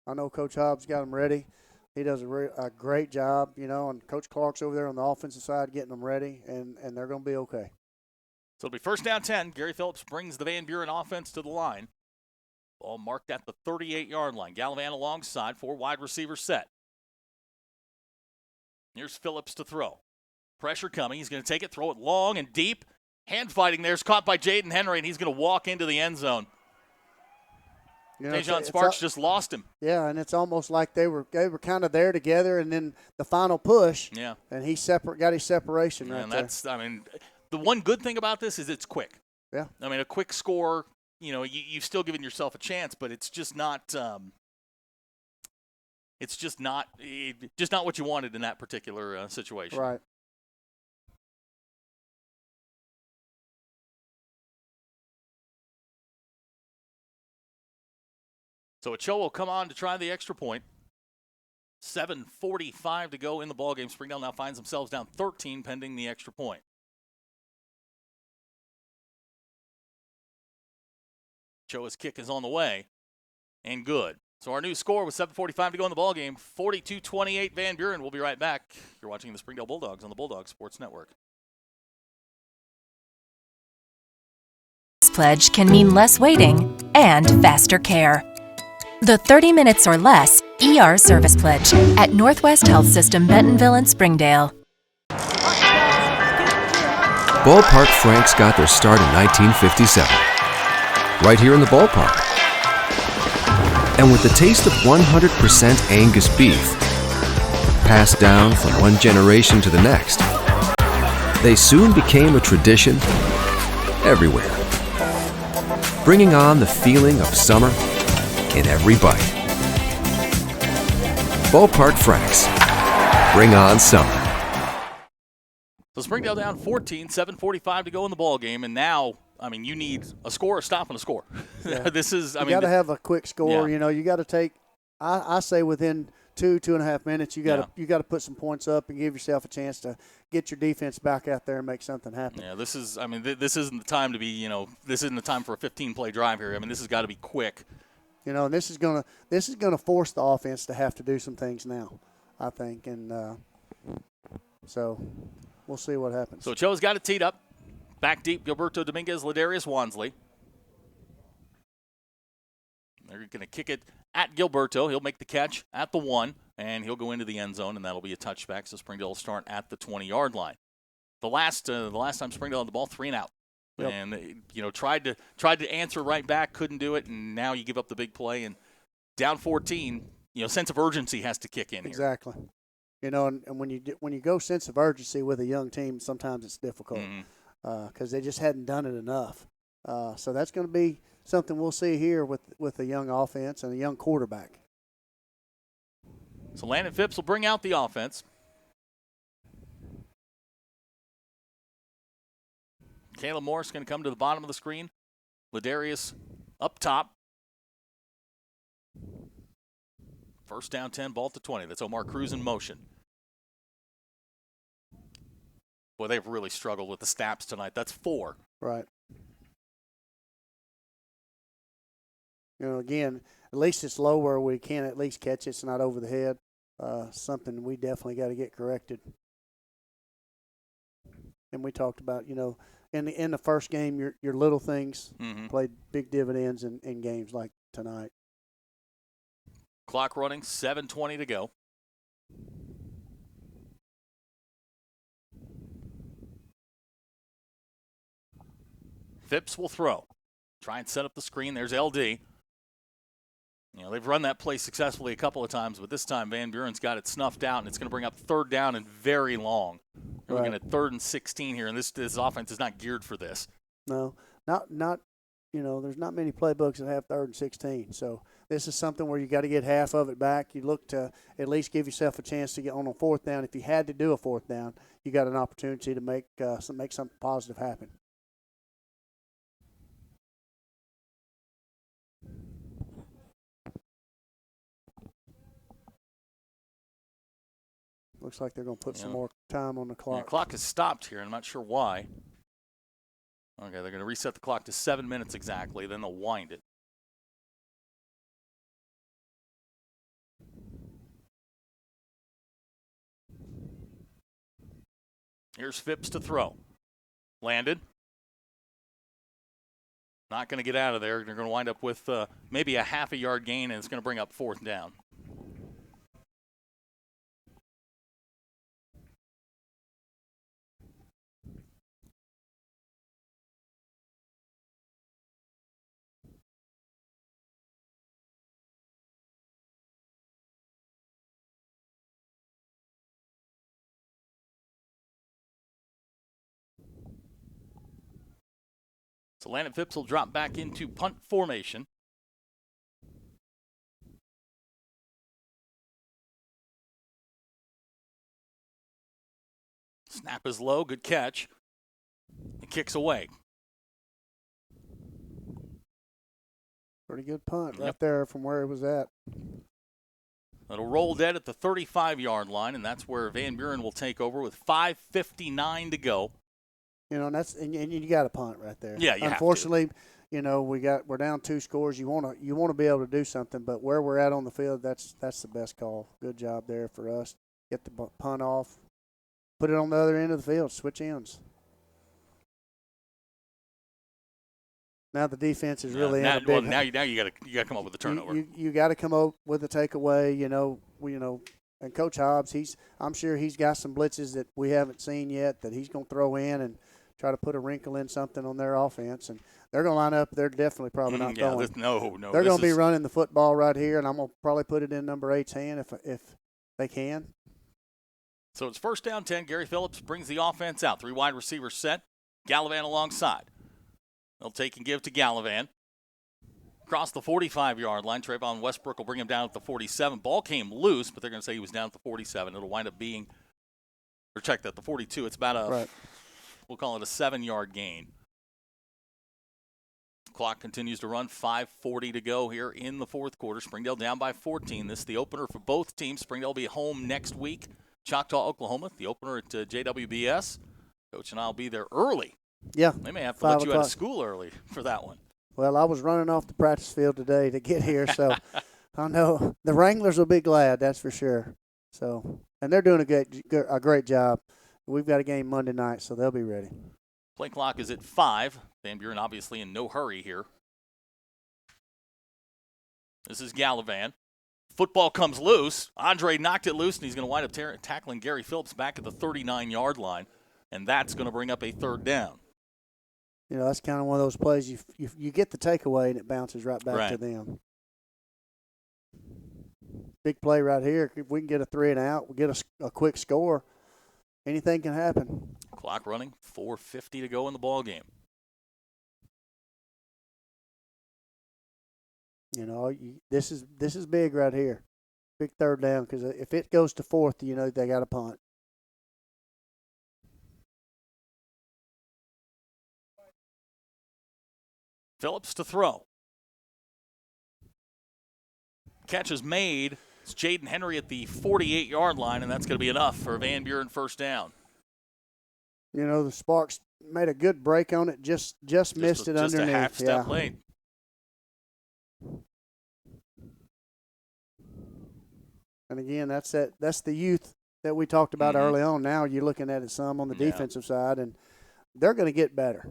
I know Coach Hobbs got them ready. He does a great job, you know, and Coach Clark's over there on the offensive side getting them ready, and they're going to be okay. So it'll be first down 10. Gary Phillips brings the Van Buren offense to the line. Ball marked at the 38-yard line. Gallivan alongside, 4 wide receivers set. Here's Phillips to throw. Pressure coming. He's going to take it, throw it long and deep. Hand fighting there is caught by Jaden Henry, and he's going to walk into the end zone. You know, Dejon Sparks just lost him. Yeah, and it's almost like they were kind of there together, and then the final push. Yeah. And he got his separation right there. I mean, the one good thing about this is it's quick. Yeah. I mean, a quick score. You know, you've still given yourself a chance, but it's just not. It's just not what you wanted in that particular situation. Right. So Ochoa will come on to try the extra point. 7:45 to go in the ballgame. Springdale now finds themselves down 13 pending the extra point. Ochoa's kick is on the way and good. So our new score with 7:45 to go in the ballgame, 42-28 Van Buren. We'll be right back. You're watching the Springdale Bulldogs on the Bulldog Sports Network. This pledge can mean less waiting and faster care. The 30 minutes or less ER service pledge at Northwest Health System Bentonville and Springdale. Ballpark Franks got their start in 1957, right here in the ballpark. And with the taste of 100% Angus beef, passed down from one generation to the next, they soon became a tradition everywhere, bringing on the feeling of summer in every bite. Ballpark Franks. Bring on summer. So Springdale down 14, 7:45 to go in the ball game, and now, I mean, you need a score, a stop, and a score. Yeah. You got to have a quick score. Yeah. You know, you got to take. I say within 2.5 minutes, you got to put some points up and give yourself a chance to get your defense back out there and make something happen. Yeah, this isn't the time to be. You know, this isn't the time for a 15-play drive here. I mean, this has got to be quick. You know, and this is gonna force the offense to have to do some things now, I think, and so we'll see what happens. So Ochoa's got it teed up, back deep. Gilberto Dominguez, Ladarius Wansley. They're going to kick it at Gilberto. He'll make the catch at the 1, and he'll go into the end zone, and that'll be a touchback. So Springdale will start at the 20-yard line. The last time Springdale had the ball, 3 and out. Yep. And, tried to answer right back, couldn't do it, and now you give up the big play. And down 14, sense of urgency has to kick in here. Exactly. And when you go sense of urgency with a young team, sometimes it's difficult because they just hadn't done it enough. So that's going to be something we'll see here with a young offense and a young quarterback. So Landon Phipps will bring out the offense. Caleb Morris going to come to the bottom of the screen. Ladarius up top. First down 10, ball to 20. That's Omar Cruz in motion. Boy, they've really struggled with the snaps tonight. That's 4. Right. Again, at least it's low where we can at least catch it. It's not over the head. Something we definitely got to get corrected. And we talked about, in the first game, your little things played big dividends in games like tonight. Clock running, 7:20 to go. Phipps will throw. Try and set up the screen. There's LD. They've run that play successfully a couple of times, but this time Van Buren's got it snuffed out, and it's going to bring up 3rd down and very long. We're looking at 3rd and 16 here, and this offense is not geared for this. No, not. There's not many playbooks that have 3rd and 16. So this is something where you got to get half of it back. You look to at least give yourself a chance to get on a 4th down. If you had to do a 4th down, you got an opportunity to make something positive happen. Looks like they're going to put some more time on the clock. The clock is stopped here. I'm not sure why. Okay, they're going to reset the clock to 7 minutes exactly. Then they'll wind it. Here's Phipps to throw. Landed. Not going to get out of there. They're going to wind up with maybe a half a yard gain, and it's going to bring up 4th down. So Landon Phipps will drop back into punt formation. Snap is low, good catch. It kicks away. Pretty good punt right there from where it was at. It'll roll dead at the 35-yard line, and that's where Van Buren will take over with 5:59 to go. And you got to punt right there. Yeah, you unfortunately, we're down 2 scores. You want to be able to do something, but where we're at on the field, that's the best call. Good job there for us. Get the punt off, put it on the other end of the field, switch ends. Now the defense is really in a big. Well, now you got to come up with a turnover. You got to come up with a takeaway. And Coach Hobbs, I'm sure he's got some blitzes that we haven't seen yet that he's going to throw in and try to put a wrinkle in something on their offense. And they're going to line up. They're definitely probably not throwing. No. They're going to be running the football right here, and I'm going to probably put it in number 8's hand if they can. So it's 1st down 10. Gary Phillips brings the offense out. 3 wide receivers set. Gallivan alongside. They'll take and give to Gallivan. Across the 45-yard line, Trayvon Westbrook will bring him down at the 47. Ball came loose, but they're going to say he was down at the 47. It'll wind up being, or check that, the 42. It's about we'll call it a 7-yard gain. Clock continues to run, 5:40 to go here in the 4th quarter. Springdale down by 14. This is the opener for both teams. Springdale will be home next week. Choctaw, Oklahoma, the opener at JWBS. Coach and I will be there early. Yeah. They may have to let you out of school early for that one. Well, I was running off the practice field today to get here, so I know the Wranglers will be glad, that's for sure. So, and they're doing a great job. We've got a game Monday night, so they'll be ready. Play clock is at 5. Van Buren obviously in no hurry here. This is Gallivan. Football comes loose. Andre knocked it loose, and he's going to wind up tackling Gary Phillips back at the 39-yard line, and that's going to bring up a third down. You know, that's kind of one of those plays you get the takeaway, and it bounces right back to them. Big play right here. If we can get a 3 and out, we get a quick score, anything can happen. Clock running, 4:50 to go in the ball game. You know, this is big right here. Big third down, because if it goes to fourth, you know they got to punt. Phillips to throw. Catch is made. It's Jaden Henry at the 48-yard line, and that's going to be enough for Van Buren first down. You know, the Sparks made a good break on it, just missed it underneath. Just a half step late. And again, that's the youth that we talked about early on. Now you're looking at it some on the defensive side, and they're going to get better,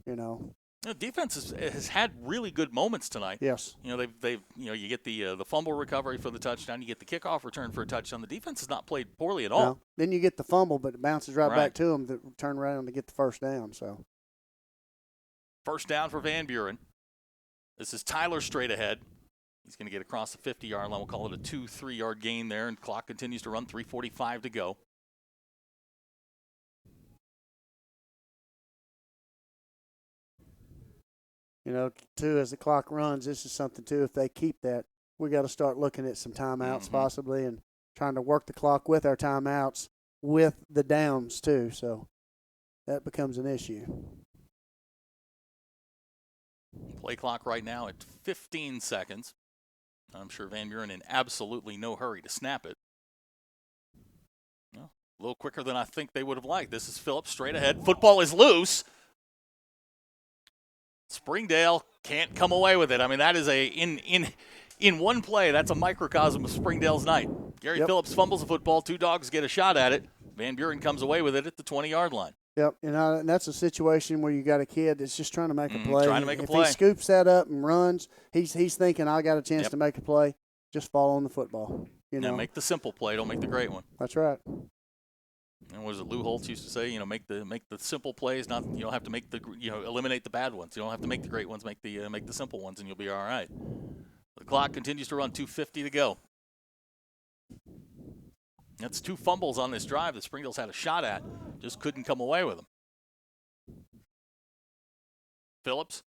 you know. The defense has had really good moments tonight. Yes. You know, they've you get the fumble recovery for the touchdown, you get the kickoff return for a touchdown. The defense has not played poorly at all. No. Then you get the fumble, but it bounces right back to them to turn around to get the first down. So first down for Van Buren. This is Tyler straight ahead. He's going to get across the 50-yard line. We'll call it a 2-3-yard gain there, and clock continues to run, 3:45 to go. You know, too, as the clock runs, this is something, too, if they keep that, we got to start looking at some timeouts possibly and trying to work the clock with our timeouts with the downs, too. So that becomes an issue. Play clock right now at 15 seconds. I'm sure Van Buren in absolutely no hurry to snap it. Well, a little quicker than I think they would have liked. This is Phillips straight ahead. Football is loose. Springdale can't come away with it. I mean, that is in one play, that's a microcosm of Springdale's night. Gary Phillips fumbles the football. Two dogs get a shot at it. Van Buren comes away with it at the 20-yard line. Yep, and that's a situation where you got a kid that's just trying to make a play. Trying to make a play. If he scoops that up and runs, he's thinking, I got a chance to make a play. Just fall on the football. You know, make the simple play. Don't make the great one. That's right. And what is it? Lou Holtz used to say, you know, make the simple plays. Not you don't have to make the eliminate the bad ones. You don't have to make the great ones. Make the simple ones, and you'll be all right. The clock continues to run. 2:50 to go. That's 2 fumbles on this drive that Springdale's had a shot at. Just couldn't come away with them. Phillips.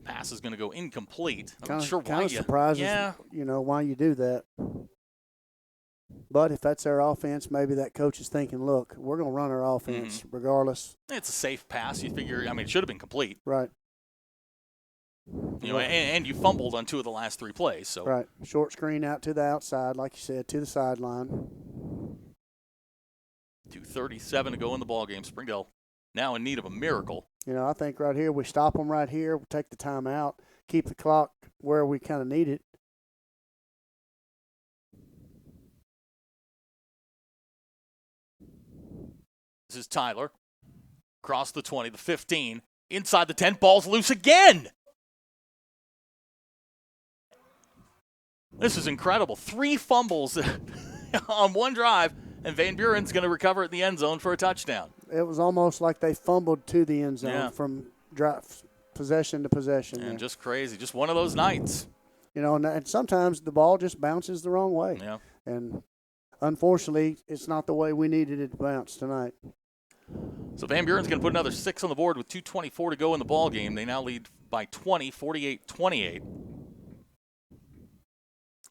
Pass is going to go incomplete. I'm not sure why. Surprises, you know, why you do that. But if that's their offense, maybe that coach is thinking, look, we're going to run our offense regardless. It's a safe pass. You figure, I mean, it should have been complete. Right. You know, and you fumbled on 2 of the last 3 plays. So right. Short screen out to the outside, like you said, to the sideline. 2:37 to go in the ballgame. Springdale now in need of a miracle. You know, I think right here, we stop them right here. We take the time out, keep the clock where we kind of need it. This is Tyler. Across the 20, the 15. Inside the 10, ball's loose again. This is incredible. 3 fumbles on one drive, and Van Buren's going to recover it in the end zone for a touchdown. It was almost like they fumbled to the end zone from possession to possession. And just crazy. Just one of those nights. You know, and sometimes the ball just bounces the wrong way. Yeah. And unfortunately, it's not the way we needed it to bounce tonight. So Van Buren's going to put another 6 on the board with 2:24 to go in the ball game. They now lead by 20, 48-28.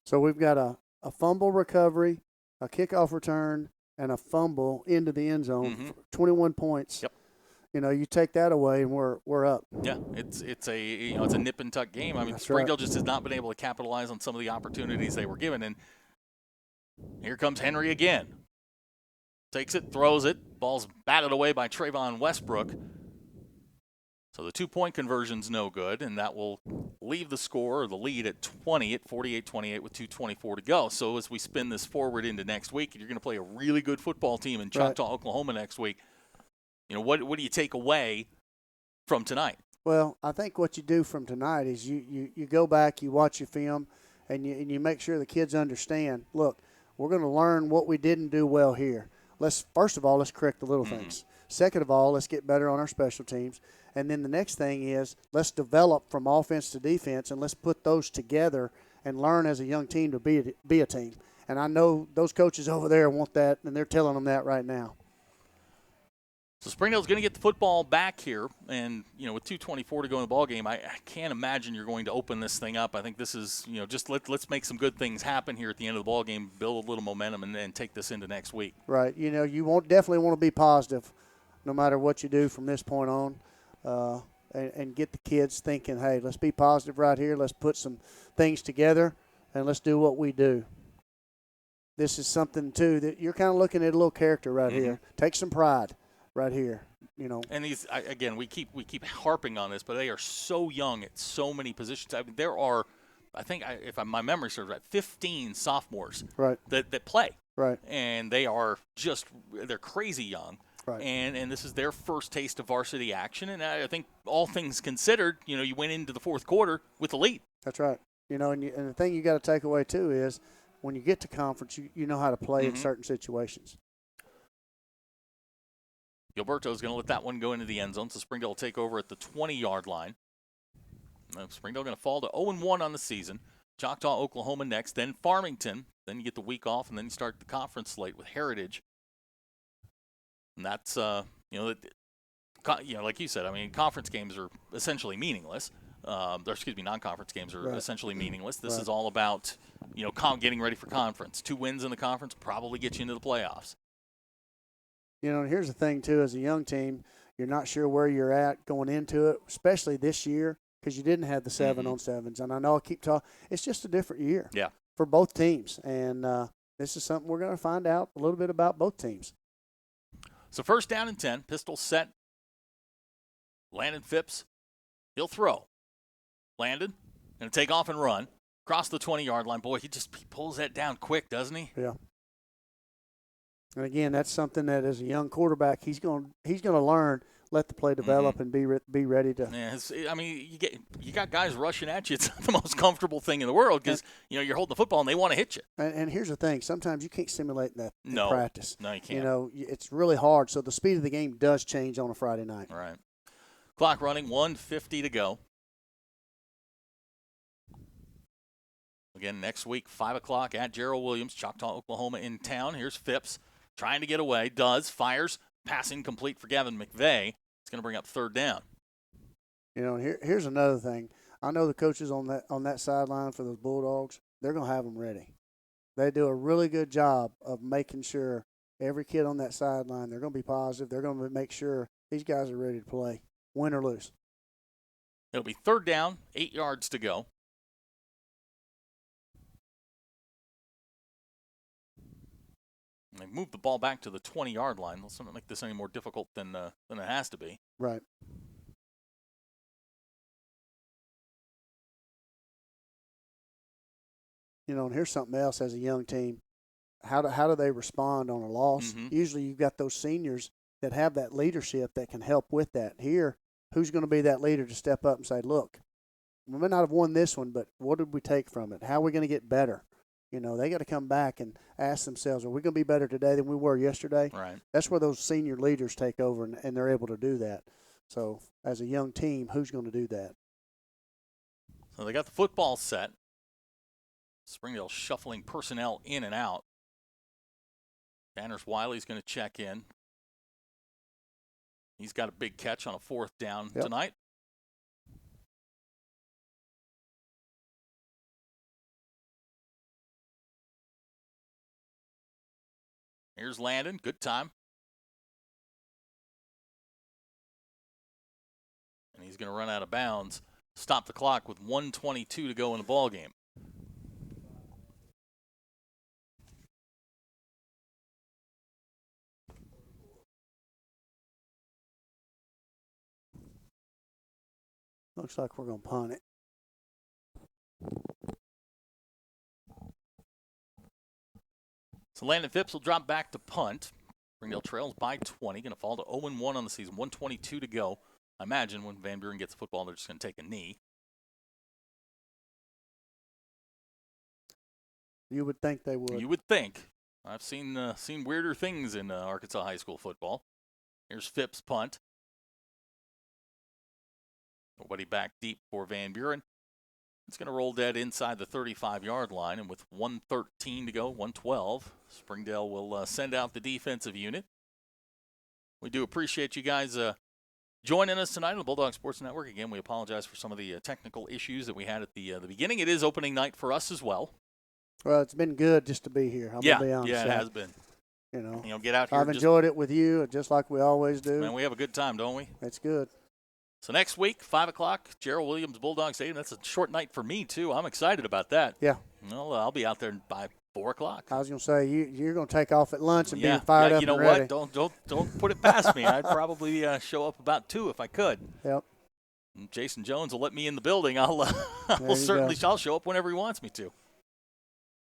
So we've got a fumble recovery, a kickoff return, and a fumble into the end zone. 21 points. Yep. You know, you take that away, and we're up. Yeah, it's a nip and tuck game. I mean, Springdale just has not been able to capitalize on some of the opportunities they were given. And here comes Henry again. Takes it, throws it. Ball's batted away by Trayvon Westbrook. So the 2-point conversion's no good, and that will leave the score or the lead at 20 at 48-28 with 2:24 to go. So as we spin this forward into next week, and you're going to play a really good football team in Choctaw, Oklahoma next week, you know, what do you take away from tonight? Well, I think what you do from tonight is you go back, you watch your film, and you make sure the kids understand, look, we're going to learn what we didn't do well here. First of all, let's correct the little things. Second of all, let's get better on our special teams. And then the next thing is let's develop from offense to defense, and let's put those together and learn as a young team to be a team. And I know those coaches over there want that, and they're telling them that right now. So Springdale's going to get the football back here, and with 2:24 to go in the ball game, I can't imagine you're going to open this thing up. I think this is just let's make some good things happen here at the end of the ball game, build a little momentum, and then take this into next week. Right. You definitely want to be positive, no matter what you do from this point on, and get the kids thinking, hey, let's be positive right here. Let's put some things together, and let's do what we do. This is something too that you're kind of looking at a little character right here. Take some pride. Right here, And these again, we keep harping on this, but they are so young at so many positions. I mean, there are, if my memory serves right, 15 sophomores that play. Right. And they're crazy young. Right. And this is their first taste of varsity action. And I think all things considered, you went into the fourth quarter with the lead. That's right. And the thing you got to take away too is when you get to conference, you know how to play in certain situations. Gilberto's going to let that one go into the end zone, so Springdale will take over at the 20-yard line. Springdale going to fall to 0-1 on the season. Choctaw, Oklahoma next, then Farmington. Then you get the week off, and then you start the conference slate with Heritage. And that's, like you said, I mean, conference games are essentially meaningless. Non-conference games are essentially meaningless. This is all about, getting ready for conference. 2 wins in the conference probably get you into the playoffs. And here's the thing, too, as a young team, you're not sure where you're at going into it, especially this year because you didn't have the 7-on-7s. And I know I keep talking. It's just a different year for both teams. And this is something we're going to find out a little bit about both teams. So first down and 10, pistol set. Landon Phipps, he'll throw. Landon, going to take off and run. Across the 20-yard line. Boy, he pulls that down quick, doesn't he? Yeah. And again, that's something that as a young quarterback, he's going to learn. Let the play develop and be ready to. Yeah, you got guys rushing at you. It's not the most comfortable thing in the world because you're holding the football and they want to hit you. And here's the thing: sometimes you can't simulate that in practice. No, you can't. It's really hard. So the speed of the game does change on a Friday night. All right. Clock running, 1:50 to go. Again, next week, 5 o'clock at Gerald Williams, Choctaw, Oklahoma in town. Here's Phipps. Trying to get away, fires, passing complete for Gavin McVeigh. It's going to bring up third down. Here's another thing. I know the coaches on that sideline for those Bulldogs, they're going to have them ready. They do a really good job of making sure every kid on that sideline, they're going to be positive. They're going to make sure these guys are ready to play, win or lose. It'll be third down, 8 yards to go. They moved the ball back to the 20-yard line. Let's not make this any more difficult than it has to be. Right. And here's something else as a young team. How do they respond on a loss? Usually you've got those seniors that have that leadership that can help with that. Here, who's going to be that leader to step up and say, look, we may not have won this one, but what did we take from it? How are we going to get better? They got to come back and ask themselves, are we going to be better today than we were yesterday? Right. That's where those senior leaders take over, and they're able to do that. So as a young team, who's going to do that? So they got the football set. Springdale shuffling personnel in and out. Banners Wiley's going to check in. He's got a big catch on a fourth down tonight. Here's Landon. Good time. And he's going to run out of bounds. Stop the clock with 1:22 to go in the ball game. Looks like we're going to punt it. So Landon Phipps will drop back to punt. Springdale trails by 20. Going to fall to 0-1 on the season. 1:22 to go. I imagine when Van Buren gets the football, they're just going to take a knee. You would think they would. You would think. I've seen weirder things in Arkansas high school football. Here's Phipps' punt. Nobody back deep for Van Buren. It's going to roll dead inside the 35-yard line, and with 1:13 to go, 1:12, Springdale will send out the defensive unit. We do appreciate you guys joining us tonight on the Bulldog Sports Network. Again, we apologize for some of the technical issues that we had at the beginning. It is opening night for us as well. Well, it's been good just to be here. I'm gonna be honest. Yeah, it has been. You know, get out here. I've enjoyed it with you, just like we always do. Man, we have a good time, don't we? It's good. So next week, 5 o'clock, Gerald Williams Bulldog Stadium. That's a short night for me, too. I'm excited about that. Yeah. Well, I'll be out there by 4 o'clock. I was going to say, you're going to take off at lunch and be fired up you know and ready. what? Don't put it past me. I'd probably show up about 2 if I could. Yep. And Jason Jones will let me in the building. I'll show up whenever he wants me to.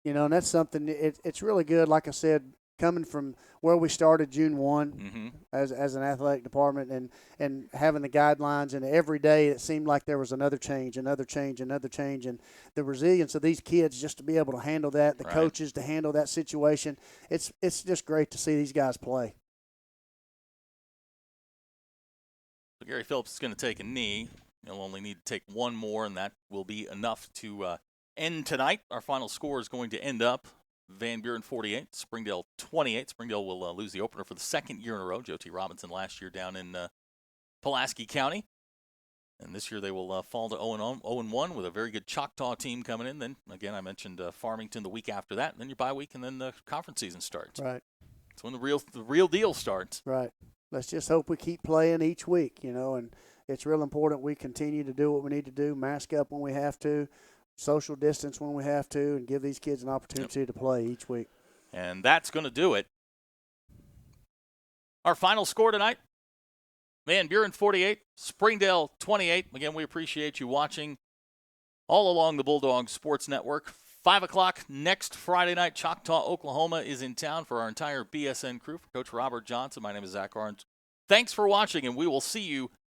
You know, and that's something, it's really good, like I said, coming from where we started June 1 as an athletic department and having the guidelines, and every day it seemed like there was another change, and the resilience of these kids just to be able to handle that, the coaches to handle that situation, it's just great to see these guys play. So Gary Phillips is going to take a knee. He'll only need to take one more, and that will be enough to end tonight. Our final score is going to end up Van Buren 48, Springdale 28. Springdale will lose the opener for the second year in a row. Joe T. Robinson last year down in Pulaski County. And this year they will fall to 0-1 with a very good Choctaw team coming in. Then, again, I mentioned Farmington the week after that. And then your bye week, and then the conference season starts. Right. It's when the real deal starts. Right. Let's just hope we keep playing each week, you know, and it's real important we continue to do what we need to do, mask up when we have to, social distance when we have to, and give these kids an opportunity to play each week. And that's going to do it. Our final score tonight, Van Buren 48, Springdale 28. Again, we appreciate you watching all along the Bulldog Sports Network. 5 o'clock next Friday night, Choctaw, Oklahoma is in town for our entire BSN crew. For Coach Robert Johnson, my name is Zach Arns. Thanks for watching, and we will see you